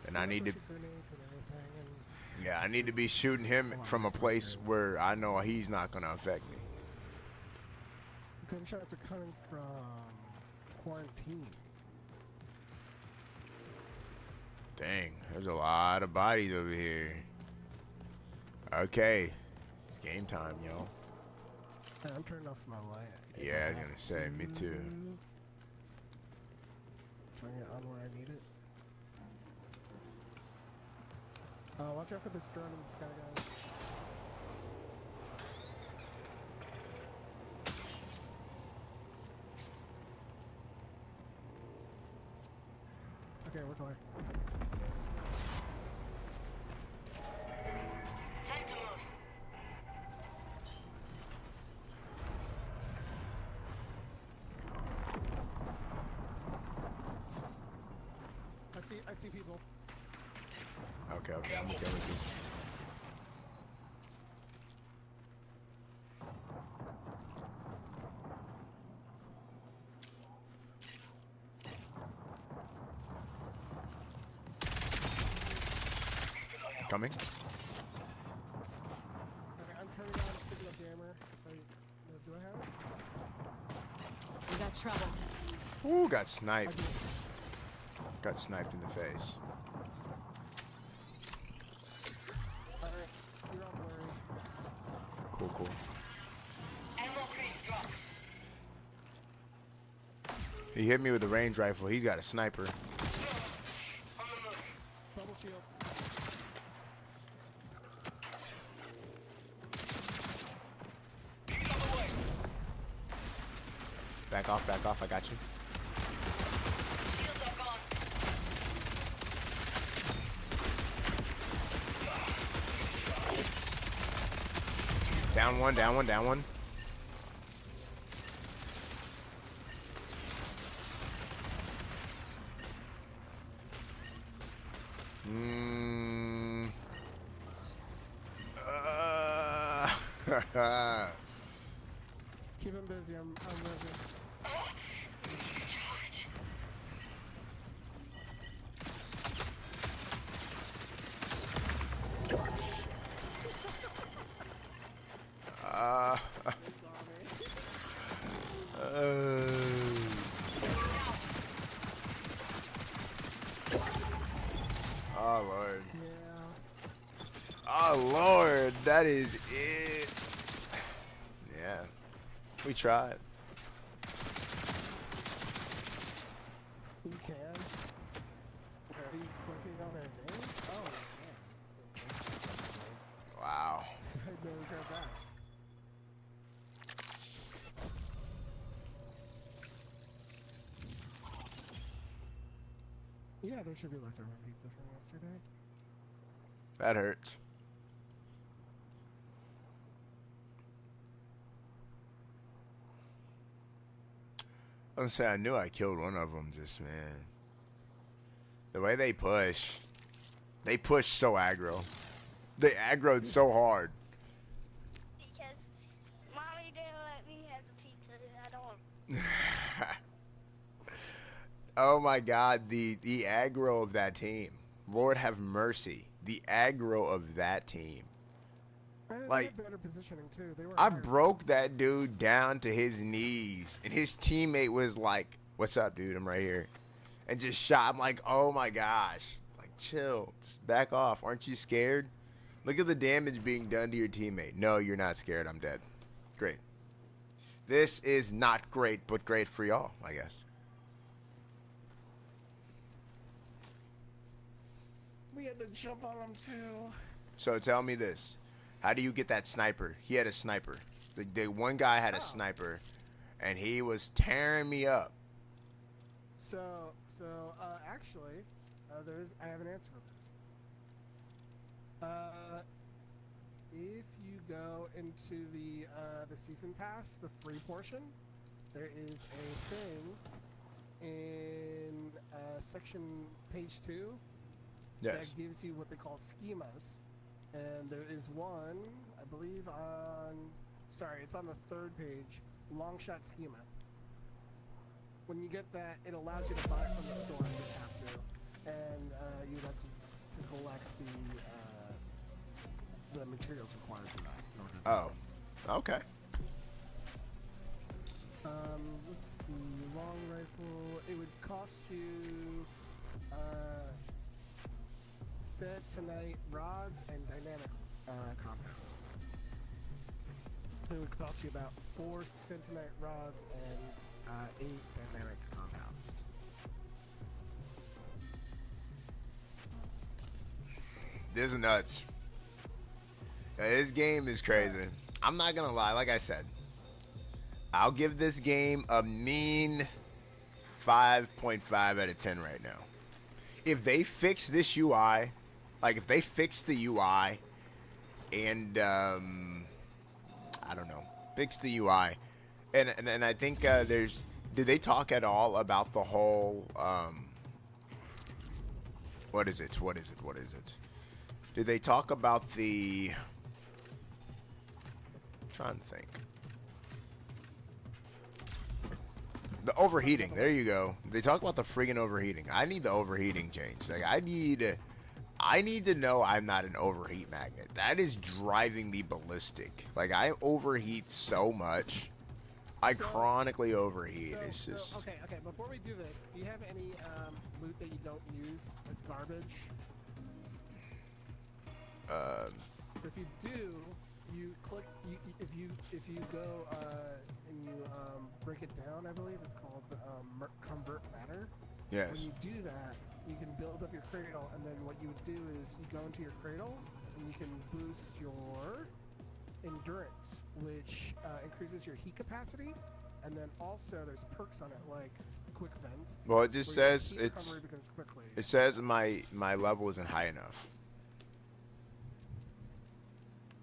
And I need to, shoot grenades and everything, and yeah, I need to be shooting him from a place where I know he's not going to affect me. gunshots are coming from quarantine. Dang, there's a lot of bodies over here. Okay, it's game time, yo. Hey, I'm turning off my light. Yeah, I was gonna say, me too. Turning it on where I need it. Watch out for this drone in the sky, guys. Okay, we're clear. Time to move. I see people. Okay, I'm okay with this. Coming? Okay, I'm turning on signal jammer. Do I have it? We got trouble. Ooh, got sniped. Got sniped in the face. Alright, you're all blurry. Cool, cool. Ammo crate dropped. He hit me with a range rifle. He's got a sniper. On the move. Bubble shield. Get out of the way. Back off, I got you. Shields are gone. Down one, down one, down one. Keep him busy. I'm ready. Charge. Oh Lord. Yeah. Oh Lord, that is it. Yeah. We tried. You can. Are you clicking on her name? Oh, yeah. Wow. I never heard that. Yeah, there should be leftover pizza from yesterday. That hurts. I was gonna say I knew I killed one of them. Just man, the way they push so aggro. They aggroed so hard. Because mommy didn't let me have the pizza. I don't. Oh my God, the aggro of that team. Lord have mercy. The aggro of that team. And Like, they had better positioning too. They were I higher broke posts. that dude down to his knees, and his teammate was like, "What's up, dude? I'm right here," and just shot. I'm like, "Oh my gosh!" Like, chill, just back off. Aren't you scared? Look at the damage being done to your teammate. No, you're not scared. I'm dead. Great. This is not great, but great for y'all, I guess. We had to jump on them too. So tell me this: how do you get that sniper? He had a sniper. The one guy had a Oh. sniper, and he was tearing me up. So actually, I have an answer for this. if you go into the season pass, the free portion, there is a thing in section page 2 Yes. that gives you what they call schemas, and there is one, I believe it's on the 3rd page, long shot schema. When you get that, it allows you to buy it from the store if you have to, and you have to collect the materials required for that. in order to Oh, okay. Let's see, long rifle. It would cost you Sentinite rods and dynamic compounds. It would cost you about 4 Sentinite rods and 8 dynamic compounds. This is nuts. This game is crazy. I'm not gonna lie, like I said, I'll give this game a mean 5.5 out of 10 right now. If they fix this UI, like if they fix the UI and I don't know, fix the UI, and I think did they talk at all about the whole what is it? Did they talk about the? I'm trying to think. The overheating. There you go. They talk about the friggin' overheating. I need the overheating changed. Like I need to know I'm not an overheat magnet. That is driving me ballistic. Like I overheat so much. I chronically overheat. It's just okay. Before we do this, do you have any loot that you don't use that's garbage? So if you do, you click. If you go and you break it down, I believe it's called convert matter. yes. When you do that, you can build up your cradle, and then what you would do is you go into your cradle, and you can boost your endurance, which increases your heat capacity, and then also there's perks on it like quick vent. Well, it just where your says heat it's. recovery becomes quickly. It says my level isn't high enough.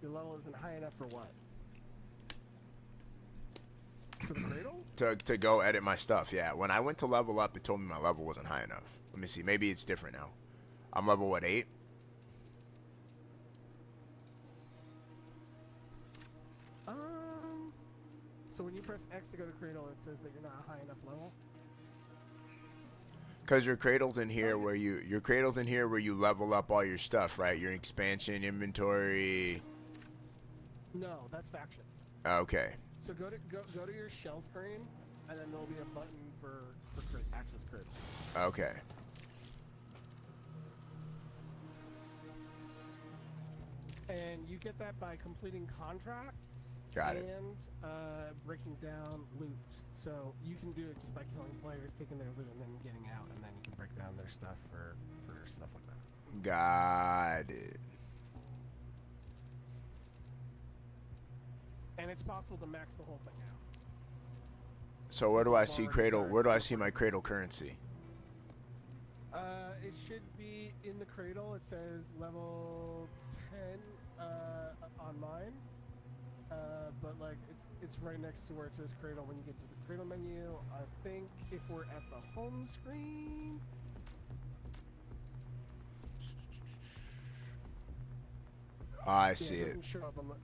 Your level isn't high enough for what? For the cradle? To go edit my stuff, yeah. When I went to level up, it told me my level wasn't high enough. Let me see. Maybe it's different now. I'm level, what, 8? So when you press X to go to cradle, it says that you're not a high enough level? Because your cradle's in here where you level up all your stuff, right? Your expansion, inventory. No, that's factions. Okay. So go to your shell screen, and then there'll be a button for access cradle. Okay. And you get that by completing contracts. Got it. And breaking down loot. So you can do it just by killing players, taking their loot, and then getting out, and then you can break down their stuff for stuff like that. Got it. And it's possible to max the whole thing out. So where do I see cradle? Where do I see my cradle currency? It should be in the cradle. It says level 10 on mine. But like it's right next to where it says cradle when you get to the cradle menu. I think if we're at the home screen. I see it it. doesn't show up on the.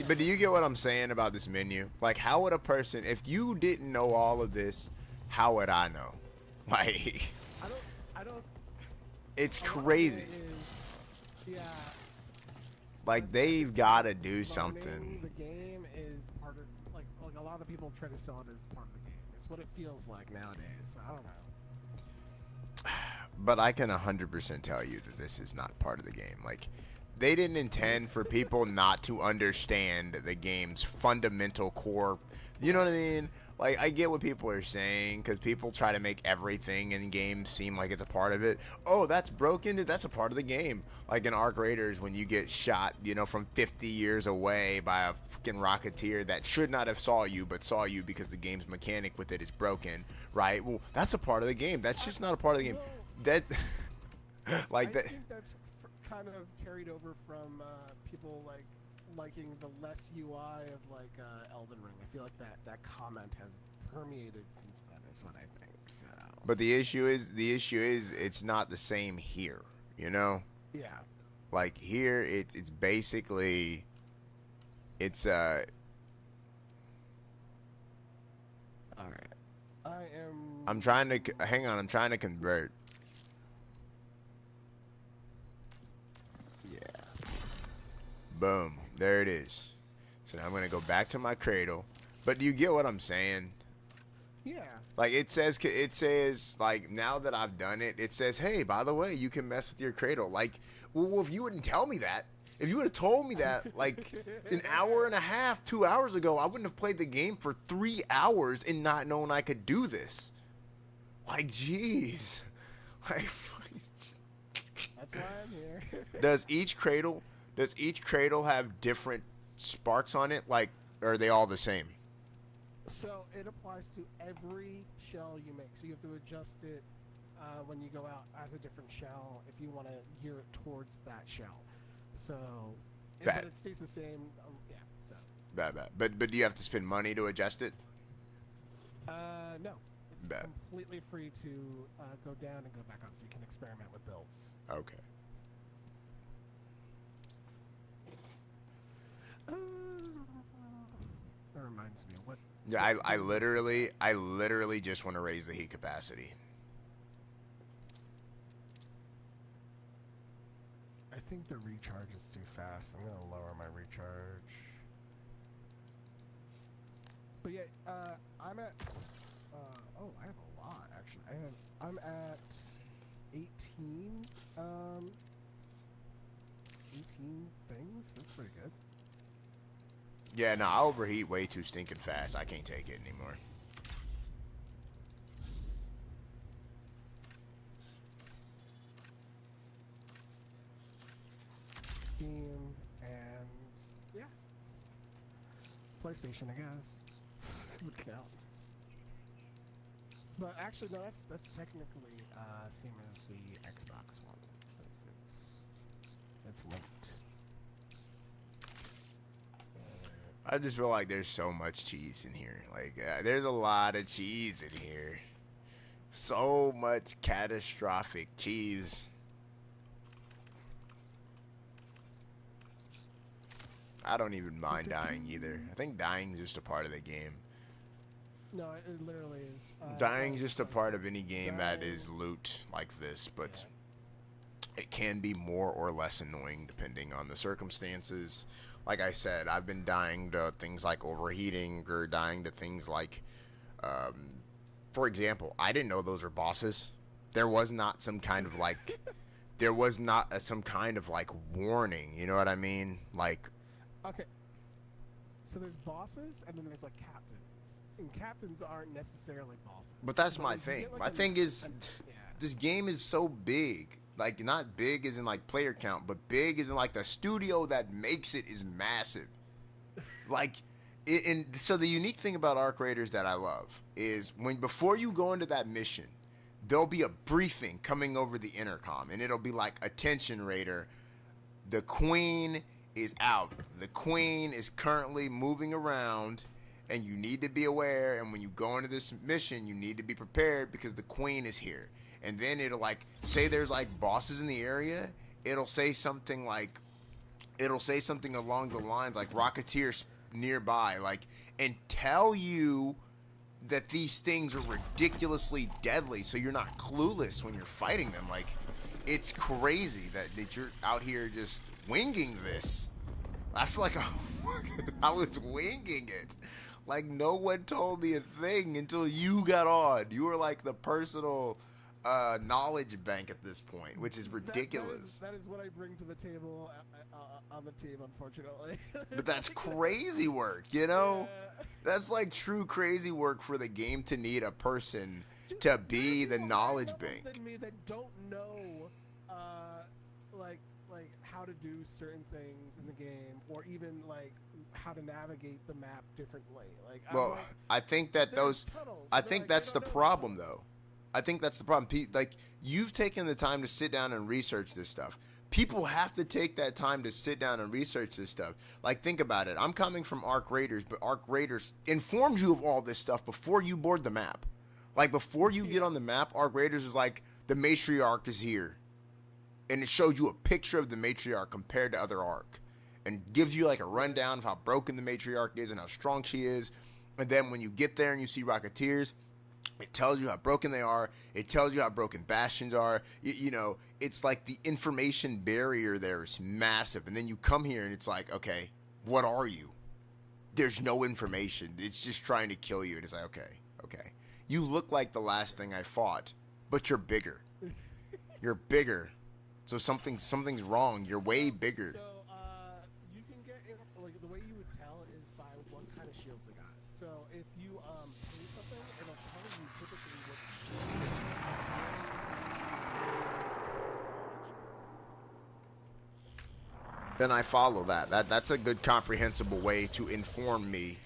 But do you get what I'm saying about this menu? Like, how would a person, if you didn't know all of this, how would I know? Like, I don't. it's a lot of it crazy. is- yeah. Like, they've got to do Modding something. The game is part of like a lot of people try to sell it as part of the game. It's what it feels like nowadays. So I don't know. But I can 100% tell you that this is not part of the game. Like, they didn't intend for people not to understand the game's fundamental core. You know what I mean? Like, I get what people are saying, because people try to make everything in games seem like it's a part of it. Oh, that's broken? That's a part of the game. Like in Arc Raiders, when you get shot, you know, from 50 years away by a freaking rocketeer that should not have saw you, but saw you because the game's mechanic with it is broken, right? Well, that's a part of the game. That's just not a part of the game. That, like I that. think that's kind of carried over from people like liking the less UI of like Elden Ring. I feel like that comment has permeated since then. Is what I think. So. But the issue is it's not the same here. You know. Yeah. Like here, it's basically, it's All right. I am. I'm trying to hang on. I'm trying to convert. Yeah. Boom. There it is. So now I'm gonna go back to my cradle. But do you get what I'm saying? Yeah. Like it says like now that I've done it, it says, hey, by the way, you can mess with your cradle. Like, well, if you wouldn't tell me that, if you would have told me that like an hour and a half, 2 hours ago, I wouldn't have played the game for 3 hours and not known I could do this. Like, jeez. Like, That's why I'm here. does each cradle have different sparks on it? Like, or are they all the same? So it applies to every shell you make. So you have to adjust it when you go out as a different shell if you want to gear it towards that shell. So if Bad. it stays the same, yeah. So Bad. But do you have to spend money to adjust it? no, it's Bad. completely free to go down and go back up, so you can experiment with builds. Okay. That reminds me of what. Yeah, I literally just want to raise the heat capacity. I think the recharge is too fast. I'm gonna lower my recharge. But yeah, I'm at. Oh, I have a lot actually. I'm at 18. 18 things. That's pretty good. Yeah, no, I overheat way too stinking fast. I can't take it anymore. Steam and yeah, PlayStation, I guess. Would count. But actually, no, that's technically same as the Xbox one, because it's linked. I just feel like there's so much cheese in here. Like, there's a lot of cheese in here. So much catastrophic cheese. I don't even mind dying either. I think dying's just a part of the game. No, it literally is. Dying's just a part of any game that is loot like this, but it can be more or less annoying depending on the circumstances. Like I said, I've been dying to things like overheating or dying to things like, for example, I didn't know those were bosses. There was not some kind of like, some kind of like warning. You know what I mean? Like, okay. So there's bosses, and then there's like captains. And captains aren't necessarily bosses. but that's So my if you thing. get, like, My thing is, yeah. this game is so big. Like, not big as in like player count, but big as in like the studio that makes it is massive. Like, and so the unique thing about Arc Raiders that I love is before you go into that mission, there'll be a briefing coming over the intercom, and it'll be like, attention Raider, the Queen is out. The Queen is currently moving around, and you need to be aware, and when you go into this mission, you need to be prepared because the Queen is here. And then it'll like say there's like bosses in the area. It'll say something along the lines like Rocketeers nearby, like, and tell you that these things are ridiculously deadly, so you're not clueless when you're fighting them. Like, it's crazy that you're out here just winging this. I feel like I was winging it. Like, no one told me a thing until you got on. You were like the personal knowledge bank at this point, which is ridiculous. That is what I bring to the table on the team, unfortunately. But that's crazy work, you know? Yeah. That's like true crazy work for the game to need a person to be the knowledge bank. Than me that don't know, like how to do certain things in the game, or even like how to navigate the map differently. Like, Well, I think that there's tunnels, I and they're think like, that's they the don't know problem, tunnels. though. I think that's the problem. Like, you've taken the time to sit down and research this stuff. People have to take that time to sit down and research this stuff. Like, think about it. I'm coming from Arc Raiders, but Arc Raiders informs you of all this stuff before you board the map. Like, before you get on the map, Arc Raiders is like, the matriarch is here. And it shows you a picture of the matriarch compared to other Arc. And gives you like a rundown of how broken the matriarch is and how strong she is. And then when you get there and you see Rocketeers, it tells you how broken they are. It tells you how broken Bastions are. You know, it's like the information barrier there is massive. And then you come here and it's like, okay, what are you? There's no information. It's just trying to kill you. And it's like, okay. You look like the last thing I fought, but you're bigger. You're bigger. So something's wrong. You're way bigger. So, you can get like the way you would tell is by what kind of shields they got. So if you pay something, it'll tell you typically what. Then I follow that. That's a good comprehensible way to inform me.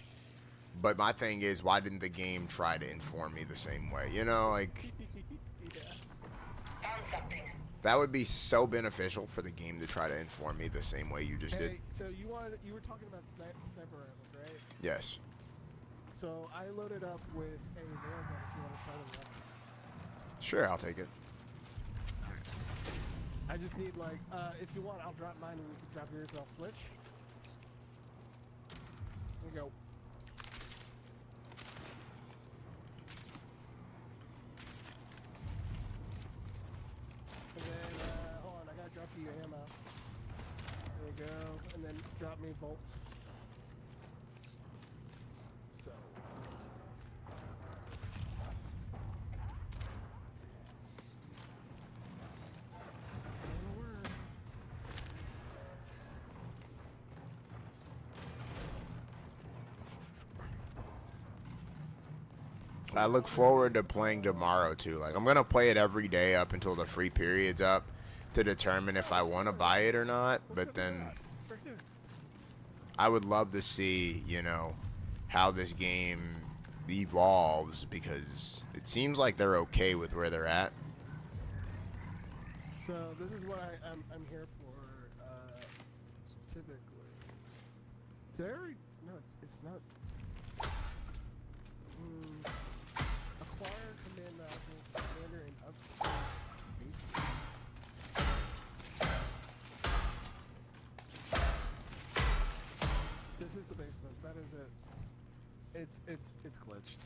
But my thing is, why didn't the game try to inform me the same way? You know, like Found something. that would be so beneficial for the game to try to inform me the same way you just did. Hey, so you were talking about sniper rifles, right? Yes. So I loaded up with a railgun if you want to try them out. Sure, I'll take it. I just need like, if you want, I'll drop mine and you can drop yours and I'll switch. Here we go. And then, hold on, I gotta drop you ammo. There we go. And then drop me bolts. So. I look forward to playing tomorrow too. Like, I'm gonna play it every day up until the free period's up to determine if I want to buy it or not. But then I would love to see, you know, how this game evolves, because it seems like they're okay with where they're at. So this is what I'm here for, typically. Did I already? No, it's not. Acquire command module, commander, and upgrade base. This is the basement. That is it. It's glitched.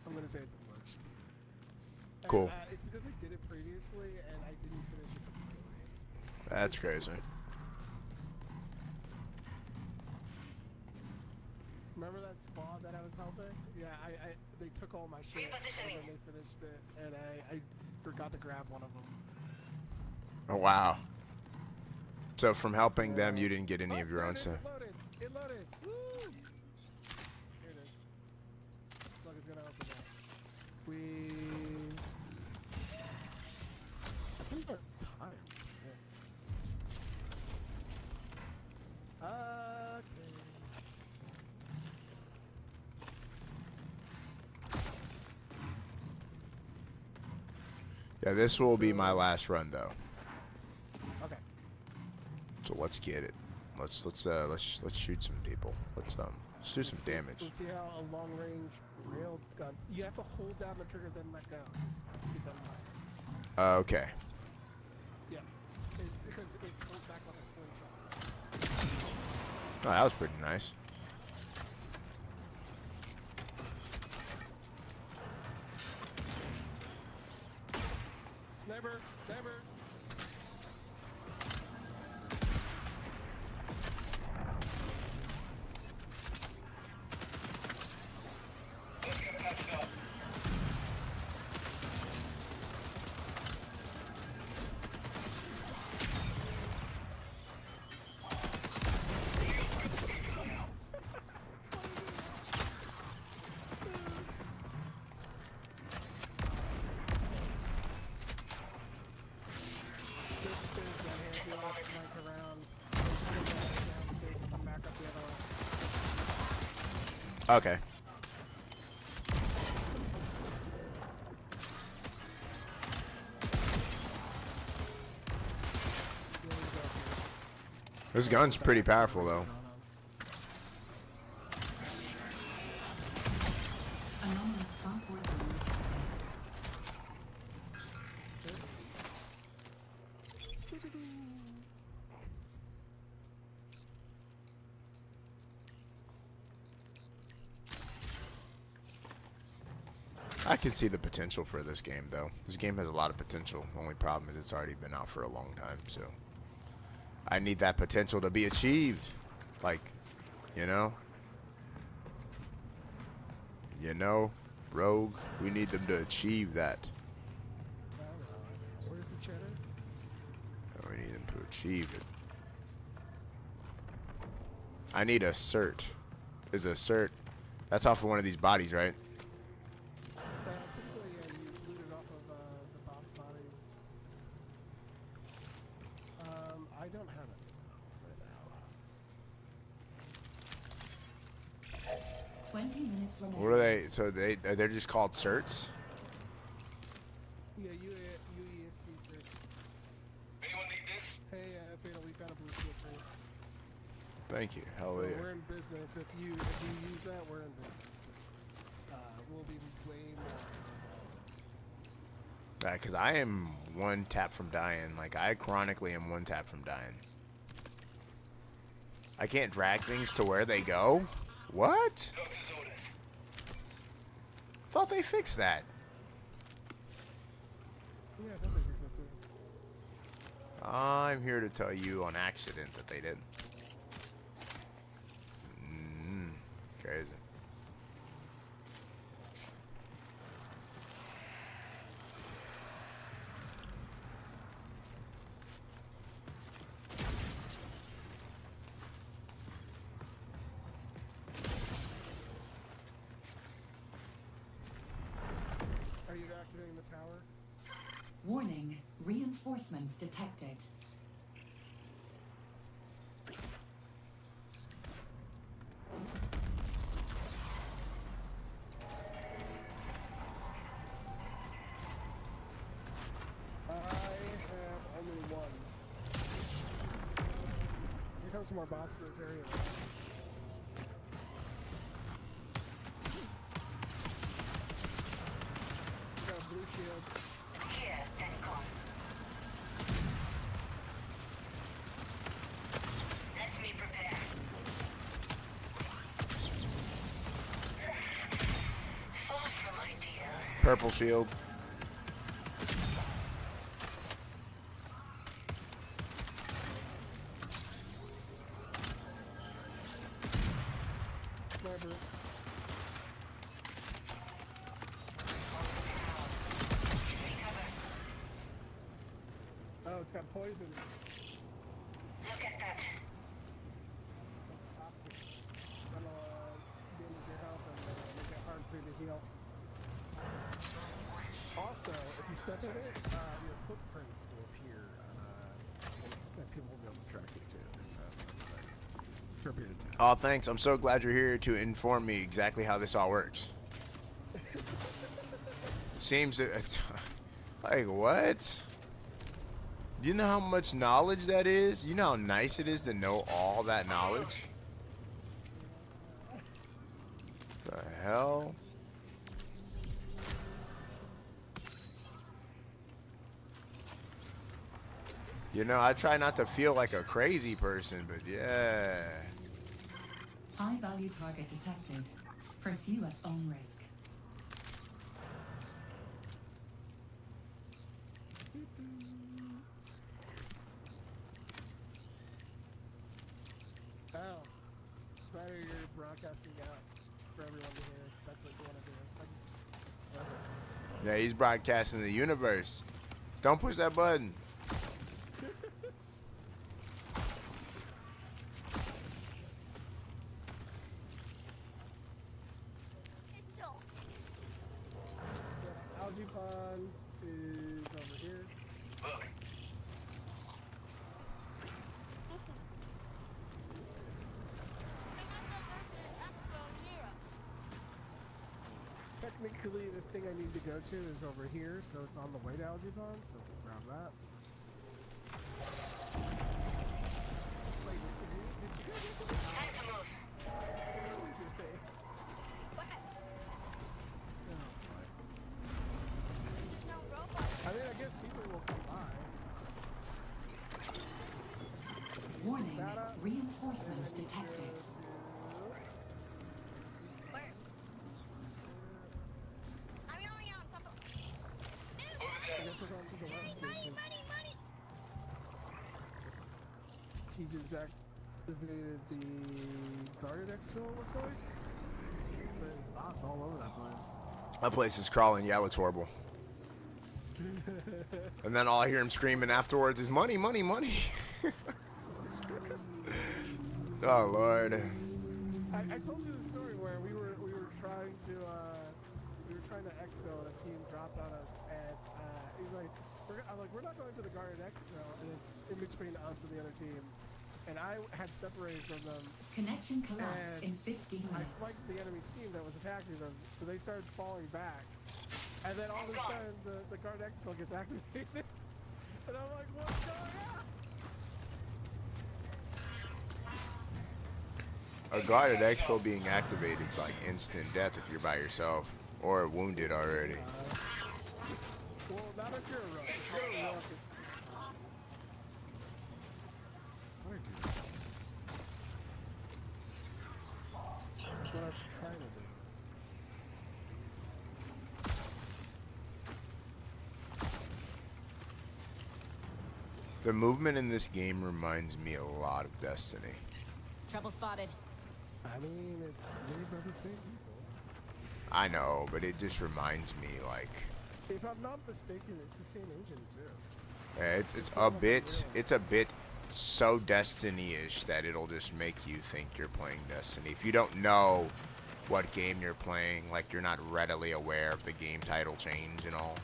I'm gonna say it's glitched. Cool. It's because I did it previously and I didn't finish it completely. That's crazy. Remember that squad that I was helping? Yeah, they took all my shit and then they finished it, and I forgot to grab one of them. Oh wow. So from helping them, you didn't get any of your own stuff. It loaded. Woo! Here it is. Look, it's gonna open up. We. I think our time. Yeah. Okay. Yeah, this will be my last run though. Okay. So let's get it. Let's shoot some people. Let's do some damage. Let's see how a long range rail gun. You have to hold down the trigger, then let go. Just keep that in mind. Okay. Yeah. Because it goes back like a slingshot. Oh, that was pretty nice. Sniper! Sniper! Let's get that stuff. Just spins my hands left, like around. Downstairs, come back up the other way. Okay. There we This gun's pretty powerful though. Anomalous transport being detected. I can see the potential for this game though. This game has a lot of potential. The only problem is it's already been out for a long time, so I need that potential to be achieved. Like, you know? Rogue, we need them to achieve that. Where's the cheddar? We need them to achieve it. I need a cert. Is a cert? That's off of one of these bodies, right? Typically, yeah, you loot it off of the box bodies. I don't have it right now. 20 minutes remaining. What are they? So they're just called certs? Yeah, UESC search. Anyone need this? Hey, Fatal, we got a blue shield for you. Thank you. Hell So yeah. we're in business. If you use that, we're in business. 'Cause, we'll be way more. Because I am one tap from dying. Like, I chronically am one tap from dying. I can't drag things to where they go? What? Doctor's orders. Thought they fixed that. Yeah, I thought they fixed that too. I'm here to tell you on accident that they didn't. Crazy. Are you activating the tower? Warning, reinforcements detected. I have only one. Here comes some more bots in this area. We got a blue shield. Here, Pentagon. Let me prepare. Far from ideal. Purple shield. Sniper. Oh, it's got poison. Look at that. That's toxic. That'll damage your health and make it hard for you to heal. Also, if you step in it, your footprints will appear, and people will be able to track you too. So that's nice. For a period of time. Oh, thanks. I'm so glad you're here to inform me exactly how this all works. Seems that, like, what? Do you know how much knowledge that is? You know how nice it is to know all that knowledge? The hell? You know, I try not to feel like a crazy person, but yeah. High value target detected. Pursue at own risk. Oh, Spider, you're broadcasting out for everyone to hear. That's what you want to do. I just love it. Yeah, he's broadcasting the universe. Don't push that button. Algae Ponds is over here. Look. Technically, the thing I need to go to is over here, so it's on the way to Algae Ponds, so we'll grab that. Time to move. What? There's no robots. I mean, I guess people will come by. Warning, reinforcements detected. Where? I'm yelling out on top of. I guess we're going to the left station. Money! He just activated the guarded exfil, it looks like. There's dots all over that place. That place is crawling. Yeah, it looks horrible. And then all I hear him screaming afterwards is money, money, money. Oh Lord. I told you the story where we were trying to exfil and a team dropped on us and he's like we're not going to the guarded exfil and it's in between us and the other team and I had separated from them. Connection collapse And in 15 I minutes. flanked the enemy team that was attacking them, so they started falling back. And then all of a sudden, the guard exfil gets activated, and I'm like, what's going on? A guarded exfil being activated is like instant death if you're by yourself or wounded already. Well, not if you're a rook. If you're a rook, it's... What did I do? What I was trying to do. The movement in this game reminds me a lot of Destiny. Trouble spotted. I mean, it's made by the same people. I know, but it just reminds me like If I'm not mistaken, it's the same engine too. it's a bit so Destiny-ish that it'll just make you think you're playing Destiny. If you don't know what game you're playing, like you're not readily aware of the game title change and all.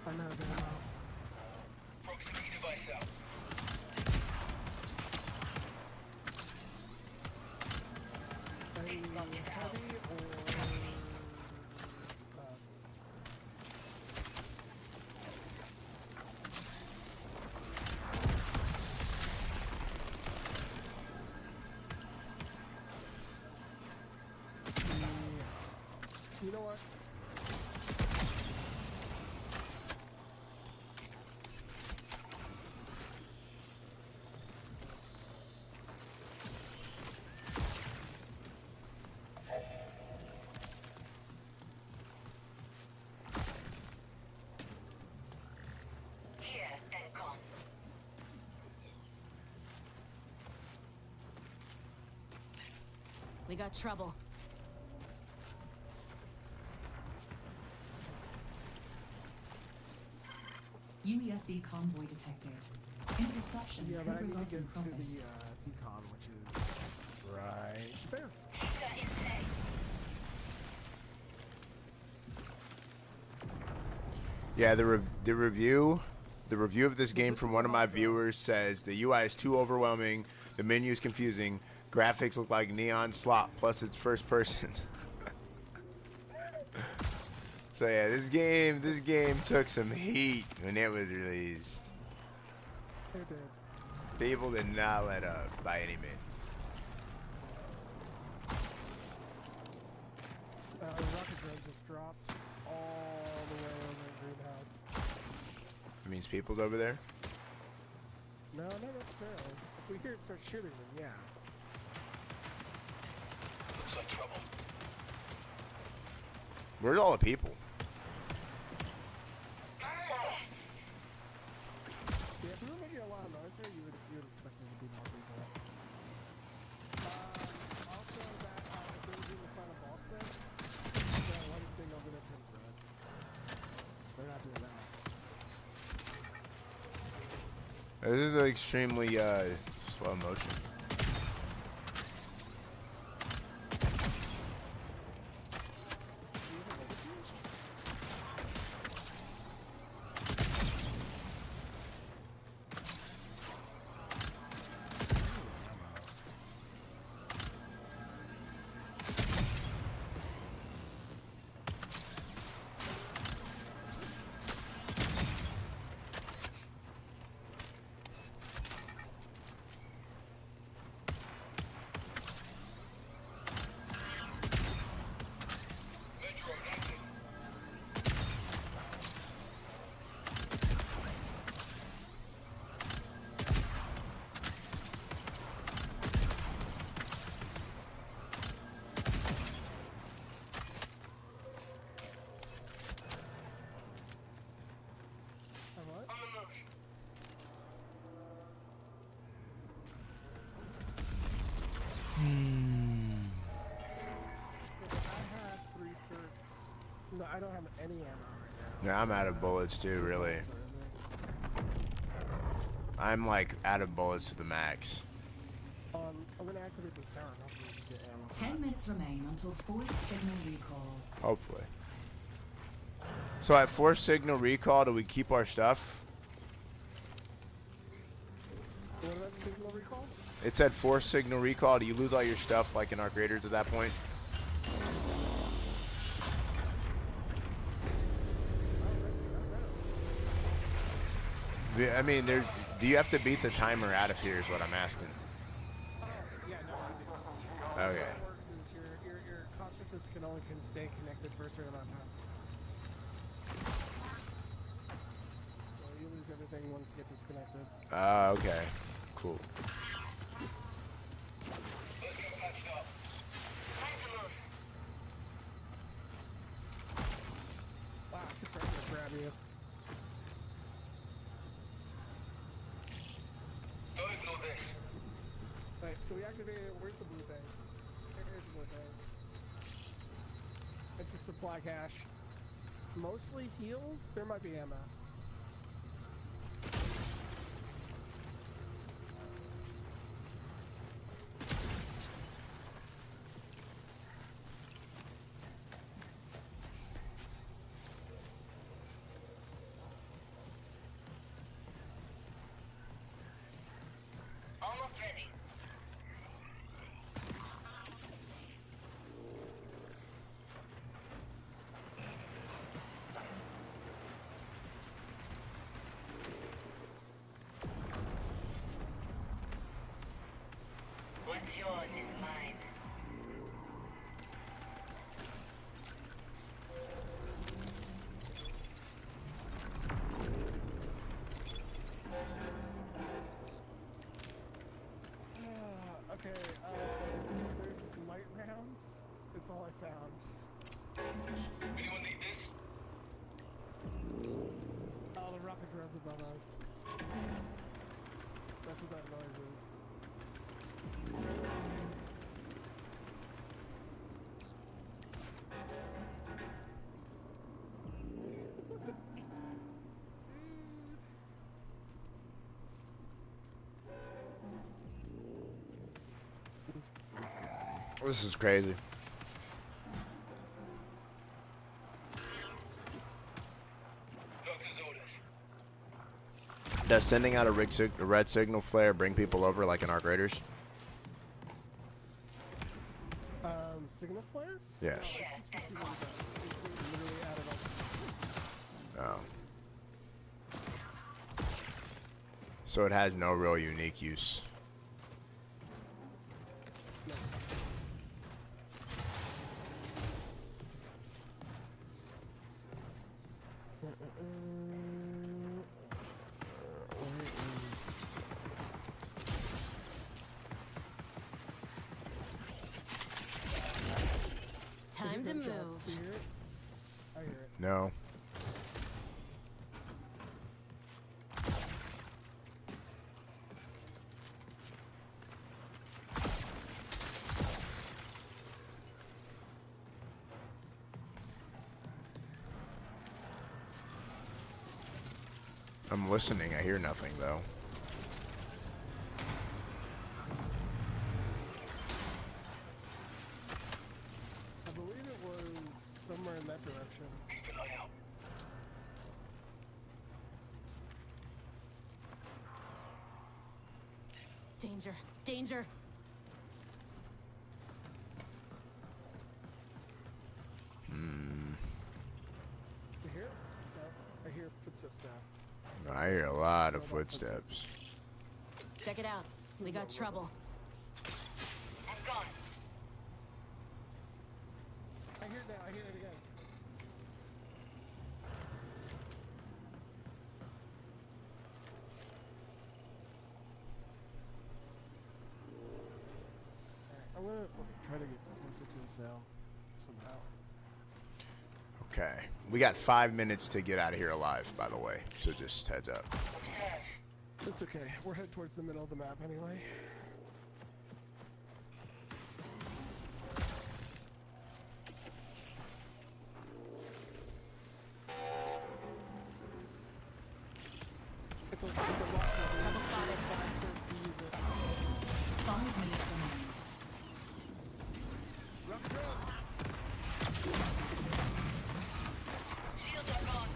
I know that. Proximity device out. Heavy or you know what? Here and gone. We got trouble. UESC convoy detected. Interception Yeah, could but I need to result get in to profit. the decon, which is right there. Yeah, the review of this game from one of my viewers says the UI is too overwhelming, the menu is confusing, graphics look like neon slop, plus it's first person. So yeah, this game took some heat when it was released. It did. People did not let up by any means. Rocket drone just dropped all the way over in greenhouse. It means people's over there. No, not necessarily. If we hear it start shooting them, yeah. Looks like trouble. Where's all the people? Yeah, if we were making a lot of noise here, you would expect there to be more people. Also, that if they were doing the final boss thing, the lighting thing over there turns red. They're not doing that. This is extremely slow motion. I don't have any ammo right now. Yeah, I'm out of bullets too, really. I'm like out of bullets to the max. I'm gonna activate this tower. And hopefully we can get ammo. 10 minutes remain until force signal recall. Hopefully. So at force signal recall, do we keep our stuff? What about signal recall? It said force signal recall. Do you lose all your stuff like in Arc Raiders at that point? I mean, do you have to beat the timer out of here is what I'm asking. Yeah, no. Okay. How it works is your consciousness can only stay connected for a certain amount of time. So you lose everything once you get disconnected. Okay. Cool. Let's get patched up. Time to move. Wow, I keep trying to grab you. Don't ignore this. Right, so we activated. Where's the blue thing? Here's the blue thing. It's a supply cache. Mostly heals. There might be ammo. Almost ready. What's yours is mine. Okay, there's light rounds. That's all I found. Anyone need this? Oh, the rocket drones above us. That's what that noise is. This guy. This is crazy. Doctor's orders. Does sending out a red signal flare bring people over like in Arc Raiders? Signal flare? Yes. Yeah, It's literally added on. Oh. So it has no real unique use. Time to move. Do you hear it? I hear it. No. I'm listening. I hear nothing though. I believe it was somewhere in that direction. Keep an eye out. Danger. Danger. You hear it? No, I hear footsteps now. I hear a lot of footsteps. Check it out. We got trouble. I'm gone. I hear it now. I hear it again. Alright, I'm gonna try to get closer to the cell somehow. Okay. We got 5 minutes to get out of here alive, by the way. So just heads up. Observe. It's okay. We're headed towards the middle of the map anyway. 5 minutes remaining. Shields are gone.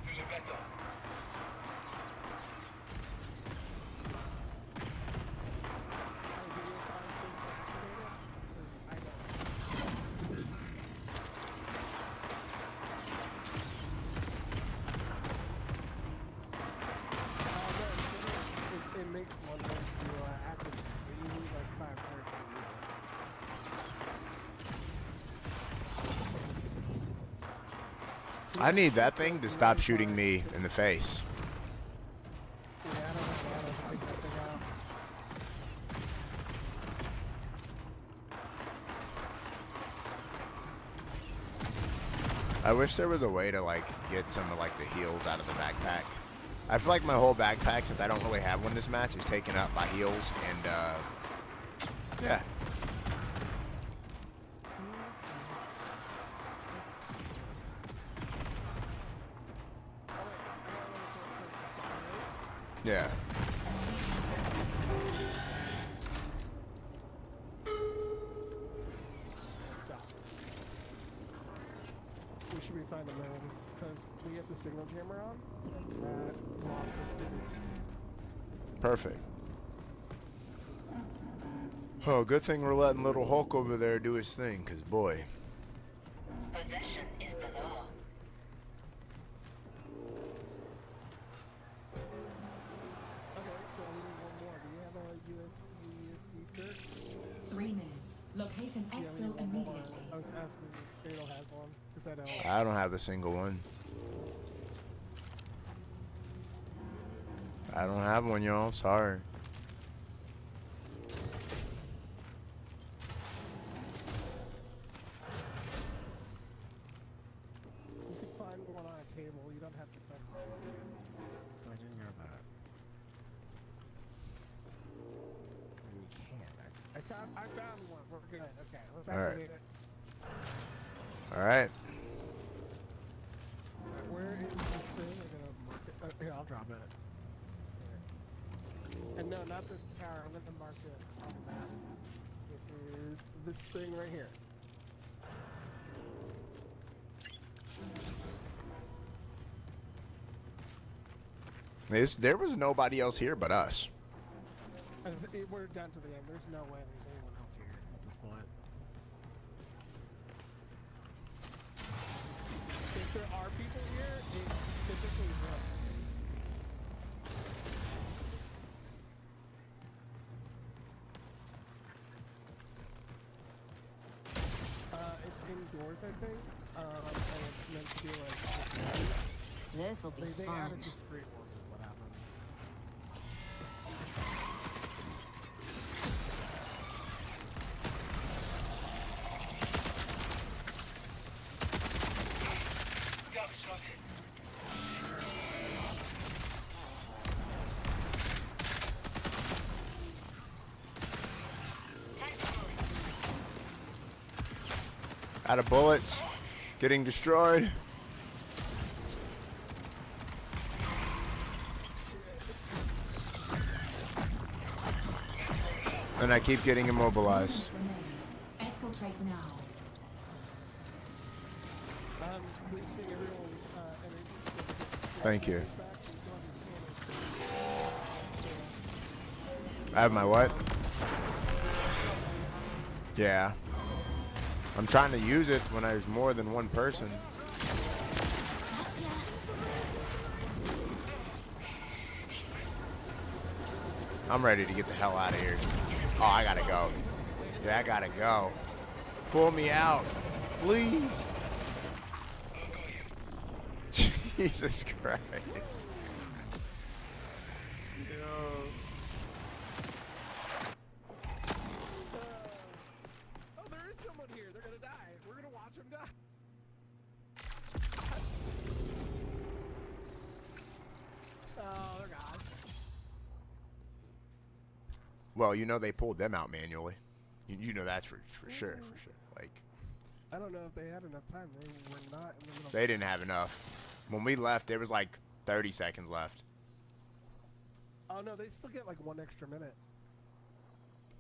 Feeling better. It makes one once you activate it, but you need like 5 searches to use it. I need that thing to stop shooting me in the face. Yeah, I don't know how to take that thing out. I wish there was a way to like get some of like the heals out of the backpack. I feel like my whole backpack, since I don't really have one this match, is taken up by heals and yeah. Yeah. Stop. We should be fine to move because we have the signal jammer on. That blocks us to Perfect. Oh, good thing we're letting little Hulk over there do his thing, cause boy. Possession is the law. Okay, so we need one more. Do you have a USC search? 3 minutes. Locate an Yeah, we exfil need one more. immediately. I was asking if Fatal has one, because I don't. I don't have a single one. I don't have one, y'all. Sorry. You can find one on a table. You don't have to find one on tables. So I didn't know that. And you can. I found one. We're good. Okay, let's All right. activate it. All right. Where is the thing? I'm gonna mark it. Here, I'll drop it. And no, not this tower. I'm gonna mark it on the map. It is this thing right here. There was nobody else here but us. We're down to the end. There's no way there's anyone else here at this point. If there are people here, it's typically Brooks. It's indoors, I think. And it's meant to be like This'll be they fun. added discreet ones is what happened. Double shot. Out of bullets. Getting destroyed. And I keep getting immobilized. Remains. Exfiltrate now. Boosting everyone's energy. Thank you. Back, so you still have your cannon. I have my what? Yeah. I'm trying to use it when there's more than one person. I'm ready to get the hell out of here. Oh, I gotta go. Yeah, I gotta go. Pull me out. Please. Jesus Christ. Oh, there is someone here. They're gonna die. We're gonna watch them die. Oh, they're gone. Well, you know they pulled them out manually. You know that's for sure, Like, I don't know if they had enough time. They were not in the middle. they didn't have enough. When we left, there was like 30 seconds left. Oh no, they still get like 1 extra minute.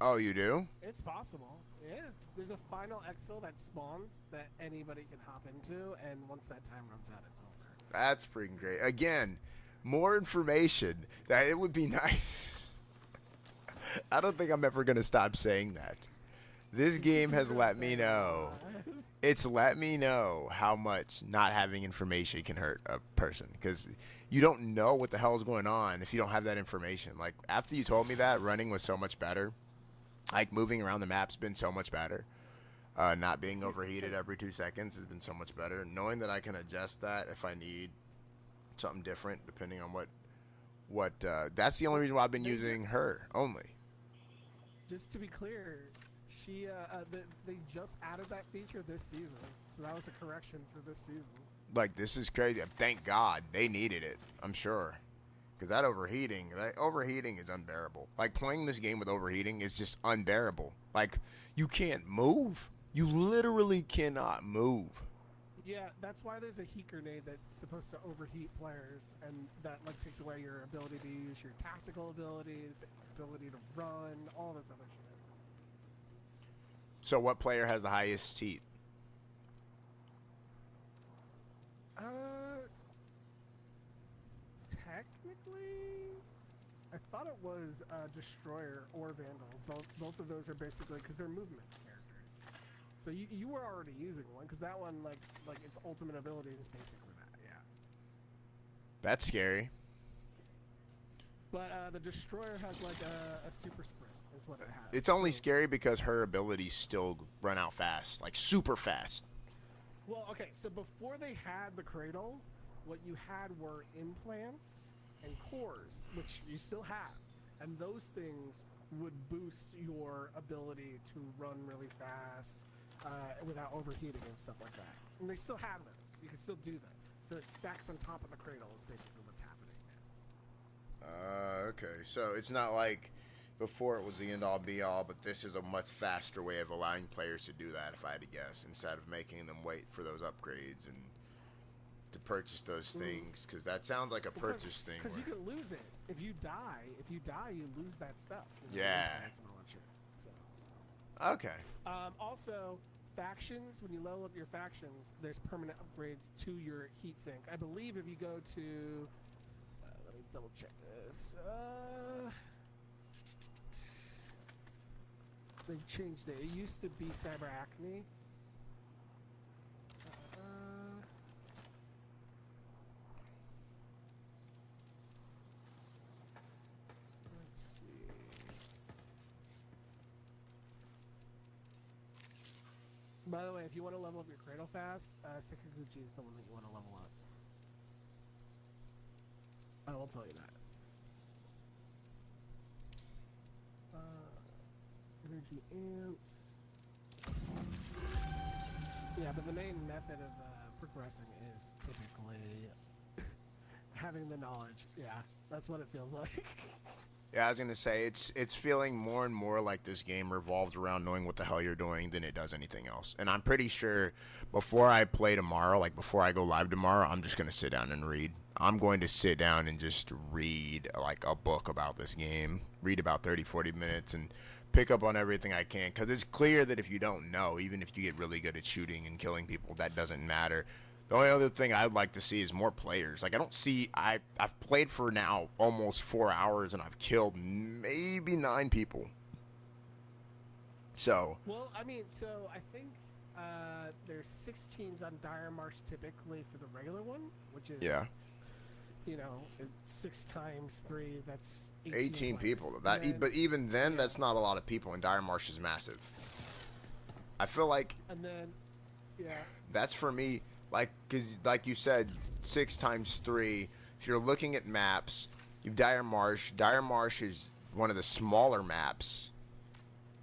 Oh, you do? It's possible. Yeah. There's a final exfil that spawns that anybody can hop into, and once that time runs out, it's over. That's freaking great. Again, more information. That it would be nice. I don't think I'm ever gonna stop saying that. This game has let me know. It's let me know how much not having information can hurt a person, because you don't know what the hell is going on if you don't have that information. Like, after you told me that, running was so much better. Like, moving around the map's been so much better. Not being overheated every 2 seconds has been so much better. Knowing that I can adjust that if I need something different, depending on what that's the only reason why I've been using her only. Just to be clear, she they just added that feature this season, so that was a correction for this season. Like, this is crazy. Thank God they needed it. I'm sure, because that overheating is unbearable. Like, playing this game with overheating is just unbearable. Like, you can't move. You literally cannot move. Yeah, that's why there's a heat grenade that's supposed to overheat players, and that like takes away your ability to use your tactical abilities, ability to run, all this other shit. So what player has the highest heat? Technically, I thought it was Destroyer or Vandal. Both of those are basically because they're movement characters. So you were already using one, because that one like its ultimate ability is basically that. Yeah. That's scary. But the Destroyer has like a super sprint, is what it has. It's only scary because her abilities still run out fast, like super fast. Well, okay, so before they had the Cradle, what you had were implants and cores, which you still have. And those things would boost your ability to run really fast without overheating and stuff like that. And they still have those. You can still do that. So it stacks on top of the Cradle is basically what's happening now. Okay, so it's not like before it was the end-all be-all, but this is a much faster way of allowing players to do that, if I had to guess, instead of making them wait for those upgrades and to purchase those things, because that sounds like a purchase thing. Because you can lose it. If you die, you lose that stuff. You know, Yeah. implants and all that shit. So. Okay. Also, factions, when you level up your factions, there's permanent upgrades to your heatsink. I believe if you go to... let me double check this. They've changed it. It used to be Cyber Acne. Let's see. By the way, if you want to level up your Cradle fast, Sakaguchi is the one that you want to level up. I will tell you that. Energy amps. Yeah, but the main method of progressing is typically having the knowledge. Yeah, that's what it feels like. Yeah, I was gonna say it's feeling more and more like this game revolves around knowing what the hell you're doing than it does anything else. And I'm pretty sure before I play tomorrow, like before I go live tomorrow, I'm just gonna sit down and read. I'm going to sit down and just read like a book about this game, read about 30-40 minutes, and pick up on everything I can, because it's clear that if you don't know, even if you get really good at shooting and killing people, that doesn't matter. The only other thing I'd like to see is more players. Like, I don't see... I've played for now almost 4 hours, and I've killed maybe 9 people. So... Well, I mean, so I think there's 6 teams on Dire Marsh typically for the regular one, which is... Yeah. You know, 6 times 3, that's 18 players. people. But even then, that's not a lot of people, and Dire Marsh is massive. I feel like... And then, yeah. That's for me... Like, cause like you said, 6 times 3. If you're looking at maps, you've Dire Marsh. Dire Marsh is one of the smaller maps,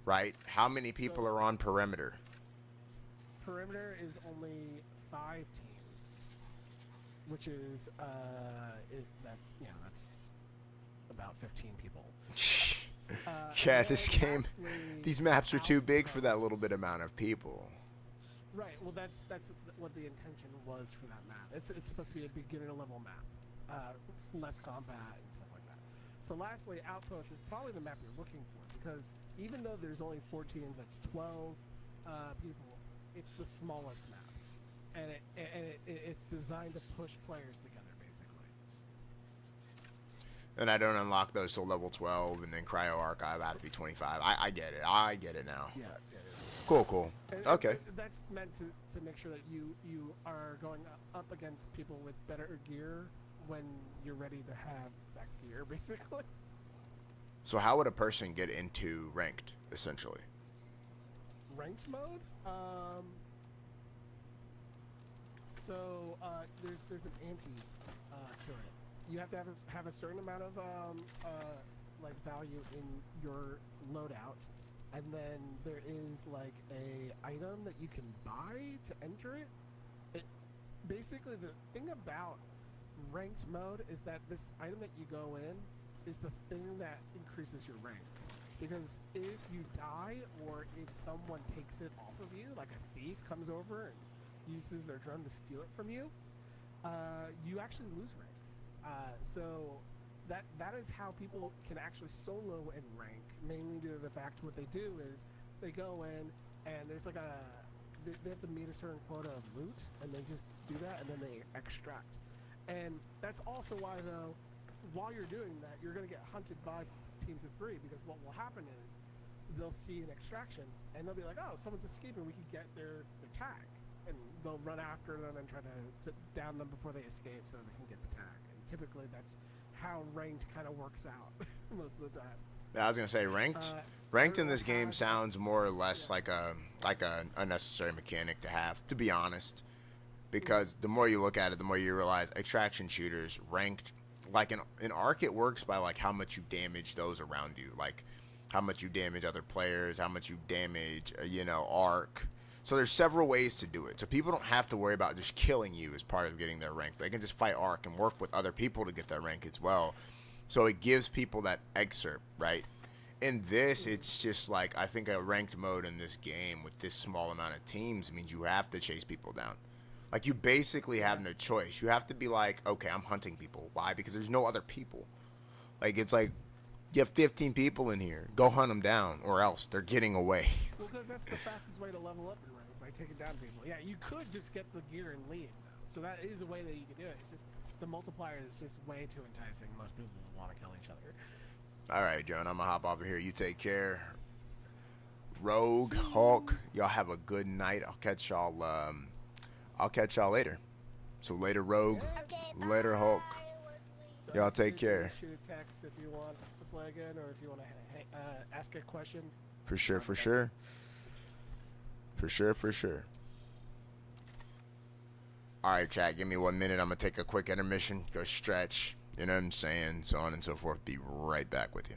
right? How many people are on Perimeter? Perimeter is only 5 teams, which is that's about 15 people. Yeah, And this then game, lastly, these maps are too big for that Outpost. little bit amount of people. Right. Well, that's what the intention was for that map. It's supposed to be a beginner level map, less combat and stuff like that. So lastly, Outpost is probably the map you're looking for because even though there's only 4 teams, that's 12 people. It's the smallest map, and it's designed to push players together basically. And I don't unlock those till level 12, and then Cryo Archive have to be 25. I get it. I get it now. Yeah. Cool. And Okay. that's meant to make sure that you are going up against people with better gear when you're ready to have that gear, basically. So how would a person get into ranked, essentially? Ranked mode. So there's an ante to it. You have to have a certain amount of like value in your loadout. And then there is like a item that you can buy to enter it. Basically the thing about ranked mode is that this item that you go in is the thing that increases your rank. Because if you die or if someone takes it off of you, like a thief comes over and uses their drone to steal it from you, you actually lose ranks. So that is how people can actually solo and rank, mainly due to the fact what they do is they go in and there's like they have to meet a certain quota of loot and they just do that and then they extract. And that's also why though, while you're doing that, you're gonna get hunted by teams of 3 because what will happen is they'll see an extraction and they'll be like, oh, someone's escaping, we can get their tag. And they'll run after them and try to down them before they escape so they can get the tag. And typically that's how ranked kind of works out most of the time. I was gonna say ranked in this game sounds more or less like a unnecessary mechanic to have, to be honest. Because the more you look at it, the more you realize extraction shooters ranked, like in Ark, it works by like how much you damage those around you, like how much you damage other players, how much you damage Ark. So there's several ways to do it. So people don't have to worry about just killing you as part of getting their rank. They can just fight Ark and work with other people to get their rank as well. So it gives people that excerpt, right? In this, it's just like, I think a ranked mode in this game with this small amount of teams means you have to chase people down. Like, you basically have no choice. You have to be like, okay, I'm hunting people. Why? Because there's no other people. Like, it's like, you have 15 people in here. Go hunt them down, or else they're getting away. Well, because that's the fastest way to level up in rank, by taking down people. Yeah, you could just get the gear and leave, though. So that is a way that you can do it. It's just, the multiplier is just way too enticing. Most people want to kill each other. All right, Joan, I'm going to hop over here. You take care. Rogue, Hulk, y'all have a good night. I'll catch y'all later. So later, Rogue. Okay, Later, Hulk. bye. Y'all take care. Shoot a text if you want to play again, or if you want to ask a question. For sure. All right, chat, give me 1 minute. I'm going to take a quick intermission, go stretch, you know what I'm saying, so on and so forth. Be right back with you.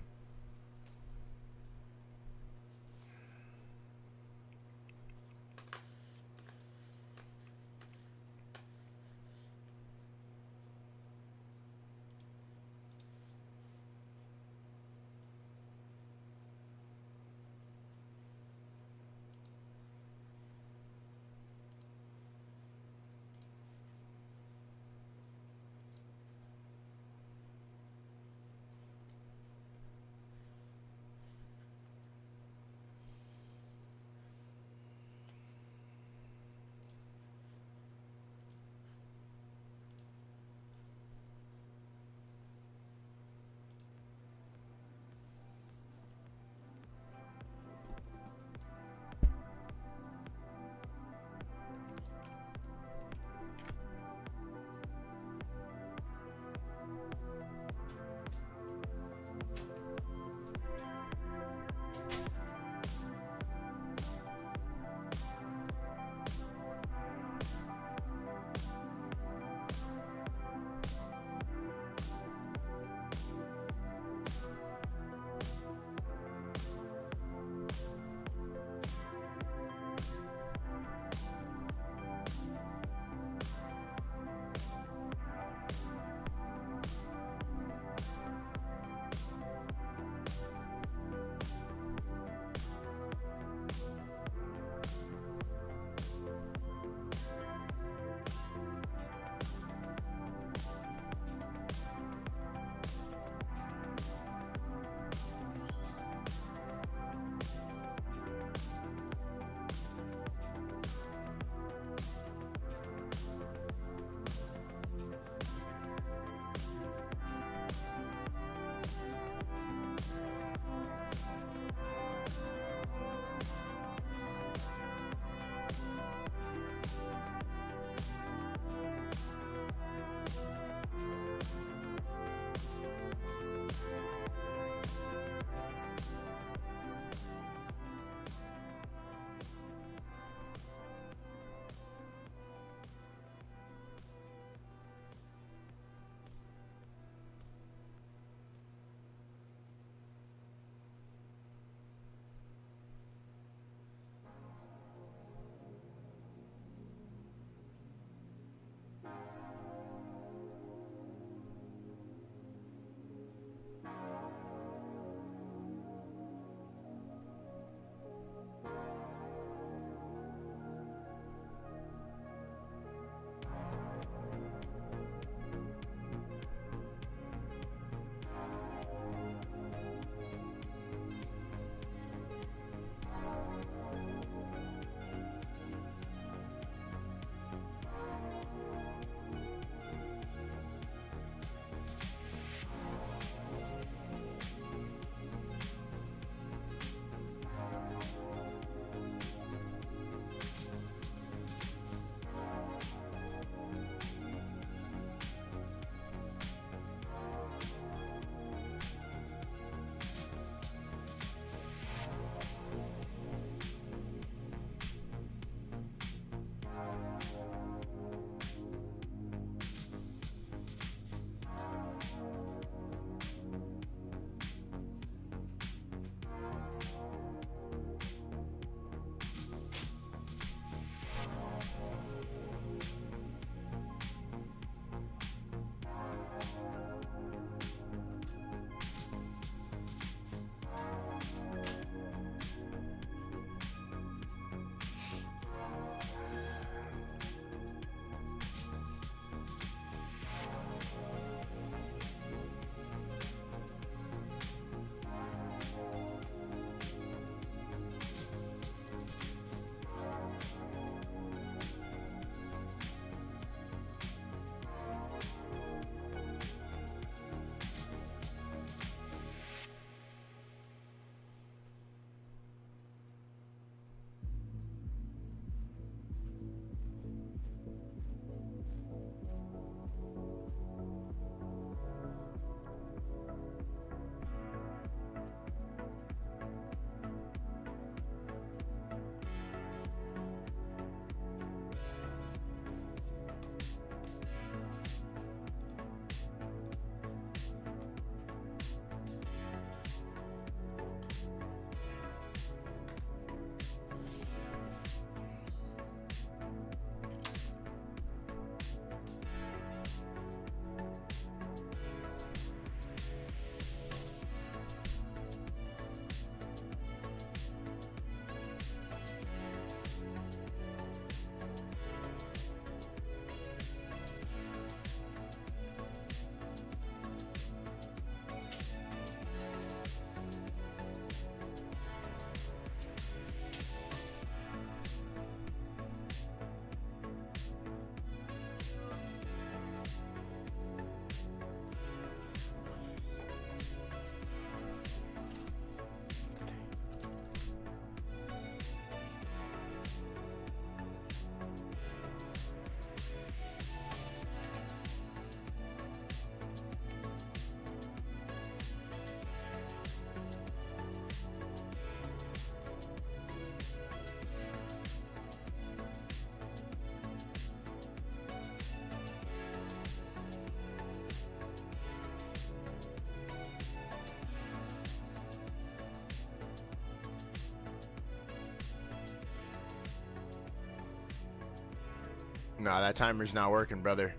No, that timer's not working, brother.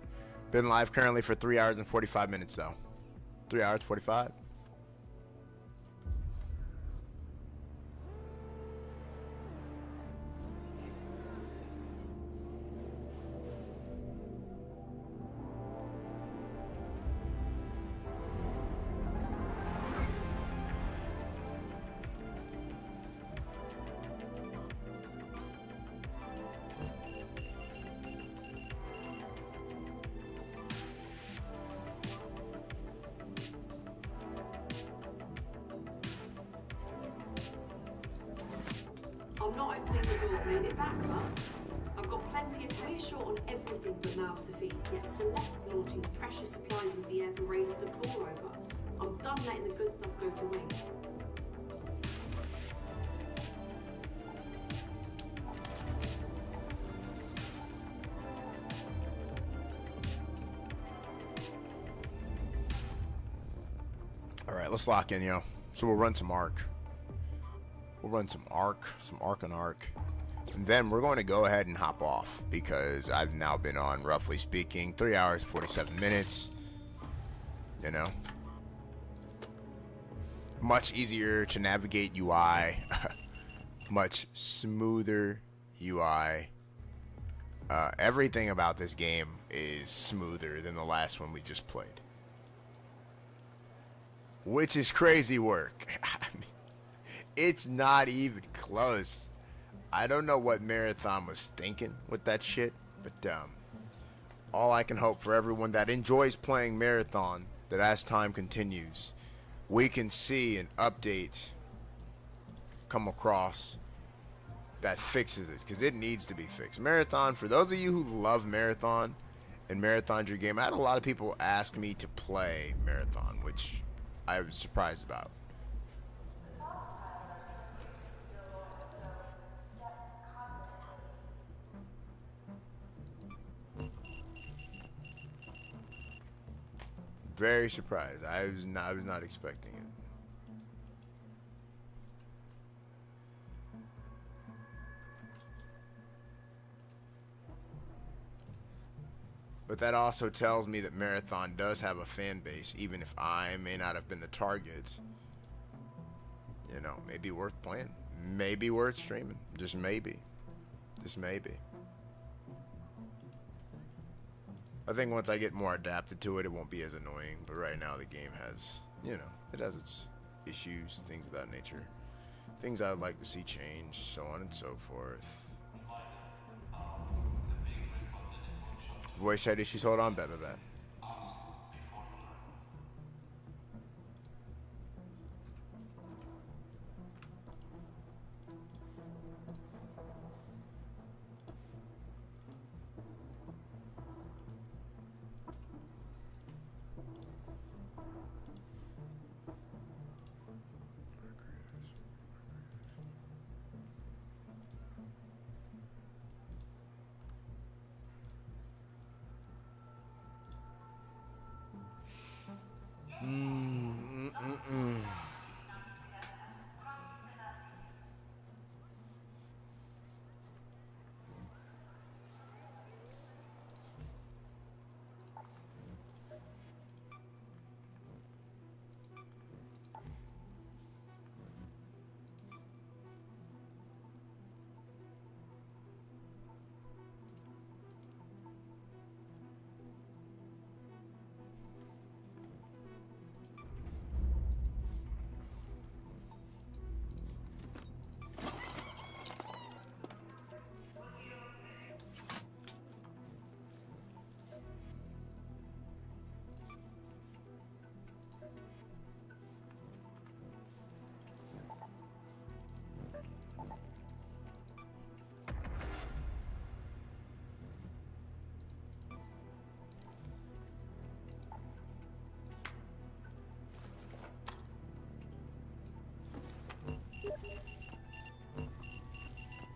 Been live currently for 3 hours and 45 minutes, though. 3 hours, 45. I'm not opening the door, made it back, huh? I've got plenty of clear shot on everything but mouths to feed, yet Celeste's launching precious supplies into the air for raiders to claw over. I'm done letting the good stuff go to waste. All right, let's lock in, yo. So we'll run some Arc. We'll run some Arc on Arc. And then we're going to go ahead and hop off because I've now been on, roughly speaking, 3 hours, 47 minutes. You know? Much easier to navigate UI. Much smoother UI. Everything about this game is smoother than the last one we just played. Which is crazy work. I mean, it's not even close. I don't know what Marathon was thinking with that shit, but all I can hope for everyone that enjoys playing Marathon, that as time continues, we can see an update come across that fixes it, because it needs to be fixed. Marathon, for those of you who love Marathon and Marathon's your game, I had a lot of people ask me to play Marathon, which I was surprised about. Very surprised. I was not expecting it. But that also tells me that Marathon does have a fan base, even if I may not have been the target. You know, maybe worth playing. Maybe worth streaming. Just maybe. Just maybe. I think once I get more adapted to it, it won't be as annoying. But right now the game has, you know, it has its issues, things of that nature. Things I'd like to see change, so on and so forth. Voice chat issues, hold on, bet.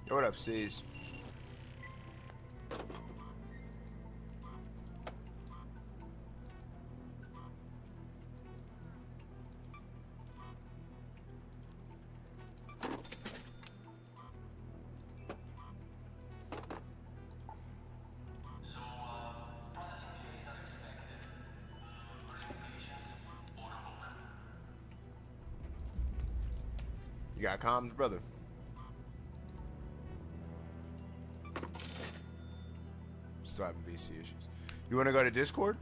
What up, C's? got comms, brother? Still having VC issues. You want to go to Discord?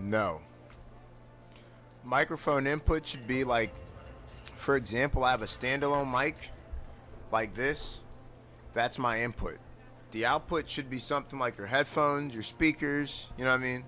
No. Microphone input should be like, for example, I have a standalone mic like this. That's my input. The output should be something like your headphones, your speakers, you know what I mean?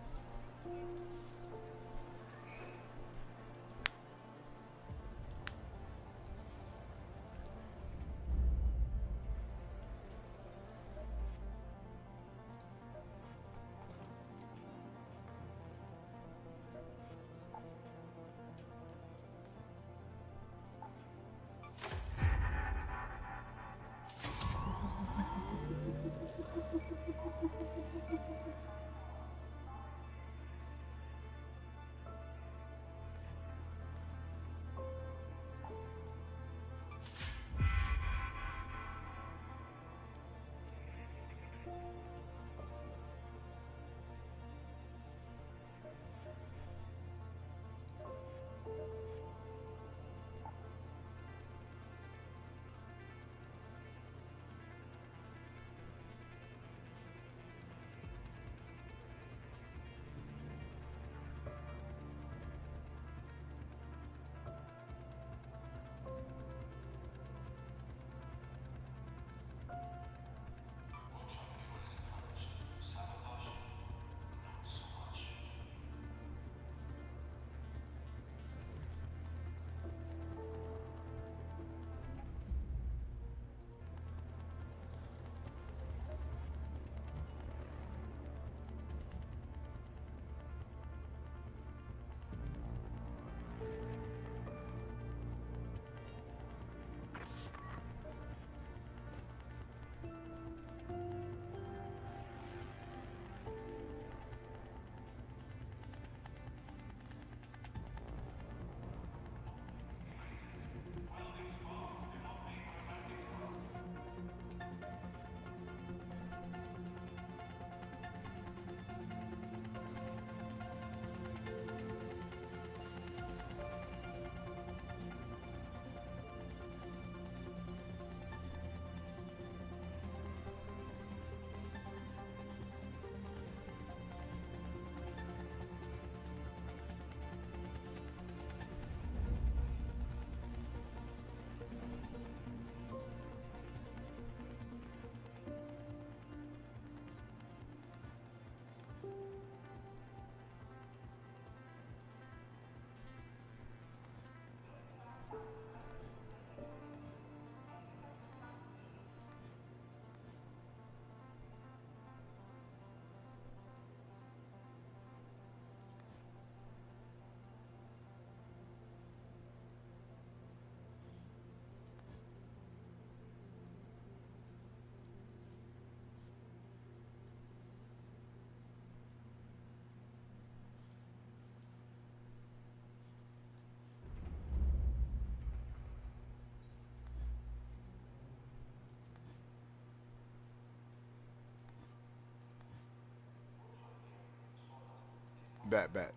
Bet, bet.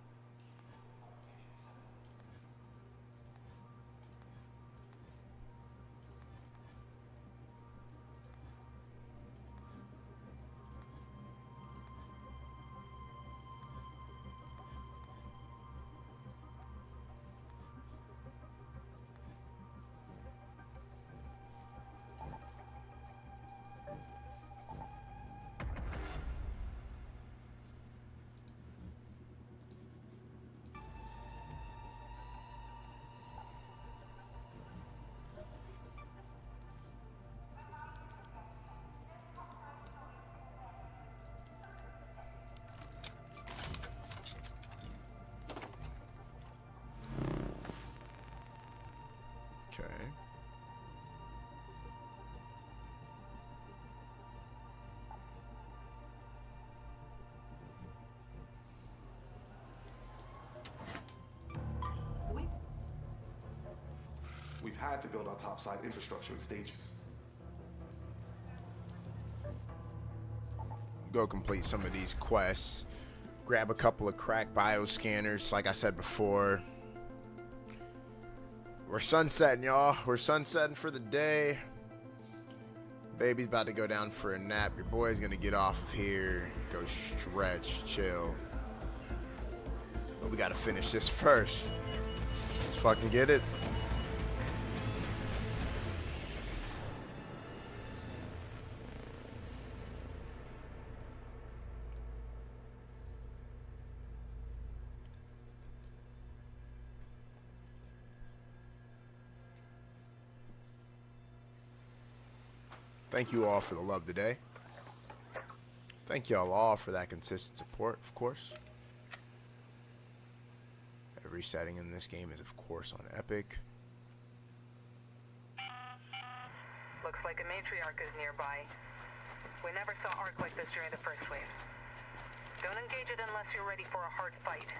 Okay. We've had to build our topside infrastructure in stages. Go complete some of these quests. Grab a couple of crack bioscanners, like I said before. We're sunsetting, y'all. We're sunsetting for the day. Baby's about to go down for a nap. Your boy's gonna get off of here, go stretch, chill. But we gotta finish this first. Let's fucking get it. Thank you all for the love today. Thank y'all all for that consistent support, of course. Every setting in this game is, of course, on Epic. Looks like a matriarch is nearby. We never saw Ark like this during the first wave. Don't engage it unless you're ready for a hard fight.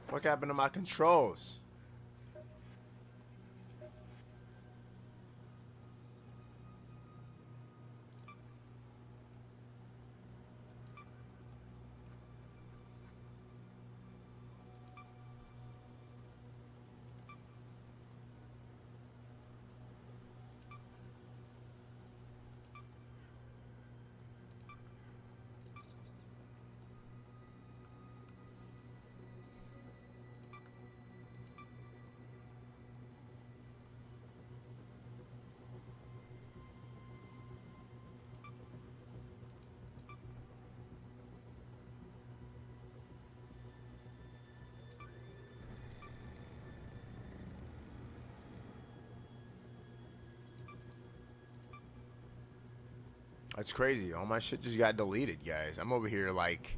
What happened to my controls? That's crazy. All my shit just got deleted, guys. I'm over here like,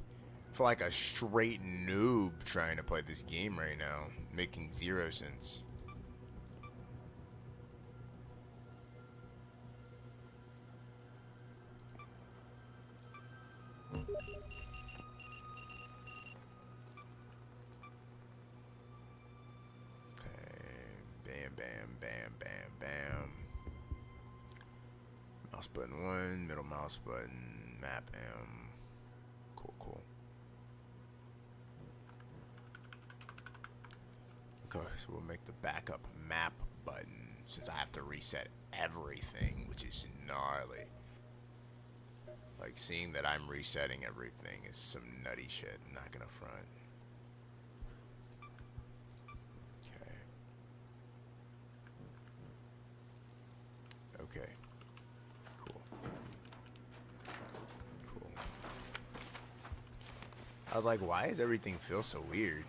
I feel like a straight noob trying to play this game right now, making zero sense. Bam, bam, bam, bam, bam. Mouse button 1, middle mouse button, map M. Cool, cool. Okay, so we'll make the backup map button since I have to reset everything, which is gnarly. Like, seeing that I'm resetting everything is some nutty shit, I'm not gonna front. Okay. Cool. Cool. I was like, why does everything feel so weird?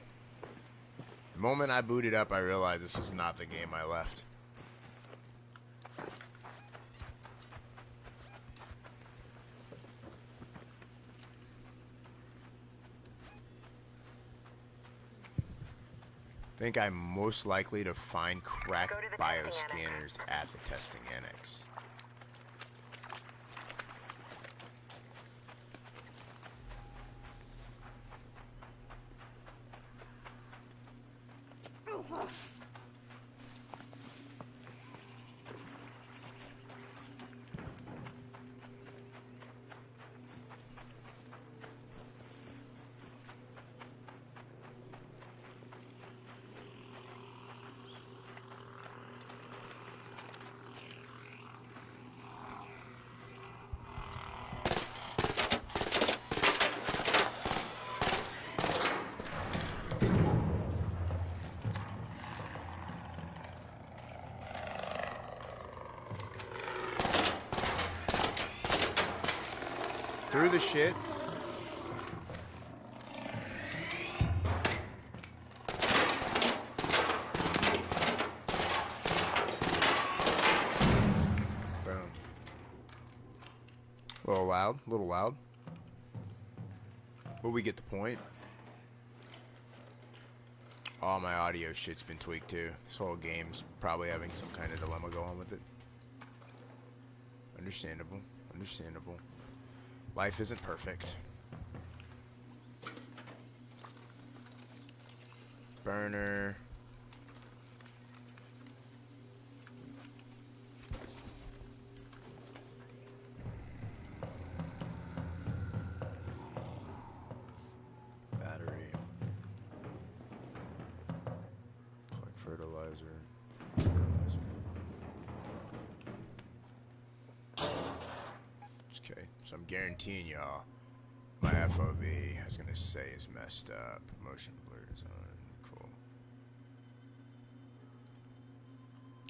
The moment I booted up, I realized this was not the game I left. think I'm most likely to find cracked bioscanners at the testing annex. Through the shit. Boom. A little loud, a little loud. But we get the point. All my audio shit's been tweaked too. This whole game's probably having some kind of dilemma going with it. Understandable. Understandable. Life isn't perfect. Burner. Battery. Collect fertilizer. Okay, so I'm guaranteeing y'all my FOV, I was gonna say, is messed up. Motion blurs on. Cool.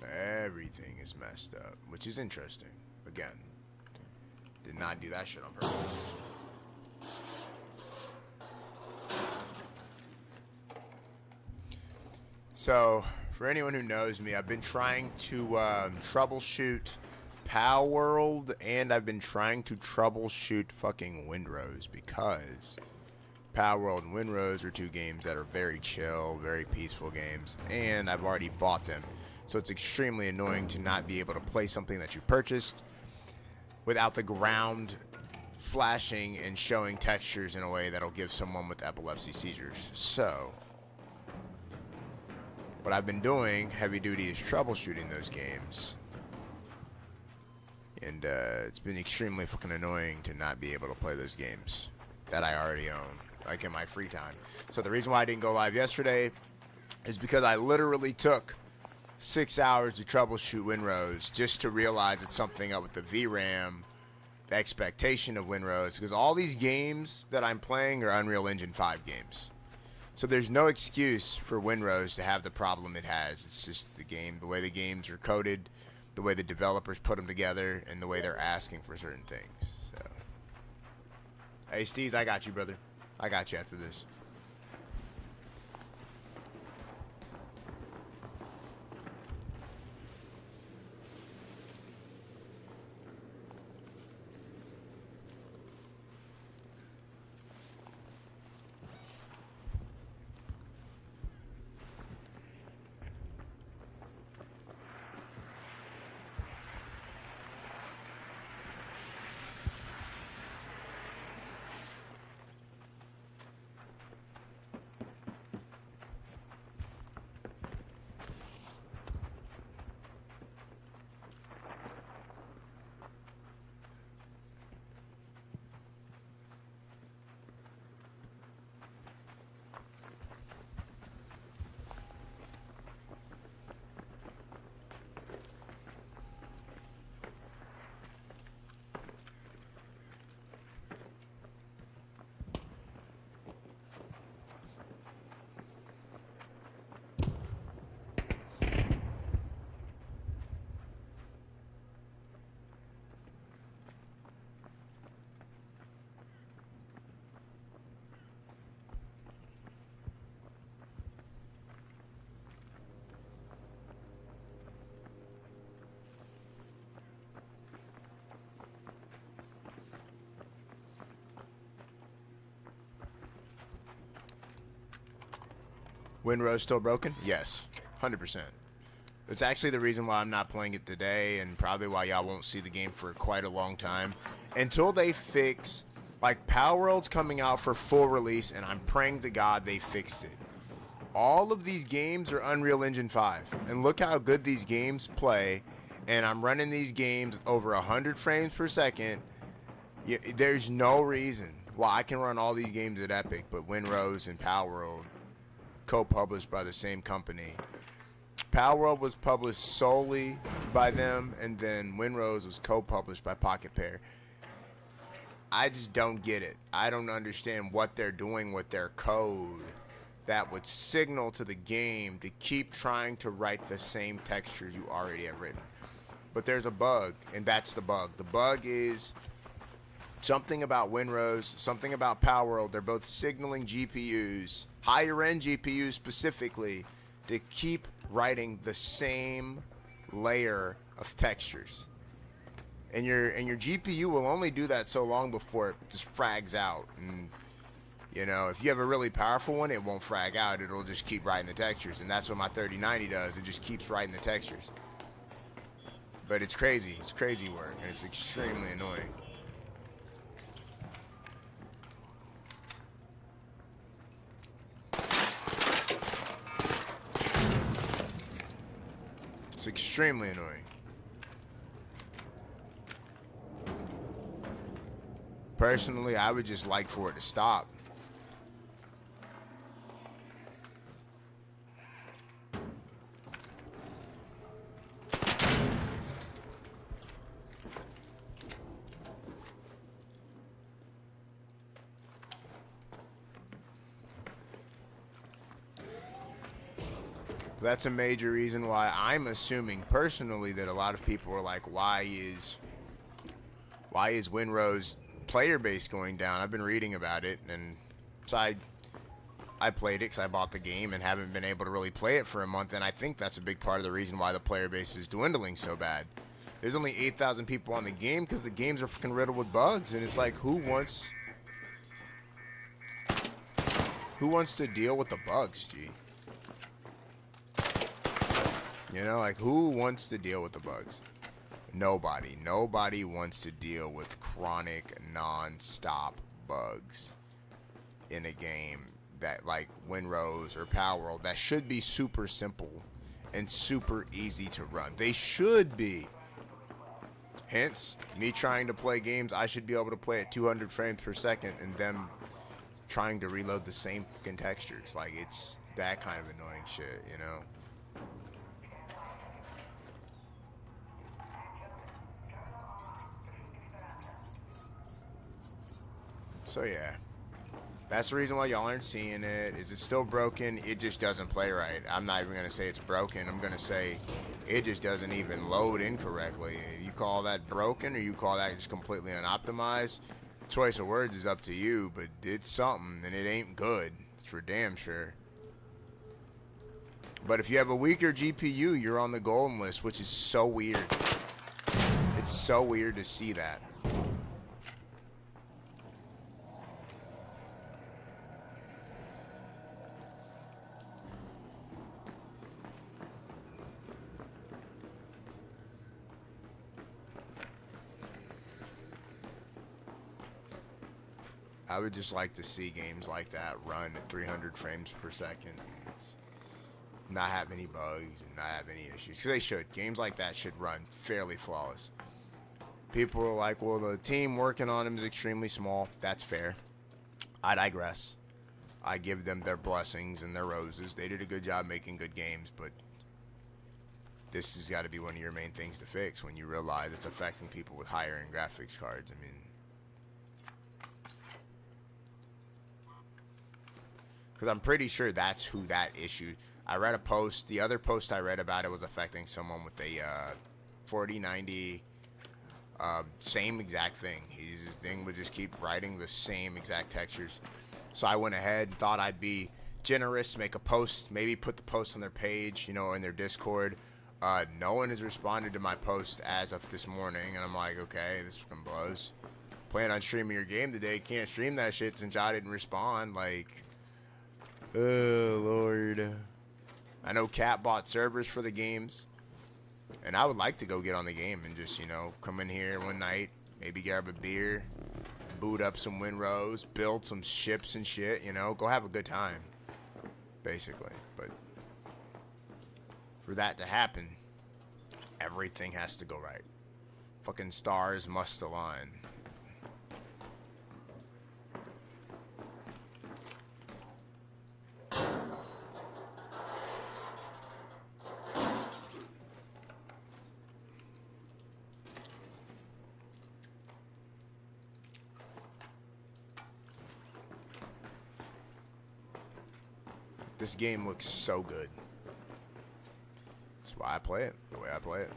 Everything is messed up, which is interesting. Again, did not do that shit on purpose. So, for anyone who knows me, I've been trying to troubleshoot Palworld, and I've been trying to troubleshoot fucking Windrose, because Palworld and Windrose are two games that are very chill, very peaceful games, and I've already bought them. So it's extremely annoying to not be able to play something that you purchased without the ground flashing and showing textures in a way that'll give someone with epilepsy seizures. So what I've been doing heavy duty is troubleshooting those games. And it's been extremely fucking annoying to not be able to play those games that I already own, like in my free time. So the reason why I didn't go live yesterday is because I literally took 6 hours to troubleshoot Windrose just to realize it's something up with the VRAM, the expectation of Windrose, because all these games that I'm playing are Unreal Engine 5 games. So there's no excuse for Windrose to have the problem it has. It's just the game, the way the games are coded, the way the developers put them together, and the way they're asking for certain things. So, hey, Steez, I got you, brother. I got you after this. Winrow's still broken? Yes, 100%. It's actually the reason why I'm not playing it today, and probably why y'all won't see the game for quite a long time. Until they fix, like, Palworld's coming out for full release, and I'm praying to God they fixed it. All of these games are Unreal Engine 5, and look how good these games play, and I'm running these games over 100 frames per second. There's no reason why I can run all these games at Epic, but Winrose and Palworld, co-published by the same company. Palworld was published solely by them, and then Winrose was co-published by Pocket Pair. I just don't get it. I don't understand what they're doing with their code that would signal to the game to keep trying to write the same textures you already have written. But there's a bug, and that's the bug. The bug is something about Winrose, something about Palworld. They're both signaling GPUs, higher-end GPUs specifically, to keep writing the same layer of textures. And your GPU will only do that so long before it just frags out. And, you know, if you have a really powerful one, it won't frag out. It'll just keep writing the textures. And that's what my 3090 does. It just keeps writing the textures. But it's crazy. It's crazy work. And it's extremely annoying. It's extremely annoying. Personally, I would just like for it to stop. That's a major reason why I'm assuming personally that a lot of people are like, why is Winrose player base going down? I've been reading about it, and so I played it because I bought the game and haven't been able to really play it for a month, and I think that's a big part of the reason why the player base is dwindling so bad. There's only 8,000 people on the game because the games are freaking riddled with bugs, and it's like, who wants to deal with the bugs, G? You know, like, who wants to deal with the bugs? Nobody. Nobody wants to deal with chronic, non-stop bugs in a game that, like Winrose or Palworld, that should be super simple and super easy to run. They should be. Hence, me trying to play games I should be able to play at 200 frames per second, and them trying to reload the same fucking textures. Like, it's that kind of annoying shit, you know? So yeah, that's the reason why y'all aren't seeing it. Is it still broken? It just doesn't play right. I'm not even gonna say it's broken. I'm gonna say it just doesn't even load incorrectly. You call that broken, or you call that just completely unoptimized? Choice of words is up to you, but it's something, and it ain't good. It's for damn sure. But if you have a weaker GPU, you're on the golden list, which is so weird. It's so weird to see that. I would just like to see games like that run at 300 frames per second, and not have any bugs and not have any issues. Because they should. Games like that should run fairly flawless. People are like, well, the team working on them is extremely small. That's fair. I digress. I give them their blessings and their roses. They did a good job making good games, but this has got to be one of your main things to fix when you realize it's affecting people with higher-end graphics cards. I mean, because I'm pretty sure that's who that issue. I read a post. The other post I read about it was affecting someone with a 4090. Same exact thing. His thing would just keep writing the same exact textures. So I went ahead and thought I'd be generous, make a post, maybe put the post on their page, you know, in their Discord. No one has responded to my post as of this morning, and I'm like, okay, this fucking blows. Plan on streaming your game today. Can't stream that shit since I didn't respond. Like, Oh, Lord. I know Cat bought servers for the games. And I would like to go get on the game and just, you know, come in here one night, maybe grab a beer, boot up some Winrows, build some ships and shit, you know, go have a good time, basically. But for that to happen, everything has to go right. Fucking stars must align. This game looks so good. That's why I play it, the way I play it.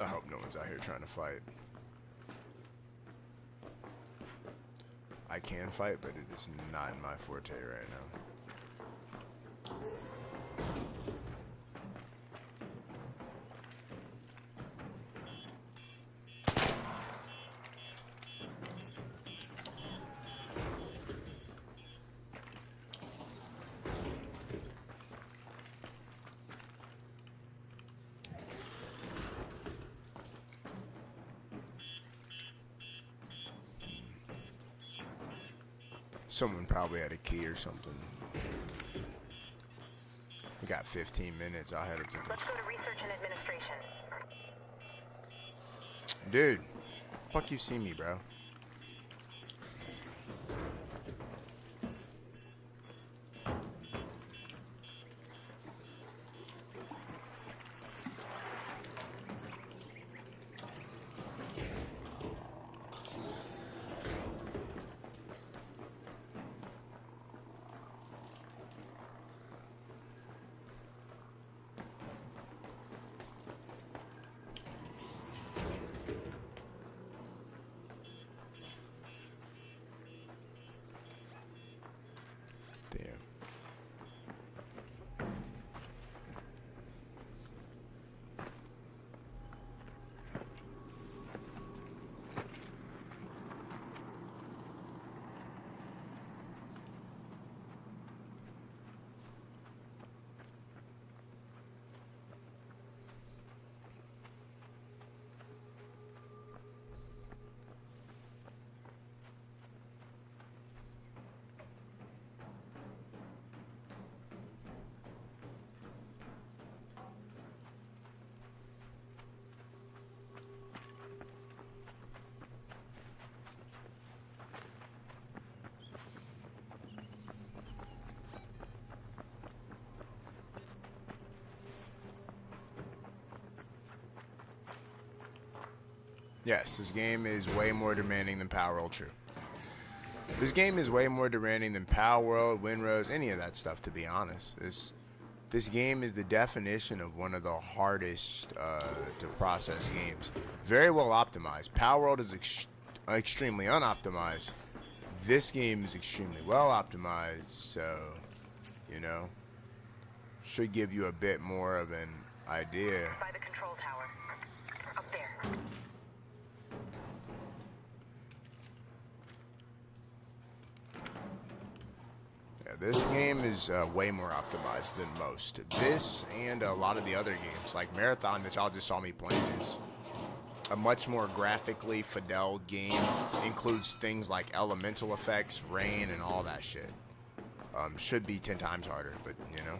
I hope no one's out here trying to fight. I can fight, but it is not in my forte right now. Someone probably had a key or something. We got 15 minutes. I'll head up to Let's go to research and administration. Dude, fuck you see me, bro. Yes, this game is way more demanding than Power World, true. This game is way more demanding than Power World, Winrose, any of that stuff, to be honest. This game is the definition of one of the hardest to process games. Very well optimized. Power World is extremely unoptimized. This game is extremely well optimized, so, you know, should give you a bit more of an idea. By the control tower. Up there. This game is way more optimized than most. This and a lot of the other games, like Marathon, that y'all just saw me playing, is a much more graphically fideled game. Includes things like elemental effects, rain, and all that shit. Should be 10 times harder, but you know.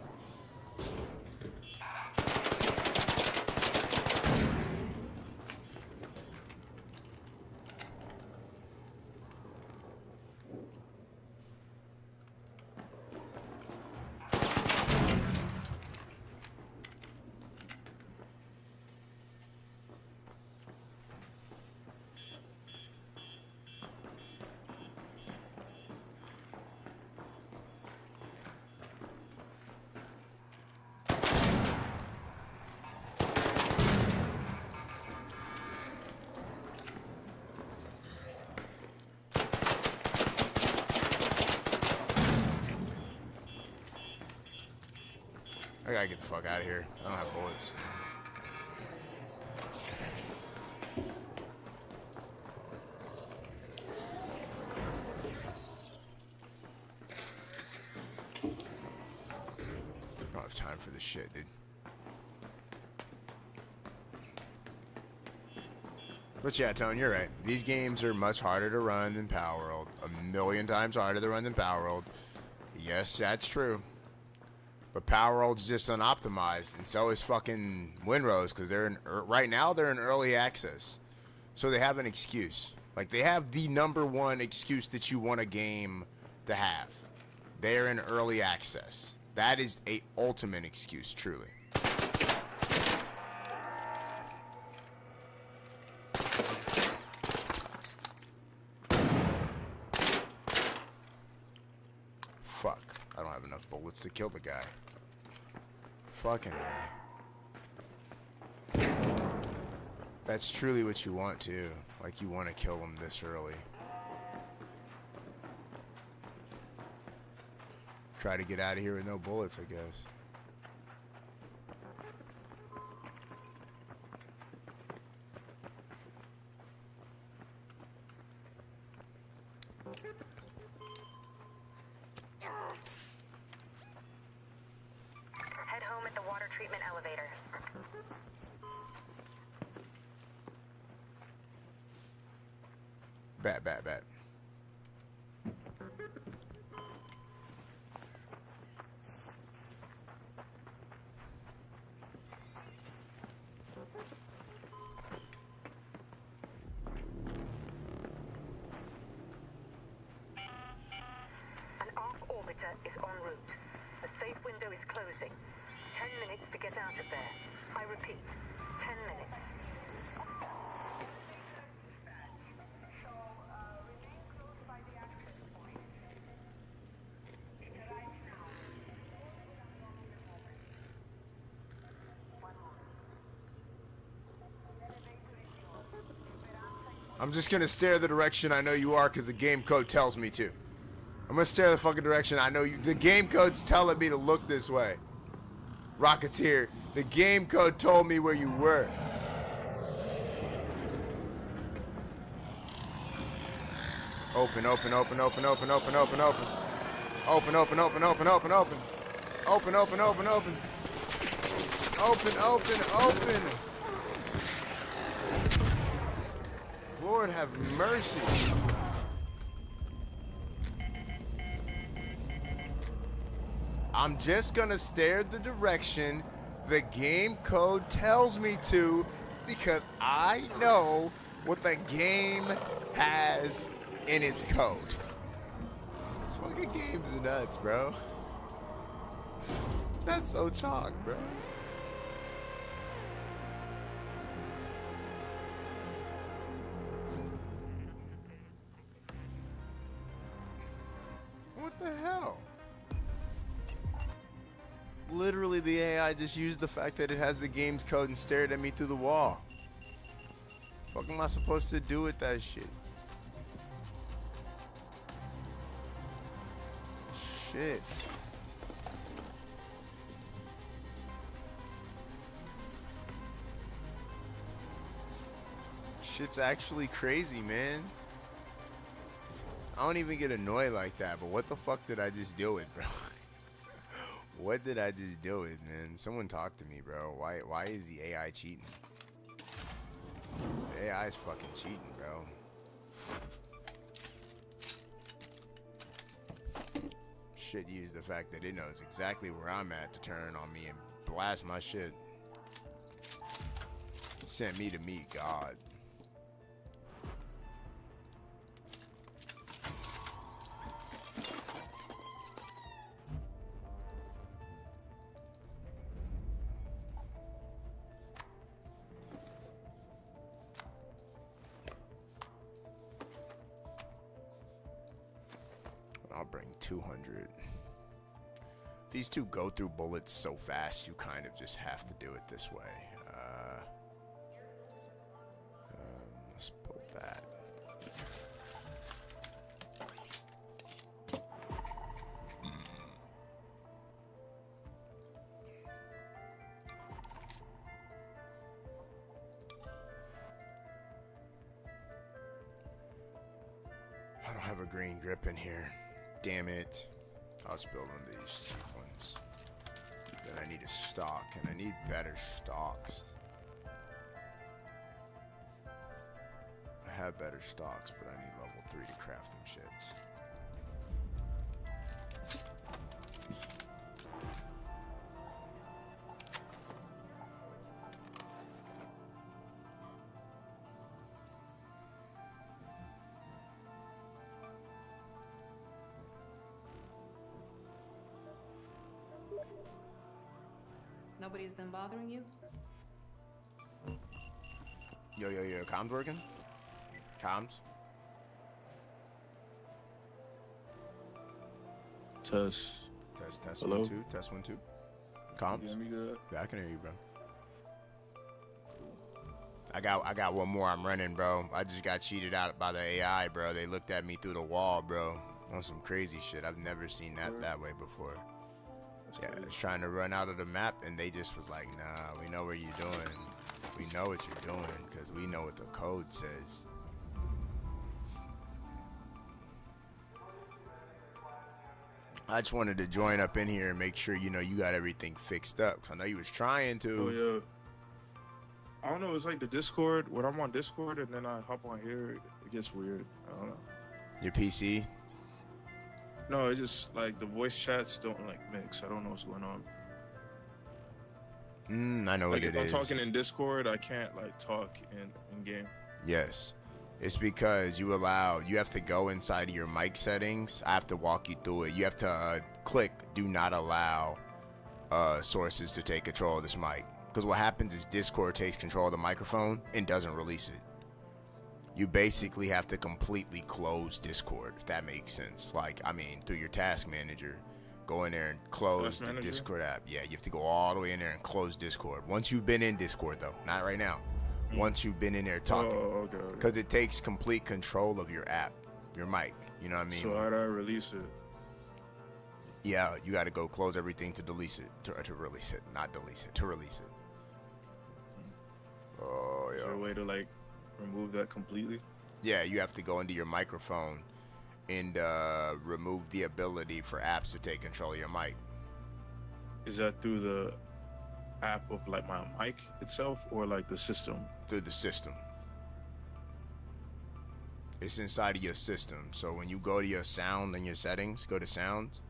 I gotta get the fuck out of here. I don't have bullets. time for this shit, dude. But yeah, Tone, you're right. These games are much harder to run than Power World. A million times harder to run than Power World. Yes, that's true. But Power World's just unoptimized, and so is fucking Winrose, because they're in right now they're in early access, so they have an excuse. Like, they have the #1 excuse that you want a game to have. They're in early access. That is a ultimate excuse, truly. Fuck. I don't have enough bullets to kill the guy. Fucking A. That's truly what you want, too. Like, you want to kill him this early. Try to get out of here with no bullets, I guess. Head home at the water treatment elevator. Bet. An ARC orbiter is en route. The safe window is closing. 10 minutes to get out of there. I repeat, 10 minutes. I'm just gonna stare the direction I know you are because the game code tells me to. I'm gonna stare the fucking direction I know you. The game code's telling me to look this way. Rocketeer, the game code told me where you were. Open. Open. Lord have mercy. I'm just gonna stare the direction the game code tells me to because I know what the game has in its code. This fucking game's nuts, bro. That's so chalk, bro. What the hell? Literally, the AI just used the fact that it has the game's code and stared at me through the wall. What am I supposed to do with that shit? Shit. Shit's actually crazy, man. I don't even get annoyed like that, but what the fuck did I just deal with, bro? What did I just deal with, man? Someone talk to me, bro. Why is the AI cheating? The AI is fucking cheating, bro. Shit, use the fact that it knows exactly where I'm at to turn on me and blast my shit. Sent me to meet God. I'll bring 200. These two go through bullets so fast, you kind of just have to do it this way. Let's build that. I don't have a green grip in here. Damn it. I'll just build one of these cheap ones. Then I need a stock, and I need better stocks. I have better stocks, but I need level 3 to craft them shits. Nobody's been bothering you? Yo, comms working? Comms? Test. Test, Hello? 1 2, test 1 2. Comms? You hear me good? Yeah, I can hear you, bro. I got one more I'm running, bro. I just got cheated out by the AI, bro. They looked at me through the wall, bro. On some crazy shit. I've never seen that way before. Yeah, I was trying to run out of the map, and they just was like, nah, we know what you're doing. We know what you're doing, because we know what the code says. I just wanted to join up in here and make sure, you know, you got everything fixed up. 'Cause I know you was trying to. Oh, yeah. I don't know, it's like the Discord. When I'm on Discord and then I hop on here, it gets weird. I don't know. Your PC? No, it's just like the voice chats don't like mix. I don't know what's going on. I know Like what it if is. I'm talking in Discord, I can't like talk in game. Yes. It's because you have to go inside of your mic settings. I have to walk you through it. You have to click do not allow sources to take control of this mic. Because what happens is Discord takes control of the microphone and doesn't release it. You basically have to completely close Discord, if that makes sense. Like, I mean, through your task manager, go in there and close the Discord app. Yeah, you have to go all the way in there and close Discord. Once you've been in Discord, though, not right now. Once you've been in there talking. Oh, okay. Because it takes complete control of your app, your mic. You know what I mean? So how do I release it? Yeah, you got to go close everything to release it. To release it. Not delete it. To release it. Oh, yeah. Is there a way to like remove that completely? Yeah, you have to go into your microphone and remove the ability for apps to take control of your mic. Is that through the app of like my mic itself or like the system? Through the system. It's inside of your system. So when you go to your sound and your settings, go to sounds,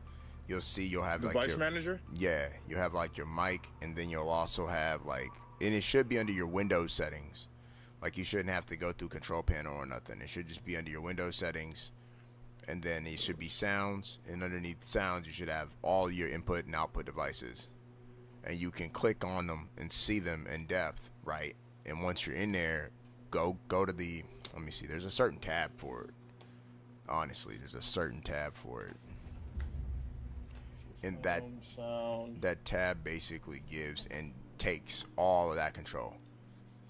you'll see you'll have like device your manager? Yeah, you have like your mic, and then you'll also have like, and it should be under your Windows settings. Like you shouldn't have to go through control panel or nothing. It should just be under your Windows settings. And then it should be sounds, and underneath sounds you should have all your input and output devices. And you can click on them and see them in depth, right? And once you're in there, go to the, let me see, there's a certain tab for it. Honestly, there's a certain tab for it. And that tab basically gives and takes all of that control.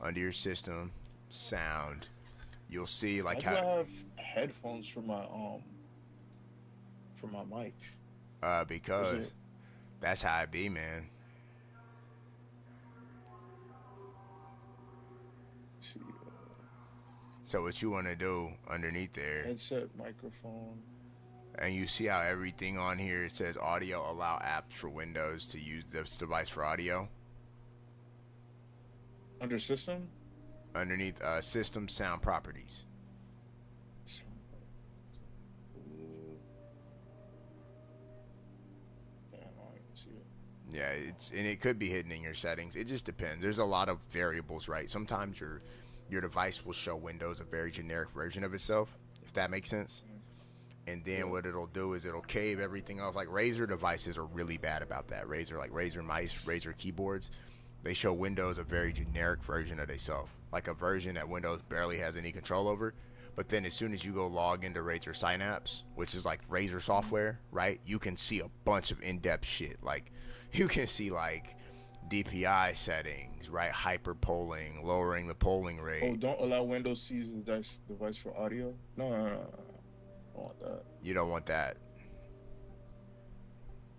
Under your system, sound, you'll see like I have headphones for my mic. Because that's how it be, man. See, so what you want to do underneath there, headset, microphone, and you see how everything on here, it says audio allow apps for Windows to use this device for audio. Under system? Underneath system sound properties. Damn, I don't even see it. Yeah, and it could be hidden in your settings. It just depends. There's a lot of variables, right? Sometimes your device will show Windows a very generic version of itself, if that makes sense. And then what it'll do is it'll cave everything else. Like Razer devices are really bad about that. Razer mice, Razer keyboards, they show Windows a very generic version of themselves. Like a version that Windows barely has any control over. But then as soon as you go log into Razer Synapse, which is like Razer software, right? You can see a bunch of in-depth shit. Like you can see like DPI settings, right? Hyper polling, lowering the polling rate. Oh, don't allow Windows to use the device for audio? No. I don't want that. You don't want that.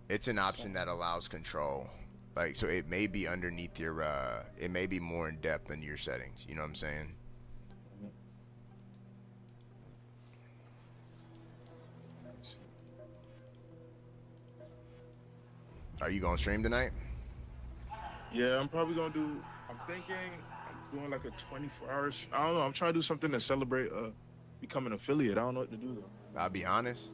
It's an option that allows control. Like, so it may be underneath your, it may be more in depth than your settings. You know what I'm saying? Are you gonna stream tonight? Yeah, I'm probably gonna do. I'm thinking I'm doing like a 24 hours. I don't know. I'm trying to do something to celebrate becoming affiliate. I don't know what to do though. I'll be honest.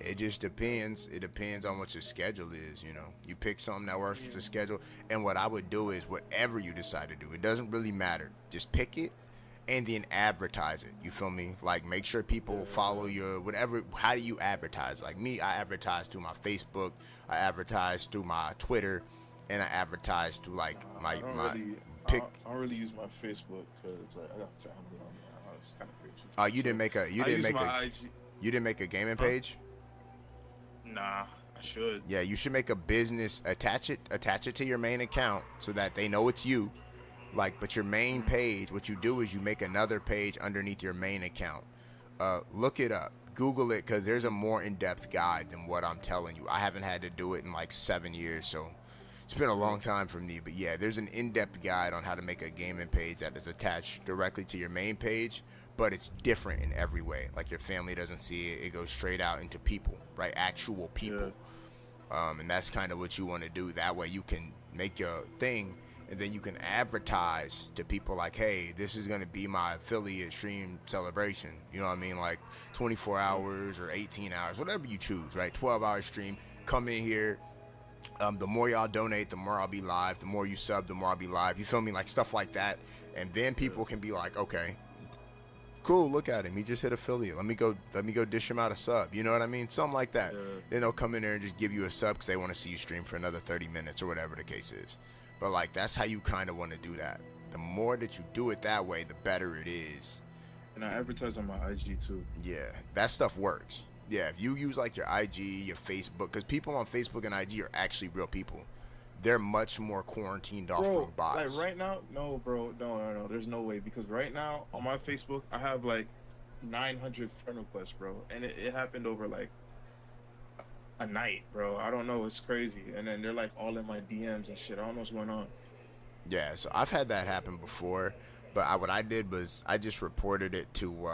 It just depends. It depends on what your schedule is, you know. You pick something that works with your schedule. And what I would do is whatever you decide to do, it doesn't really matter. Just pick it and then advertise it. You feel me? Like make sure people follow your whatever. How do you advertise? Like me, I advertise through my Facebook, I advertise through my Twitter, and I advertise through like my I don't really use my Facebook because like, I got family on there. It's kind of crazy. Oh, you didn't make a you didn't make a IG. you didn't make a gaming page? Nah, I should. Yeah, you should make a business, attach it to your main account so that they know it's you. Like, but your main page, what you do is you make another page underneath your main account. Look it up, Google it, because there's a more in-depth guide than what I'm telling you. I haven't had to do it in like 7 years, so it's been a long time for me. But yeah, there's an in-depth guide on how to make a gaming page that is attached directly to your main page, but it's different in every way. Like your family doesn't see it. It goes straight out into people, right? Actual people. And that's kind of what you want to do. That way you can make your thing, and then you can advertise to people like, hey, this is going to be my affiliate stream celebration. You know what I mean? Like 24 hours or 18 hours, whatever you choose, right? 12-hour stream. Come in here. The more y'all donate, the more I'll be live. The more you sub, the more I'll be live. You feel me? Like stuff like that. And then people can be like, okay, cool, look at him. He just hit affiliate. Let me go dish him out a sub. You know what I mean? Something like that. Then they'll come in there and just give you a sub because they want to see you stream for another 30 minutes or whatever the case is. But like that's how you kind of want to do that. The more that you do it that way, the better it is. And I advertise on my IG too. Yeah, that stuff works. Yeah, if you use like your IG, your Facebook, because people on Facebook and IG are actually real people. They're much more quarantined off from bots. Like right now, no, bro, no, there's no way, because right now on my Facebook I have like 900 friend requests, bro, and it happened over like a night, bro. I don't know, it's crazy, and then they're like all in my DMs and shit. I don't know what's going on. Yeah, so I've had that happen before, but what I did was I just reported it to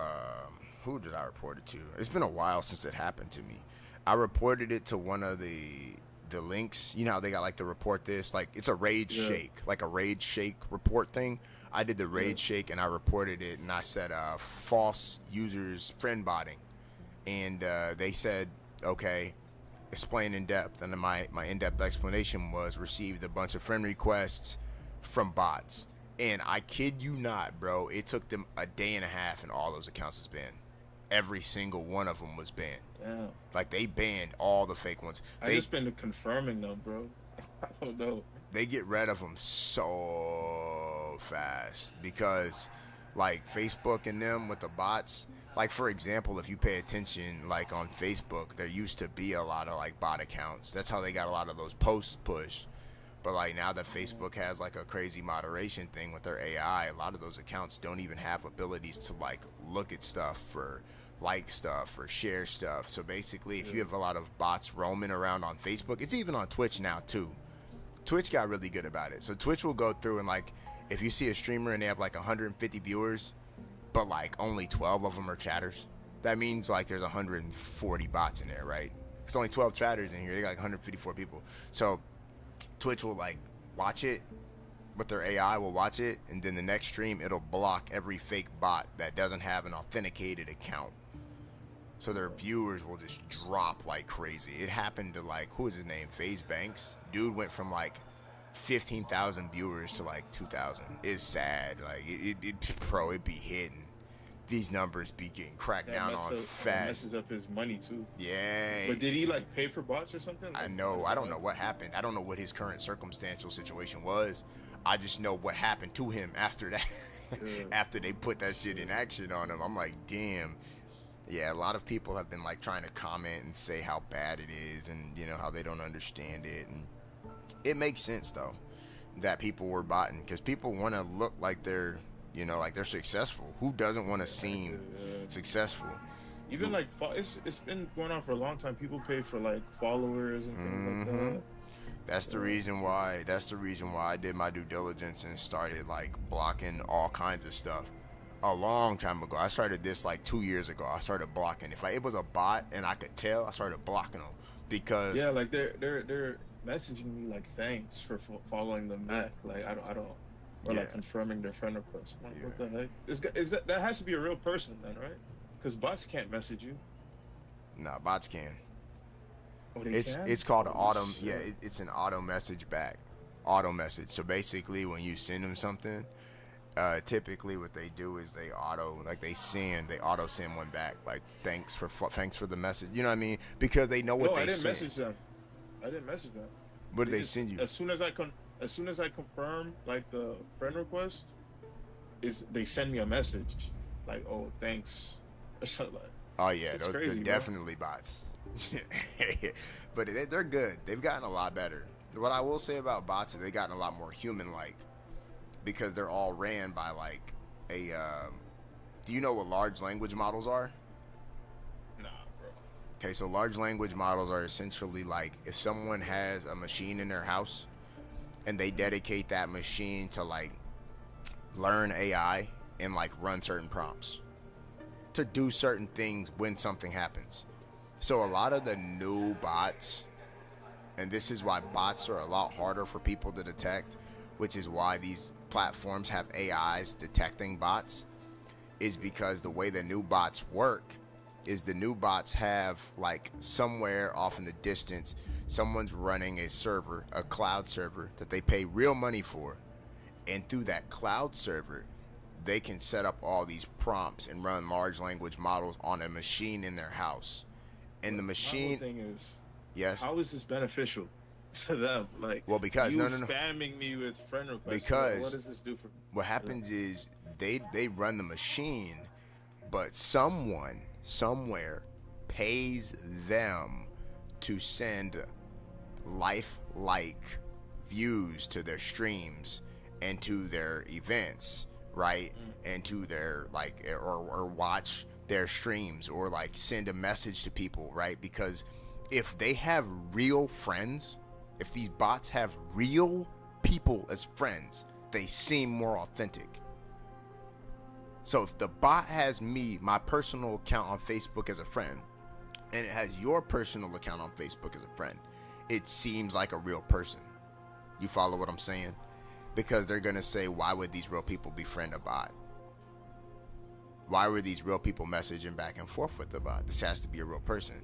who did I report it to? It's been a while since it happened to me. I reported it to one of the links. You know how they got like the report this, like it's a rage shake, like a rage shake report thing. I did the rage shake and I reported it, and I said false users friend botting, and they said okay, explain in depth. And then my in-depth explanation was received a bunch of friend requests from bots, and I kid you not, bro, it took them a day and a half and all those accounts was banned. Every single one of them was banned. Damn. Like they banned all the fake ones. I just been confirming them, bro. I don't know. They get rid of them so fast because like Facebook and them with the bots, like for example, if you pay attention, like on Facebook, there used to be a lot of like bot accounts. That's how they got a lot of those posts pushed. But like now that Facebook has like a crazy moderation thing with their AI, a lot of those accounts don't even have abilities to like look at stuff or like stuff or share stuff. So basically, if you have a lot of bots roaming around on Facebook, it's even on Twitch now too. Twitch got really good about it. So Twitch will go through and like, if you see a streamer and they have like 150 viewers, but like only 12 of them are chatters, that means like there's 140 bots in there, right? It's only 12 chatters in here. They got like 154 people. So Twitch will like watch it, but their AI will watch it, and then the next stream it'll block every fake bot that doesn't have an authenticated account. So their viewers will just drop like crazy. It happened to like, who is his name? FaZe Banks. Dude went from like 15,000 viewers to like 2,000. It's sad. Like it be hitting. These numbers be getting cracked down on fast. Messes up his money too. Yeah. But did he like pay for bots or something? I know. I don't know what happened. I don't know what his current circumstantial situation was. I just know what happened to him after that. After they put that shit in action on him. I'm like, damn. Yeah, a lot of people have been like trying to comment and say how bad it is, and you know how they don't understand it, and it makes sense though that people were botting, because people want to look like they're, you know, like they're successful. Who doesn't want to seem successful? Even like it's been going on for a long time. People pay for like followers and things like that. That's the reason why. That's the reason why I did my due diligence and started like blocking all kinds of stuff. A long time ago. I started this like 2 years ago. I started blocking. If it was a bot and I could tell, I started blocking them because like they're messaging me like thanks for following them back. Like I don't, or Yeah. like confirming their friend request. I'm like, Yeah. what the heck? Is that has to be a real person then, right? Because bots can't message you. Nah, bots can. Oh, they It's can? it's called an Oh, auto. shit. Yeah, it's an auto message back. Auto message. So basically, when you send them something, typically what they do is they auto send one back, like thanks for the message. You know what I mean? Because they know what No, they I didn't send. message them. I didn't message them. What did they just- send you? As soon as I confirm like the friend request, they send me a message like, oh, thanks, or something like. Oh yeah, It's they're crazy, bro. definitely bots. But they're good. They've gotten a lot better. What I will say about bots is they've gotten a lot more human-like because they're all ran by like a. Do you know what large language models are? Nah, bro. Okay, so large language models are essentially like if someone has a machine in their house and they dedicate that machine to like learn AI and like run certain prompts to do certain things when something happens. So a lot of the new bots, and this is why bots are a lot harder for people to detect, which is why these platforms have AIs detecting bots, is because the way the new bots work is the new bots have like somewhere off in the distance, someone's running a server, a cloud server that they pay real money for. And through that cloud server, they can set up all these prompts and run large language models on a machine in their house. And the My machine, whole thing is, yes, how is this beneficial to them? Like, well, because you no, spamming me with friend requests. Because what does this do for? what happens is they run the machine, but someone somewhere pays them to send lifelike views to their streams and to their events, right? And to their like or watch their streams or like send a message to people, right? Because if they have real friends, if these bots have real people as friends, they seem more authentic. So if the bot has me, my personal account on Facebook as a friend, and it has your personal account on Facebook as a friend, it seems like a real person. You follow what I'm saying? Because they're going to say, why would these real people befriend a bot? Why were these real people messaging back and forth with the bot? This has to be a real person.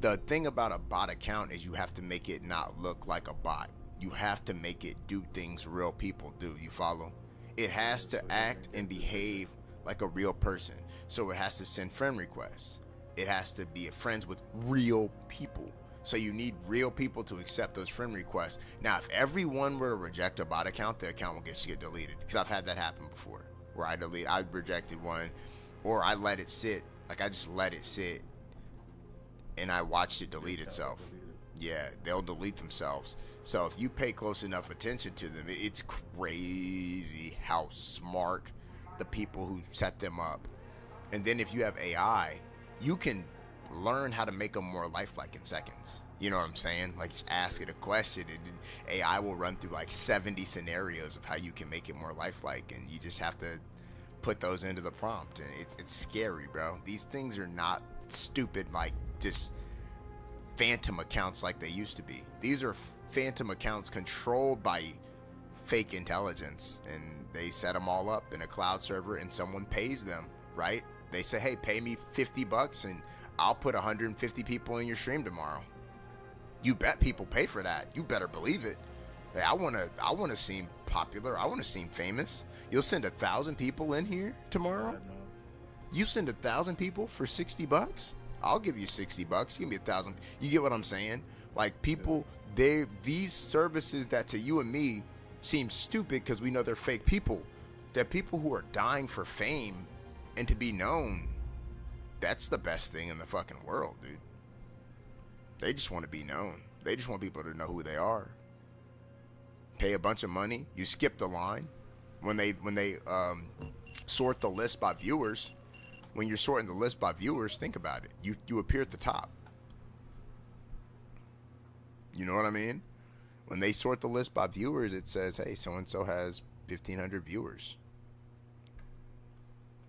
The thing about a bot account is you have to make it not look like a bot. You have to make it do things real people do. You follow? It has to act and behave like a real person. So it has to send friend requests. It has to be friends with real people. So you need real people to accept those friend requests. Now, if everyone were to reject a bot account, the account will get deleted. Because I've had that happen before, where I rejected one, or I let it sit. Like I just let it sit, and I watched it delete itself. Yeah, they'll delete themselves. So if you pay close enough attention to them, it's crazy how smart the people who set them up. And then if you have AI, you can learn how to make them more lifelike in seconds. You know what I'm saying? Like just ask it a question and AI will run through like 70 scenarios of how you can make it more lifelike, and you just have to put those into the prompt. And it's scary, bro. These things are not stupid like just phantom accounts like they used to be. These are phantom accounts controlled by fake intelligence, and they set them all up in a cloud server and someone pays them, right? They say, hey, pay me $50 and I'll put 150 people in your stream tomorrow. You bet people pay for that. You better believe it. Hey, I wanna seem popular. I wanna seem famous. You'll send 1,000 people in here tomorrow? You send 1,000 people for $60? I'll give you $60. Give me 1,000. You get what I'm saying? Like people, these services that to you and me seem stupid because we know they're fake people. They're people who are dying for fame and to be known. That's the best thing in the fucking world, dude. They just want to be known. They just want people to know who they are. Pay a bunch of money. You skip the line. When they sort the list by viewers, when you're sorting the list by viewers, think about it. You appear at the top. You know what I mean? When they sort the list by viewers, it says, hey, so-and-so has 1,500 viewers.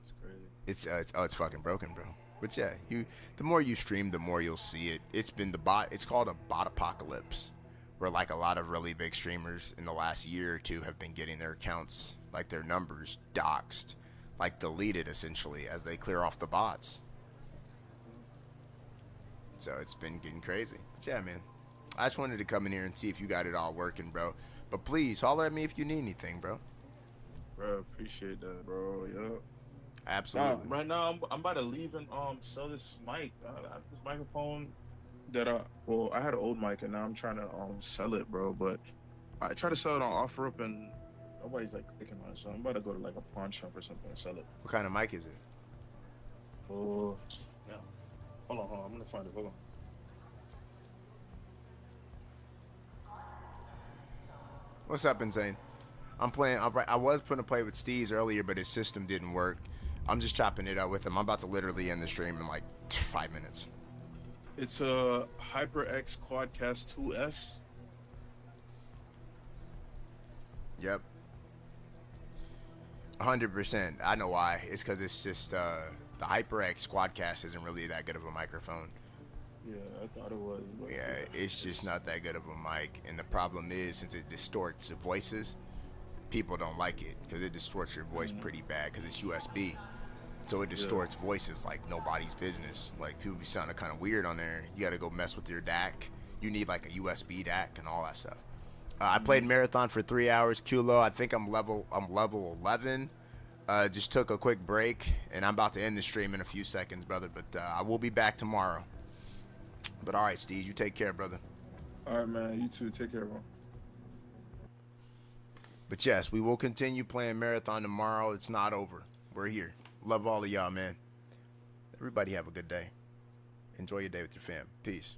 It's crazy. It's fucking broken, bro. But yeah, the more you stream, the more you'll see it. It's been it's called a bot apocalypse, where like a lot of really big streamers in the last year or two have been getting their accounts, like their numbers, doxxed, like deleted essentially as they clear off the bots. So it's been getting crazy. But yeah, man, I just wanted to come in here and see if you got it all working, bro. But please holler at me if you need anything, bro. Bro, appreciate that, bro. Yup. Absolutely. Right now, I'm about to leave and sell this mic. I have this microphone that I had an old mic and now I'm trying to sell it, bro. But I try to sell it on OfferUp and nobody's like clicking on it. So I'm about to go to like a pawn shop or something and sell it. What kind of mic is it? Oh, yeah. Hold on. I'm gonna find it. Hold on. What's up, Insane? I'm playing. I was putting to play with Steez earlier, but his system didn't work. I'm just chopping it up with him. I'm about to literally end the stream in like 5 minutes. It's a HyperX Quadcast 2S. Yep. 100%. I know why. It's because it's just the HyperX Quadcast isn't really that good of a microphone. Yeah, I thought it was. Yeah, it's just not that good of a mic. And the problem is, since it distorts the voices, people don't like it because it distorts your voice pretty bad because it's USB. So it distorts voices like nobody's business. Like people be sounding kind of weird on there. You got to go mess with your DAC. You need like a USB DAC and all that stuff. I played Marathon for 3 hours. Culo, I think I'm level 11. Just took a quick break and I'm about to end the stream in a few seconds, brother. But I will be back tomorrow. But all right, Steve, you take care, brother. All right, man. You too. Take care, bro. But yes, we will continue playing Marathon tomorrow. It's not over. We're here. Love all of y'all, man. Everybody have a good day. Enjoy your day with your fam. Peace.